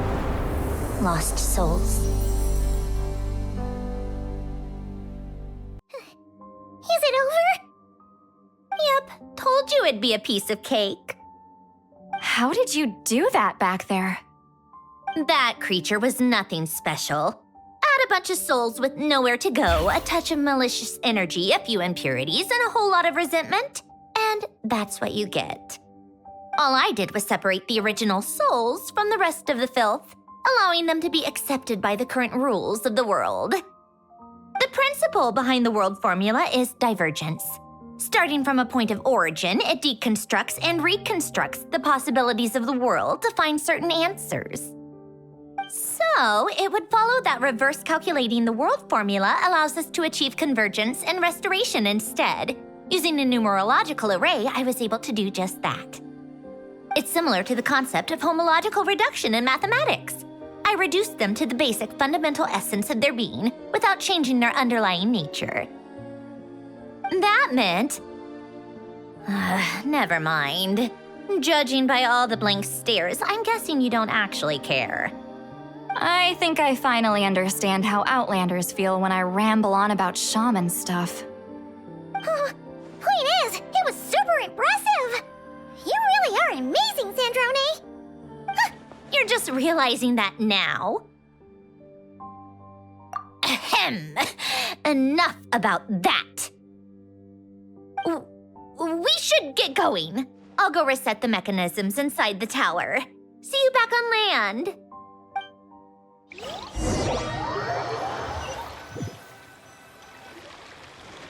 Lost souls. Is it over? Yep, told you it'd be a piece of cake. How did you do that back there? That creature was nothing special. Add a bunch of souls with nowhere to go, a touch of malicious energy, a few impurities, and a whole lot of resentment, and that's what you get. All I did was separate the original souls from the rest of the filth, allowing them to be accepted by the current rules of the world. The principle behind the world formula is divergence. Starting from a point of origin, it deconstructs and reconstructs the possibilities of the world to find certain answers. So, it would follow that reverse calculating the world formula allows us to achieve convergence and restoration instead. Using a numerological array, I was able to do just that. It's similar to the concept of homological reduction in mathematics. I reduced them to the basic fundamental essence of their being without changing their underlying nature. That meant... never mind. Judging by all the blank stares, I'm guessing you don't actually care. I think I finally understand how Outlanders feel when I ramble on about shaman stuff. Point is, it was super impressive! You really are amazing, Sandrone! You're just realizing that now? Ahem. Enough about that. We should get going. I'll go reset the mechanisms inside the tower. See you back on land.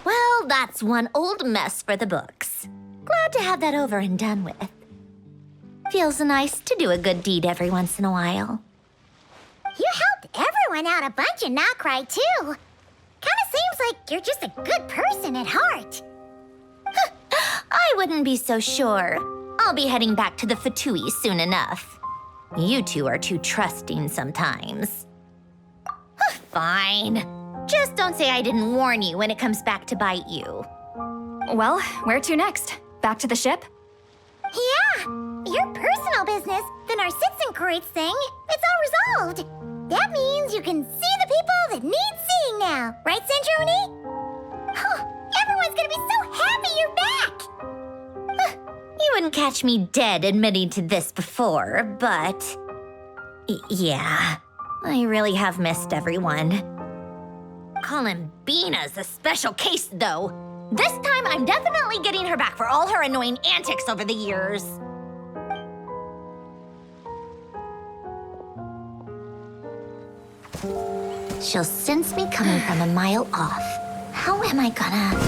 Well, that's one old mess for the books. Glad to have that over and done with. Feels nice to do a good deed every once in a while. You helped everyone out a bunch and not cry too. Kinda seems like you're just a good person at heart. I wouldn't be so sure. I'll be heading back to the Fatui soon enough. You two are too trusting sometimes. Fine. Just don't say I didn't warn you when it comes back to bite you. Well, where to next? Back to the ship? Yeah, your personal business, the Narcitsan thing, it's all resolved. That means you can see the people that need seeing now, right, Sandrone? Everyone's gonna be so happy you're back! You wouldn't catch me dead admitting to this before, but... yeah, I really have missed everyone. Columbina's a special case, though. This time, I'm definitely getting her back for all her annoying antics over the years. She'll sense me coming from a mile off. How am I gonna...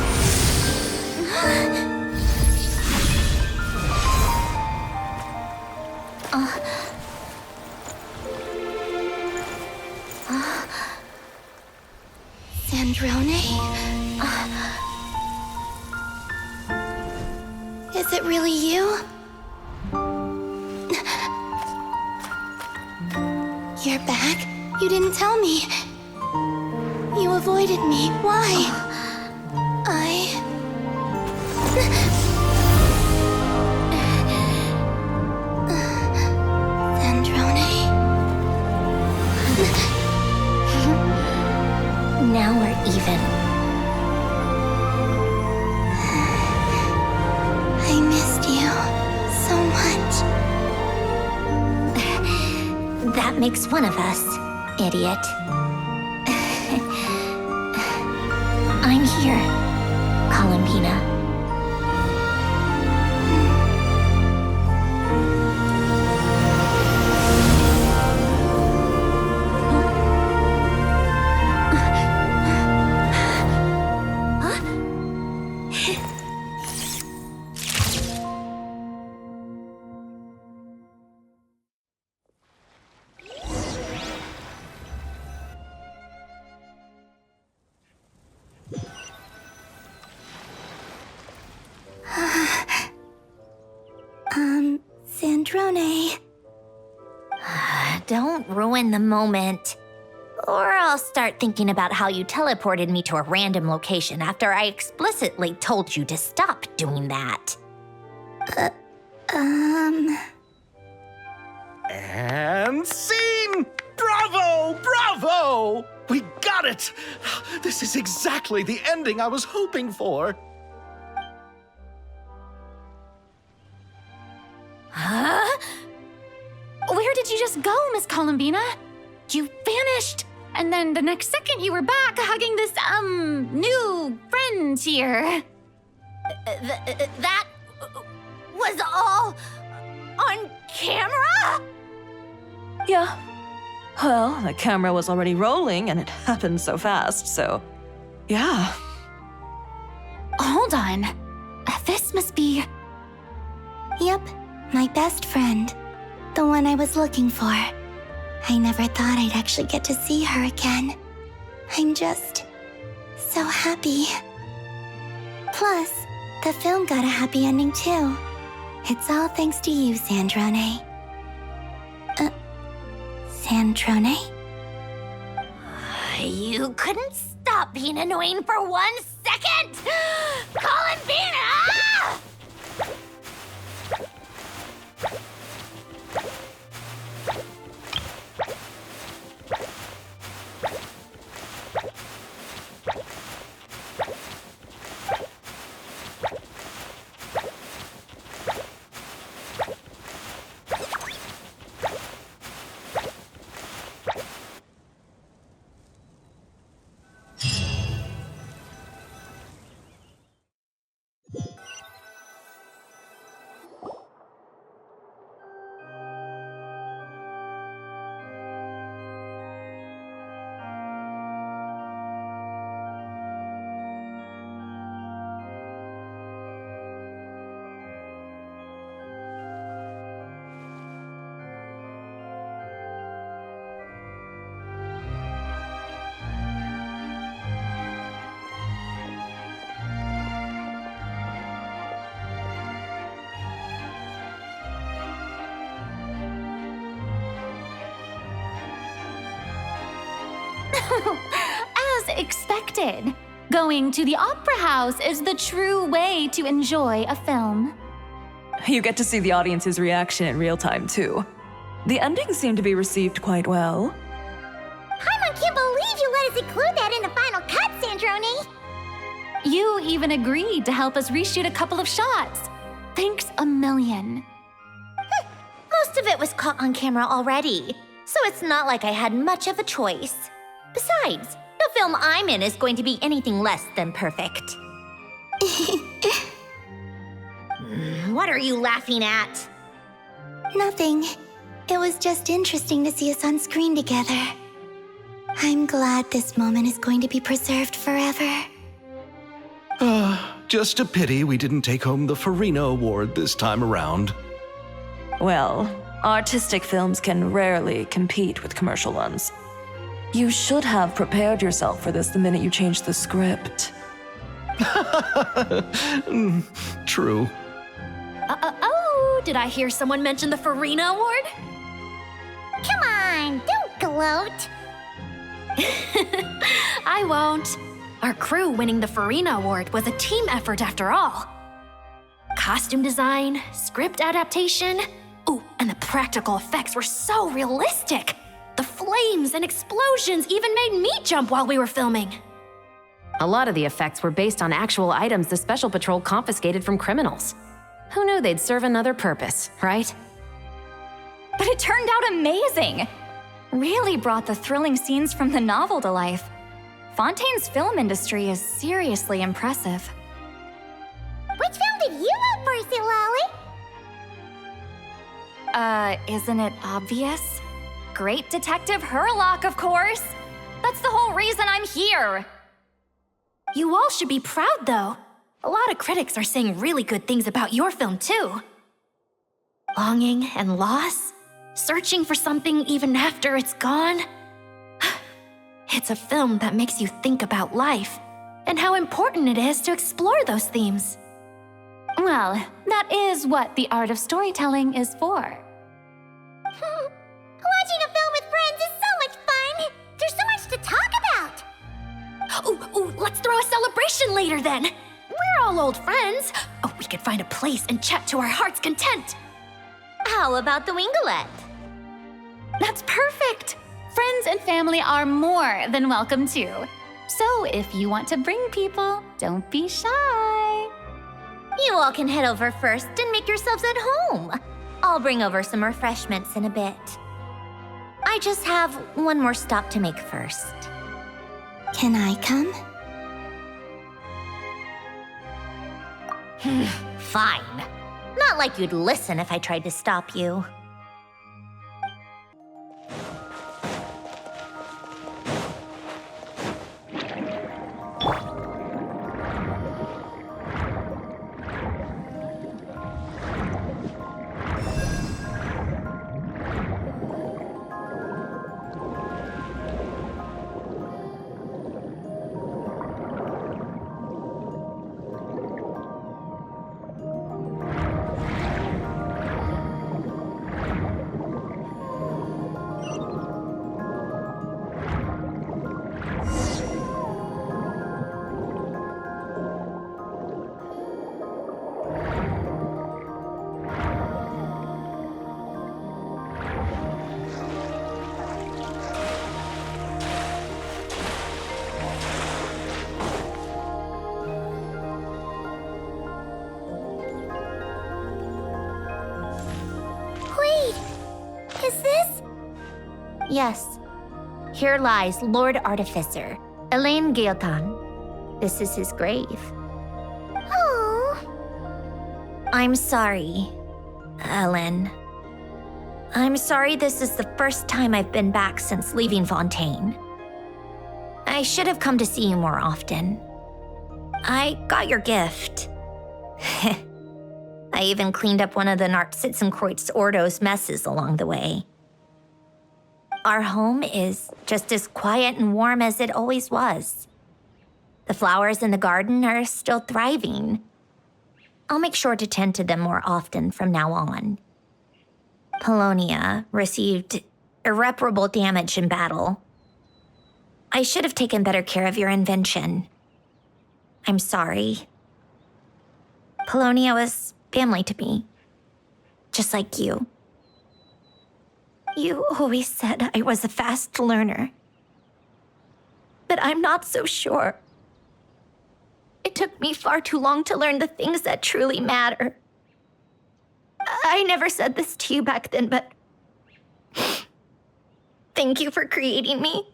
Sandrone? Is it really you? You're back? You didn't tell me. You avoided me. Why? Sandrone? Now we're even. I missed you so much. That makes one of us, idiot. I'm here, Columbina. Sandrone. Don't ruin the moment. Or I'll start thinking about how you teleported me to a random location after I explicitly told you to stop doing that. And scene! Bravo! Bravo! We got it! This is exactly the ending I was hoping for. Huh? Where did you just go, Miss Columbina? You vanished! And then the next second you were back hugging this, new friend here. That was all on camera? Yeah. Well, the camera was already rolling and it happened so fast, so yeah. Hold on. This must be... Yep, my best friend. The one I was looking for. I never thought I'd actually get to see her again. I'm just so happy. Plus, the film got a happy ending too. It's all thanks to you, Sandrone. Sandrone? You couldn't stop being annoying for 1 second? Columbina! As expected, going to the opera house is the true way to enjoy a film. You get to see the audience's reaction in real time, too. The ending seemed to be received quite well. I can't believe you let us include that in the final cut, Sandrone! You even agreed to help us reshoot a couple of shots. Thanks a million. Most of it was caught on camera already, so it's not like I had much of a choice. Besides, the film I'm in is going to be anything less than perfect. What are you laughing at? Nothing. It was just interesting to see us on screen together. I'm glad this moment is going to be preserved forever. Just a pity we didn't take home the Farina Award this time around. Well, artistic films can rarely compete with commercial ones. You should have prepared yourself for this the minute you changed the script. True. Oh, did I hear someone mention the Farina Award? Come on, don't gloat. I won't. Our crew winning the Farina Award was a team effort after all. Costume design, script adaptation. Ooh, and the practical effects were so realistic. The flames and explosions even made me jump while we were filming. A lot of the effects were based on actual items the Special Patrol confiscated from criminals. Who knew they'd serve another purpose, right? But it turned out amazing! Really brought the thrilling scenes from the novel to life. Fontaine's film industry is seriously impressive. Which film did you vote for, citlali? Isn't it obvious? Great Detective Herlock, of course! That's the whole reason I'm here! You all should be proud, though. A lot of critics are saying really good things about your film, too. Longing and loss, searching for something even after it's gone. It's a film that makes you think about life and how important it is to explore those themes. Well, that is what the art of storytelling is for. Watching a film with friends is so much fun! There's so much to talk about! Ooh, let's throw a celebration later then. We're all old friends. Oh, we could find a place and chat to our heart's content. How about the Winglet? That's perfect! Friends and family are more than welcome too. So if you want to bring people, don't be shy. You all can head over first and make yourselves at home. I'll bring over some refreshments in a bit. I just have one more stop to make first. Can I come? Fine. Not like you'd listen if I tried to stop you. Yes. Here lies Lord Artificer, Elaine Gaeltan. This is his grave. Oh. I'm sorry, Ellen. I'm sorry this is the first time I've been back since leaving Fontaine. I should have come to see you more often. I got your gift. I even cleaned up one of the Narcitzenkreuz Ordo's messes along the way. Our home is just as quiet and warm as it always was. The flowers in the garden are still thriving. I'll make sure to tend to them more often from now on. Polonia received irreparable damage in battle. I should have taken better care of your invention. I'm sorry. Polonia was family to me, just like you. You always said I was a fast learner, but I'm not so sure. It took me far too long to learn the things that truly matter. I never said this to you back then, but thank you for creating me,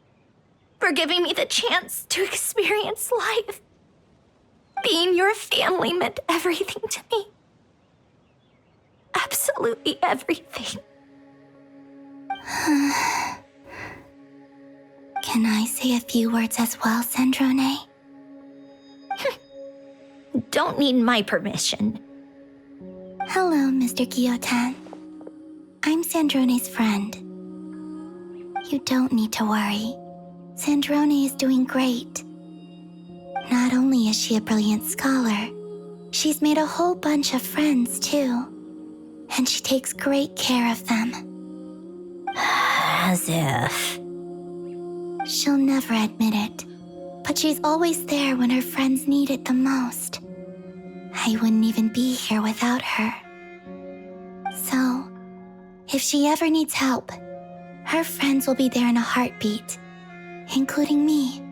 for giving me the chance to experience life. Being your family meant everything to me. Absolutely everything. Can I say a few words as well, Sandrone? Don't need my permission. Hello, Mr. Gaeltan. I'm Sandrone's friend. You don't need to worry. Sandrone is doing great. Not only is she a brilliant scholar, she's made a whole bunch of friends too. And she takes great care of them. As if. She'll never admit it, but she's always there when her friends need it the most. I wouldn't even be here without her. So, if she ever needs help, her friends will be there in a heartbeat, including me.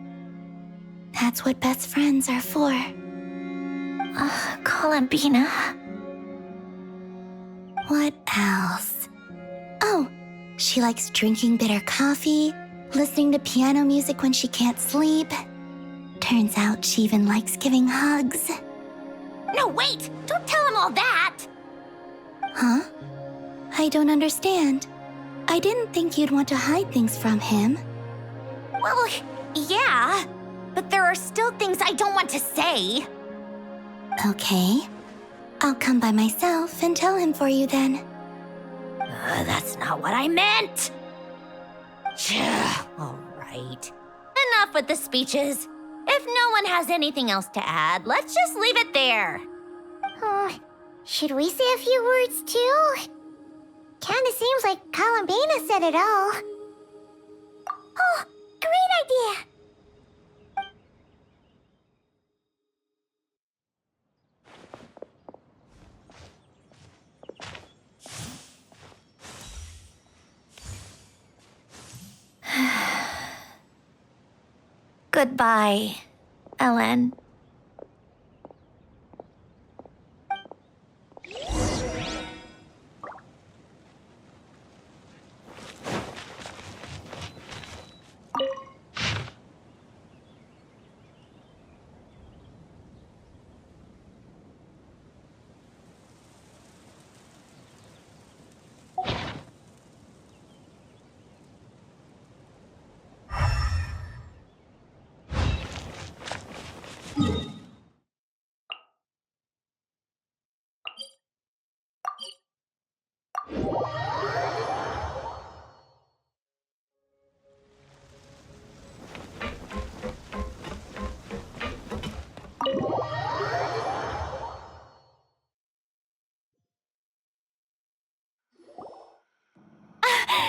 That's what best friends are for. Columbina. What else? Oh, she likes drinking bitter coffee, listening to piano music when she can't sleep. Turns out she even likes giving hugs. No, wait! Don't tell him all that! Huh? I don't understand. I didn't think you'd want to hide things from him. Well, yeah, but there are still things I don't want to say. Okay. I'll come by myself and tell him for you then. That's not what I meant! All right. Enough with the speeches. If no one has anything else to add, let's just leave it there. Should we say a few words too? Kinda seems like Columbina said it all. Oh, great idea! Goodbye, Ellen.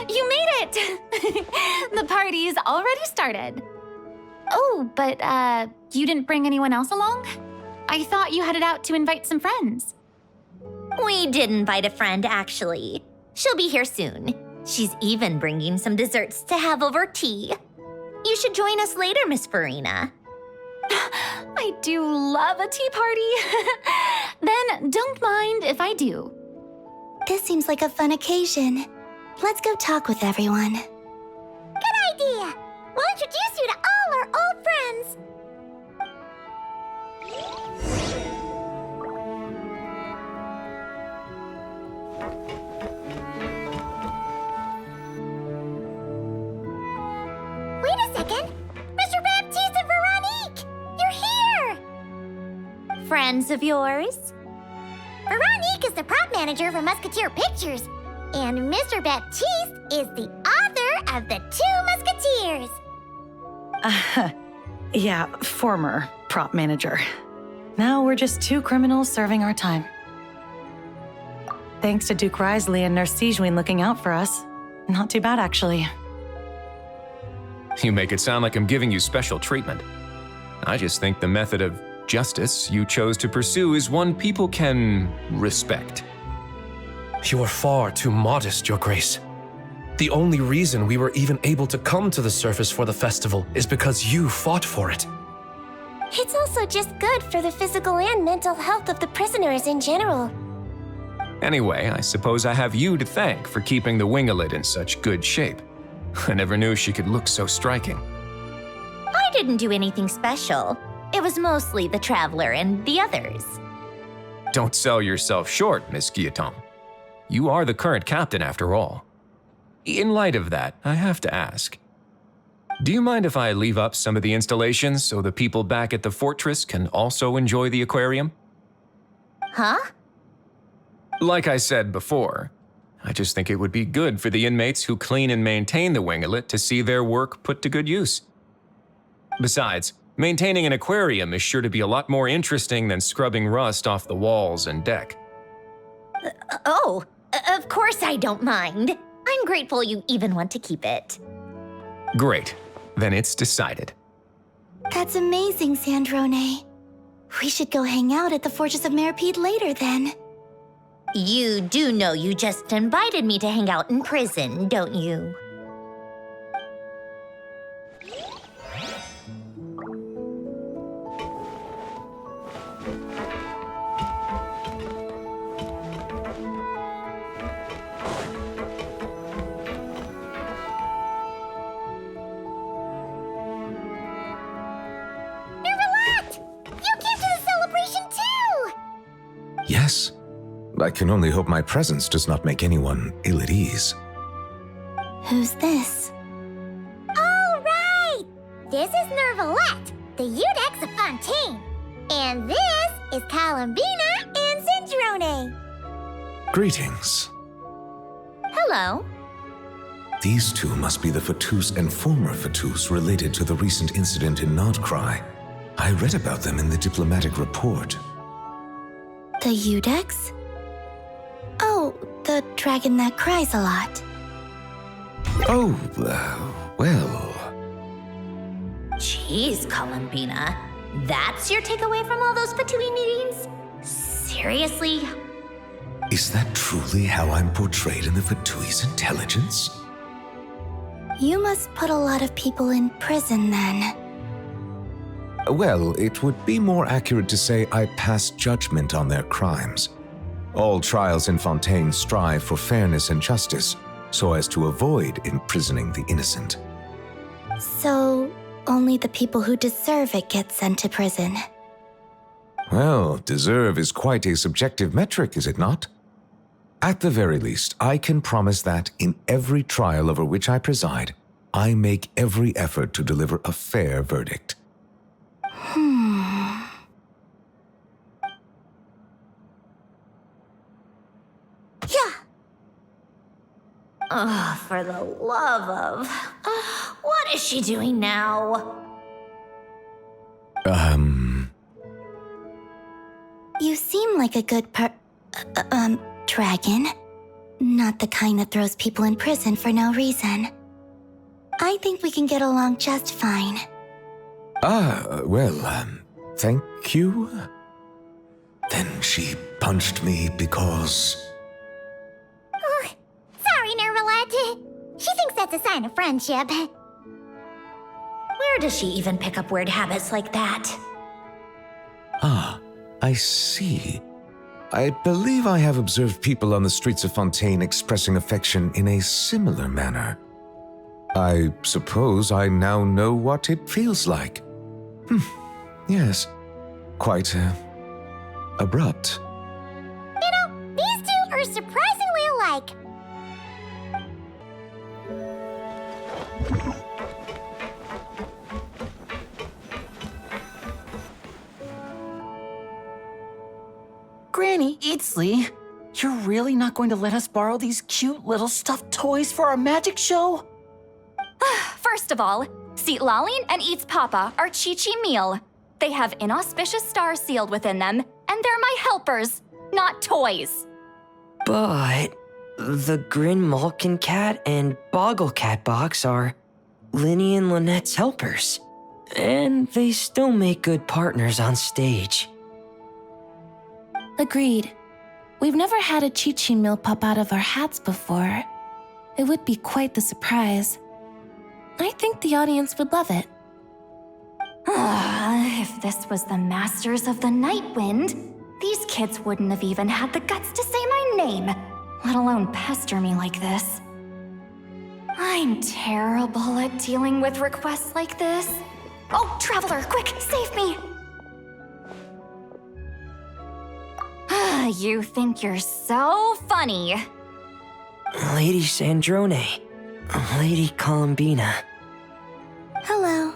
You made it! The party's already started. Oh, but, you didn't bring anyone else along? I thought you headed out to invite some friends. We did invite a friend, actually. She'll be here soon. She's even bringing some desserts to have over tea. You should join us later, Miss Farina. I do love a tea party. Then don't mind if I do. This seems like a fun occasion. Let's go talk with everyone. Good idea! We'll introduce you to all our old friends. Wait a second! Mr. Baptiste and Veronique! You're here! Friends of yours? Veronique is the prop manager for Musketeer Pictures, and Mr. Baptiste is the author of The Two Musketeers. Yeah, former prop manager. Now we're just two criminals serving our time. Thanks to Duke Risley and Nurse Sejuin looking out for us. Not too bad, actually. You make it sound like I'm giving you special treatment. I just think the method of justice you chose to pursue is one people can respect. You are far too modest, Your Grace. The only reason we were even able to come to the surface for the festival is because you fought for it. It's also just good for the physical and mental health of the prisoners in general. Anyway, I suppose I have you to thank for keeping the winglet in such good shape. I never knew she could look so striking. I didn't do anything special. It was mostly the Traveler and the others. Don't sell yourself short, Miss Guillotin. You are the current captain, after all. In light of that, I have to ask. Do you mind if I leave up some of the installations so the people back at the fortress can also enjoy the aquarium? Huh? Like I said before, I just think it would be good for the inmates who clean and maintain the winglet to see their work put to good use. Besides, maintaining an aquarium is sure to be a lot more interesting than scrubbing rust off the walls and deck. Of course I don't mind. I'm grateful you even want to keep it. Great. Then it's decided. That's amazing, Sandrone. We should go hang out at the Fortress of Meripede later, then. You do know you just invited me to hang out in prison, don't you? Yes. I can only hope my presence does not make anyone ill at ease. Who's this? All right! This is Nervalette, the Udex of Fontaine. And this is Columbina and Sandrone. Greetings. Hello. These two must be the Fatus and former Fatus related to the recent incident in Nodcry. I read about them in the diplomatic report. The Udex? dragon that cries a lot. Oh, well. Jeez, Columbina. That's your takeaway from all those Fatui meetings? Seriously? Is that truly how I'm portrayed in the Fatui's intelligence? You must put a lot of people in prison then. Well, it would be more accurate to say I pass judgment on their crimes. All trials in Fontaine strive for fairness and justice, so as to avoid imprisoning the innocent. So, only the people who deserve it get sent to prison. Well, deserve is quite a subjective metric, is it not? At the very least, I can promise that in every trial over which I preside, I make every effort to deliver a fair verdict. Yeah. Oh, for the love of... what is she doing now? You seem like a good dragon. Not the kind that throws people in prison for no reason. I think we can get along just fine. Thank you? Then she punched me because... Sorry, Nervalette. She thinks that's a sign of friendship. Where does she even pick up weird habits like that? I see. I believe I have observed people on the streets of Fontaine expressing affection in a similar manner. I suppose I now know what it feels like. Yes, quite abrupt. You know, these two are surprisingly alike. Granny Eatsley, you're really not going to let us borrow these cute little stuffed toys for our magic show? First of all, citlali and Eats Papa are Chi-Chi meal. They have inauspicious stars sealed within them, and they're my helpers, not toys. But the Grin Malkin Cat and Boggle Cat box are Linny and Lynette's helpers. And they still make good partners on stage. Agreed. We've never had a Chi-Chi meal pop out of our hats before. It would be quite the surprise. I think the audience would love it. If this was the Masters of the Night Wind, these kids wouldn't have even had the guts to say my name, let alone pester me like this. I'm terrible at dealing with requests like this. Oh, Traveler, quick, save me! You think you're so funny. Lady Sandrone, Lady Columbina. Hello.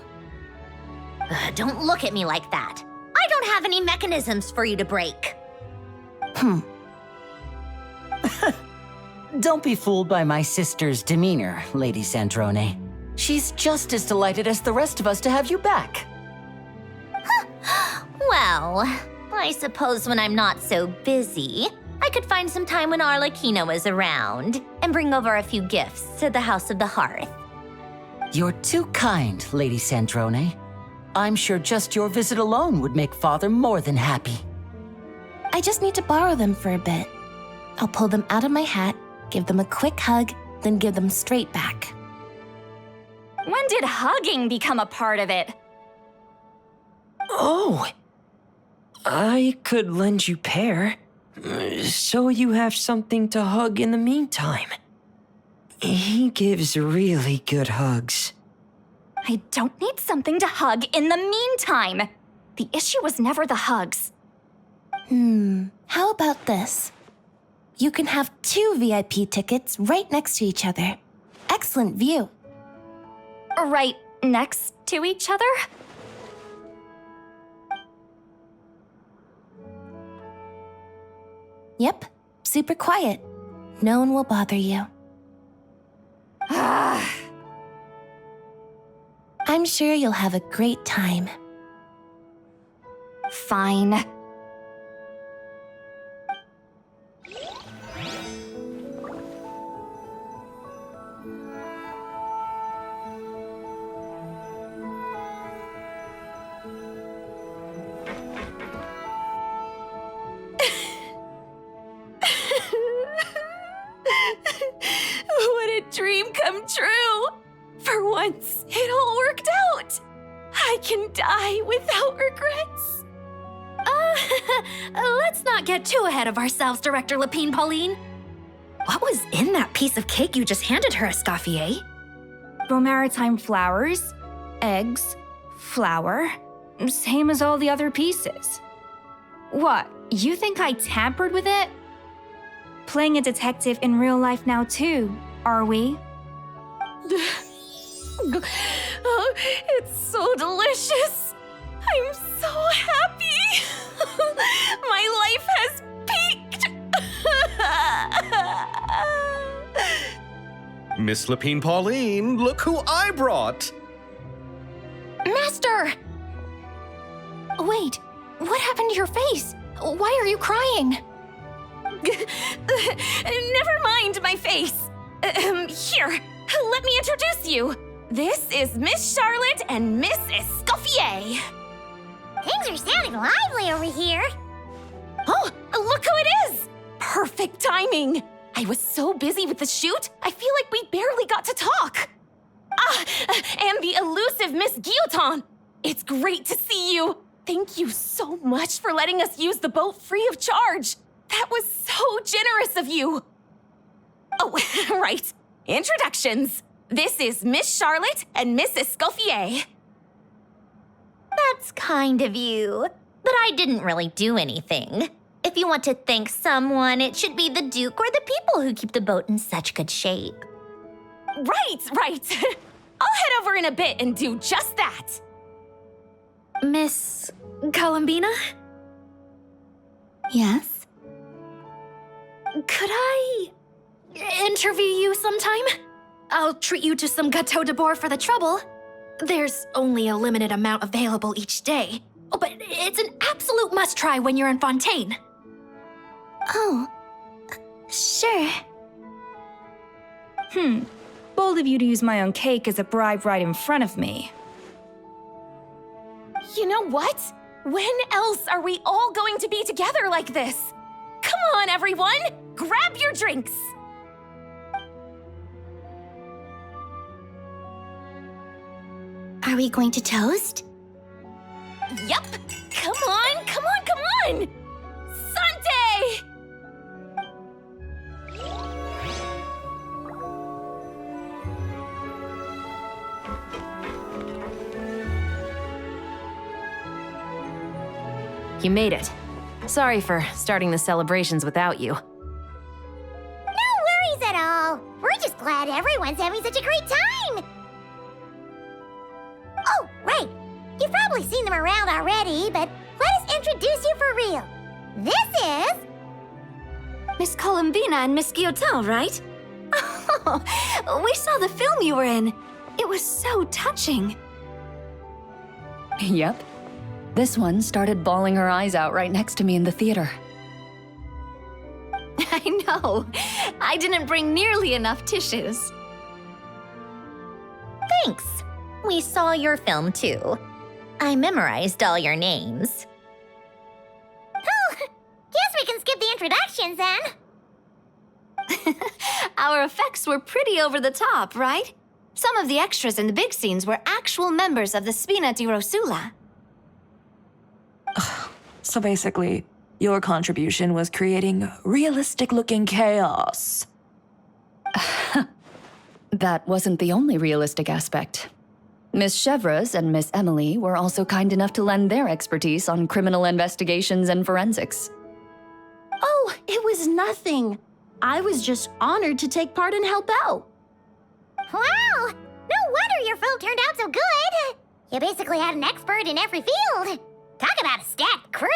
Don't look at me like that. I don't have any mechanisms for you to break. Don't be fooled by my sister's demeanor, Lady Sandrone. She's just as delighted as the rest of us to have you back. Well, I suppose when I'm not so busy, I could find some time when Arlecchino is around and bring over a few gifts to the House of the Hearth. You're too kind, Lady Sandrone. I'm sure just your visit alone would make Father more than happy. I just need to borrow them for a bit. I'll pull them out of my hat, give them a quick hug, then give them straight back. When did hugging become a part of it? Oh, I could lend you Pear, so you have something to hug in the meantime. He gives really good hugs. I don't need something to hug in the meantime. The issue was never the hugs. How about this? You can have 2 VIP tickets right next to each other. Excellent view. Right next to each other? Yep, super quiet. No one will bother you. I'm sure you'll have a great time. Fine. come true. For once, it all worked out. I can die without regrets. Let's not get too ahead of ourselves, Director Lapine Pauline. What was in that piece of cake you just handed her, Escoffier? Bromaritime flowers, eggs, flour, same as all the other pieces. What, you think I tampered with it? Playing a detective in real life now too, are we? Oh, it's so delicious. I'm so happy. My life has peaked. Miss Lapine Pauline, look who I brought! Master! Wait, what happened to your face? Why are you crying? Never mind my face. Here, let me introduce you. This is Miss Charlotte and Miss Escoffier. Things are sounding lively over here. Oh, look who it is! Perfect timing. I was so busy with the shoot, I feel like we barely got to talk. And the elusive Miss Guillotin. It's great to see you. Thank you so much for letting us use the boat free of charge. That was so generous of you. Oh, right. Introductions. This is Miss Charlotte and Miss Escoffier. That's kind of you, but I didn't really do anything. If you want to thank someone, it should be the Duke or the people who keep the boat in such good shape. Right. I'll head over in a bit and do just that. Miss Columbina? Yes? Could I interview you sometime? I'll treat you to some gâteau de bois for the trouble. There's only a limited amount available each day. Oh, but it's an absolute must-try when you're in Fontaine. Oh, sure. Bold of you to use my own cake as a bribe right in front of me. You know what? When else are we all going to be together like this? Come on, everyone! Grab your drinks! Are we going to toast? Yup! Come on! Sante! You made it. Sorry for starting the celebrations without you. No worries at all. We're just glad everyone's having such a great time. Oh, right. You've probably seen them around already, but let us introduce you for real. This is... Miss Columbina and Miss Guillotin, right? Oh, we saw the film you were in. It was so touching. Yep. This one started bawling her eyes out right next to me in the theater. I know. I didn't bring nearly enough tissues. Thanks. We saw your film too. I memorized all your names. Oh, guess we can skip the introductions then. Our effects were pretty over the top, right? Some of the extras in the big scenes were actual members of the Spina di Rosula. So basically, your contribution was creating realistic-looking chaos. That wasn't the only realistic aspect. Miss Chevres and Miss Emily were also kind enough to lend their expertise on criminal investigations and forensics. Oh, it was nothing. I was just honored to take part and help out. Wow! No wonder your film turned out so good. You basically had an expert in every field. Talk about a stacked crew.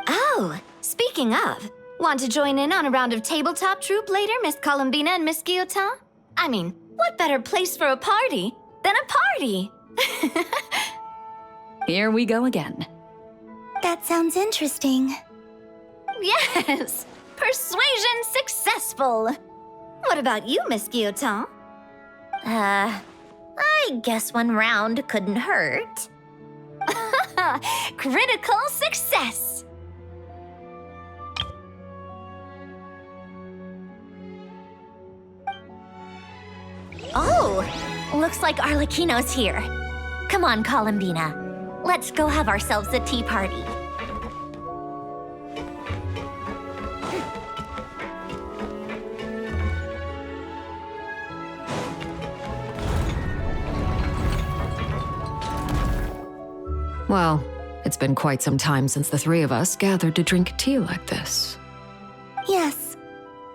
Oh, speaking of, want to join in on a round of tabletop troupe later, Miss Columbina and Miss Guillotin? I mean, what better place for a party than a party? Here we go again. That sounds interesting. Yes, persuasion successful. What about you, Miss Guillotin? I guess one round couldn't hurt. Critical success! Looks like Arlecchino's here. Come on, Columbina. Let's go have ourselves a tea party. Well, it's been quite some time since the three of us gathered to drink tea like this. Yes,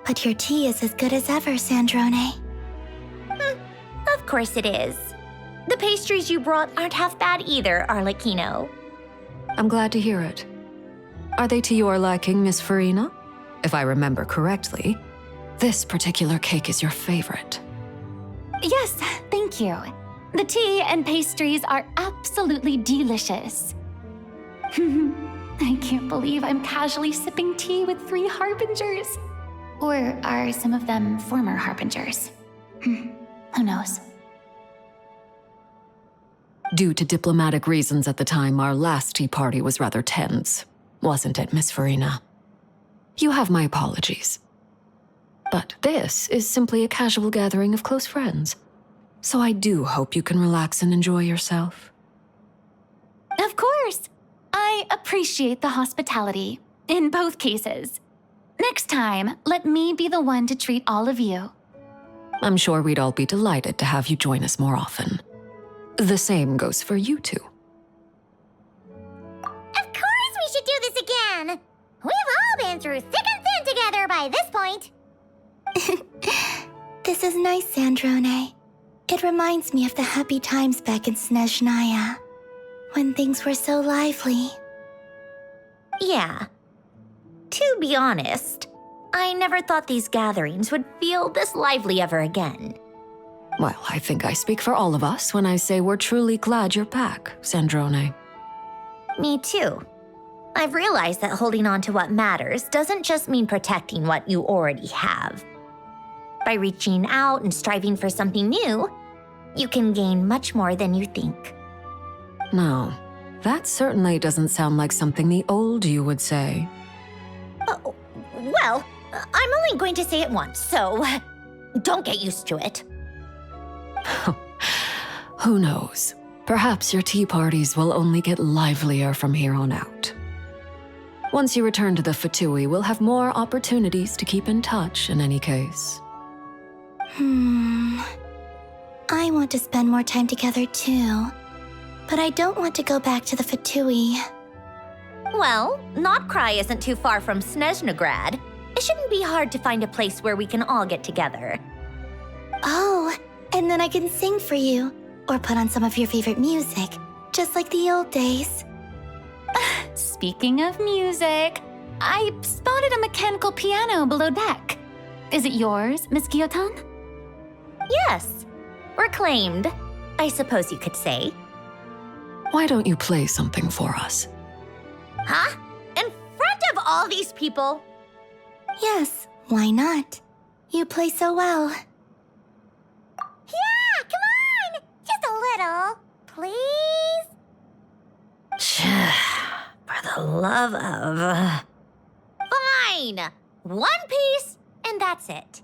but your tea is as good as ever, Sandrone. Of course it is. The pastries you brought aren't half bad either, Arlecchino. I'm glad to hear it. Are they to your liking, Miss Farina? If I remember correctly, this particular cake is your favorite. Yes, thank you. The tea and pastries are absolutely delicious. I can't believe I'm casually sipping tea with 3 harbingers. Or are some of them former harbingers? Who knows? Due to diplomatic reasons at the time, our last tea party was rather tense, wasn't it, Miss Farina? You have my apologies. But this is simply a casual gathering of close friends. So I do hope you can relax and enjoy yourself. Of course. I appreciate the hospitality, in both cases. Next time, let me be the one to treat all of you. I'm sure we'd all be delighted to have you join us more often. The same goes for you two. Of course we should do this again! We've all been through thick and thin together by this point. This is nice, Sandrone. It reminds me of the happy times back in Snezhnaya, when things were so lively. Yeah. To be honest, I never thought these gatherings would feel this lively ever again. Well, I think I speak for all of us when I say we're truly glad you're back, Sandrone. Me too. I've realized that holding on to what matters doesn't just mean protecting what you already have. By reaching out and striving for something new, you can gain much more than you think. No, that certainly doesn't sound like something the old you would say. Well, I'm only going to say it once, so don't get used to it. Who knows? Perhaps your tea parties will only get livelier from here on out. Once you return to the Fatui, we'll have more opportunities to keep in touch in any case. I want to spend more time together too, but I don't want to go back to the Fatui. Well, Notcry isn't too far from Snezhnograd. It shouldn't be hard to find a place where we can all get together. Oh, and then I can sing for you, or put on some of your favorite music, just like the old days. Speaking of music, I spotted a mechanical piano below deck. Is it yours, Miss Guillotin? Yes. Reclaimed, I suppose you could say. Why don't you play something for us? Huh? In front of all these people? Yes, why not? You play so well. Yeah, come on! Just a little, please? For the love of... Fine! One piece, and that's it.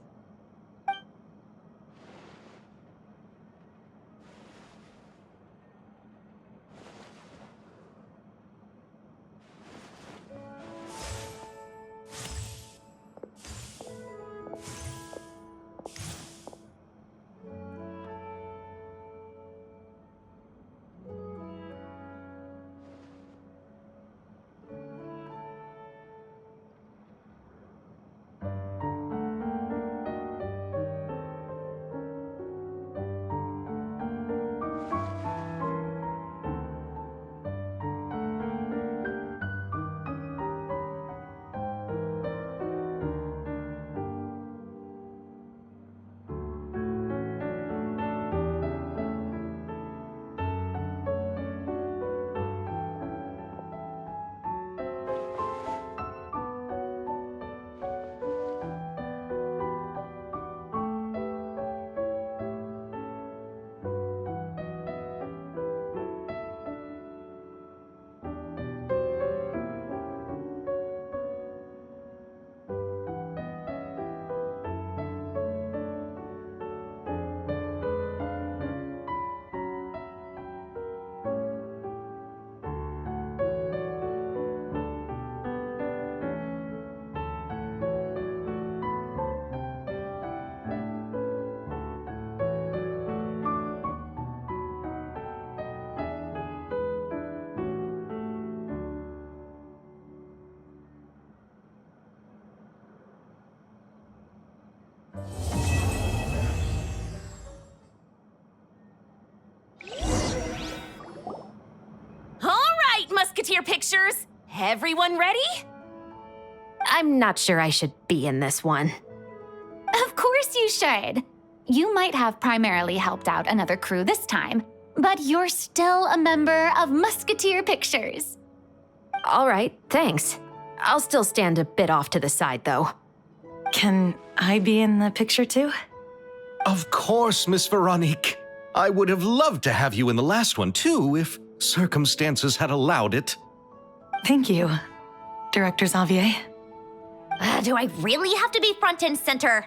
Musketeer pictures. Everyone ready? I'm not sure I should be in this one. Of course you should. You might have primarily helped out another crew this time, but you're still a member of Musketeer Pictures. All right, thanks. I'll still stand a bit off to the side, though. Can I be in the picture too? Of course, Miss Veronique. I would have loved to have you in the last one, too, if circumstances had allowed it. Thank you, Director Xavier. Do I really have to be front and center?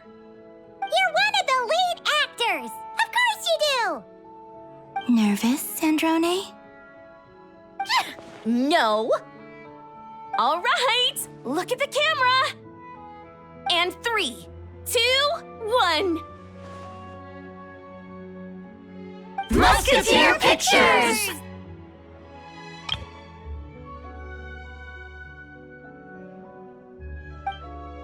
You're one of the lead actors! Of course you do! Nervous, Sandrone? No. All right, look at the camera. And 3, 2, 1. Musketeer Pictures!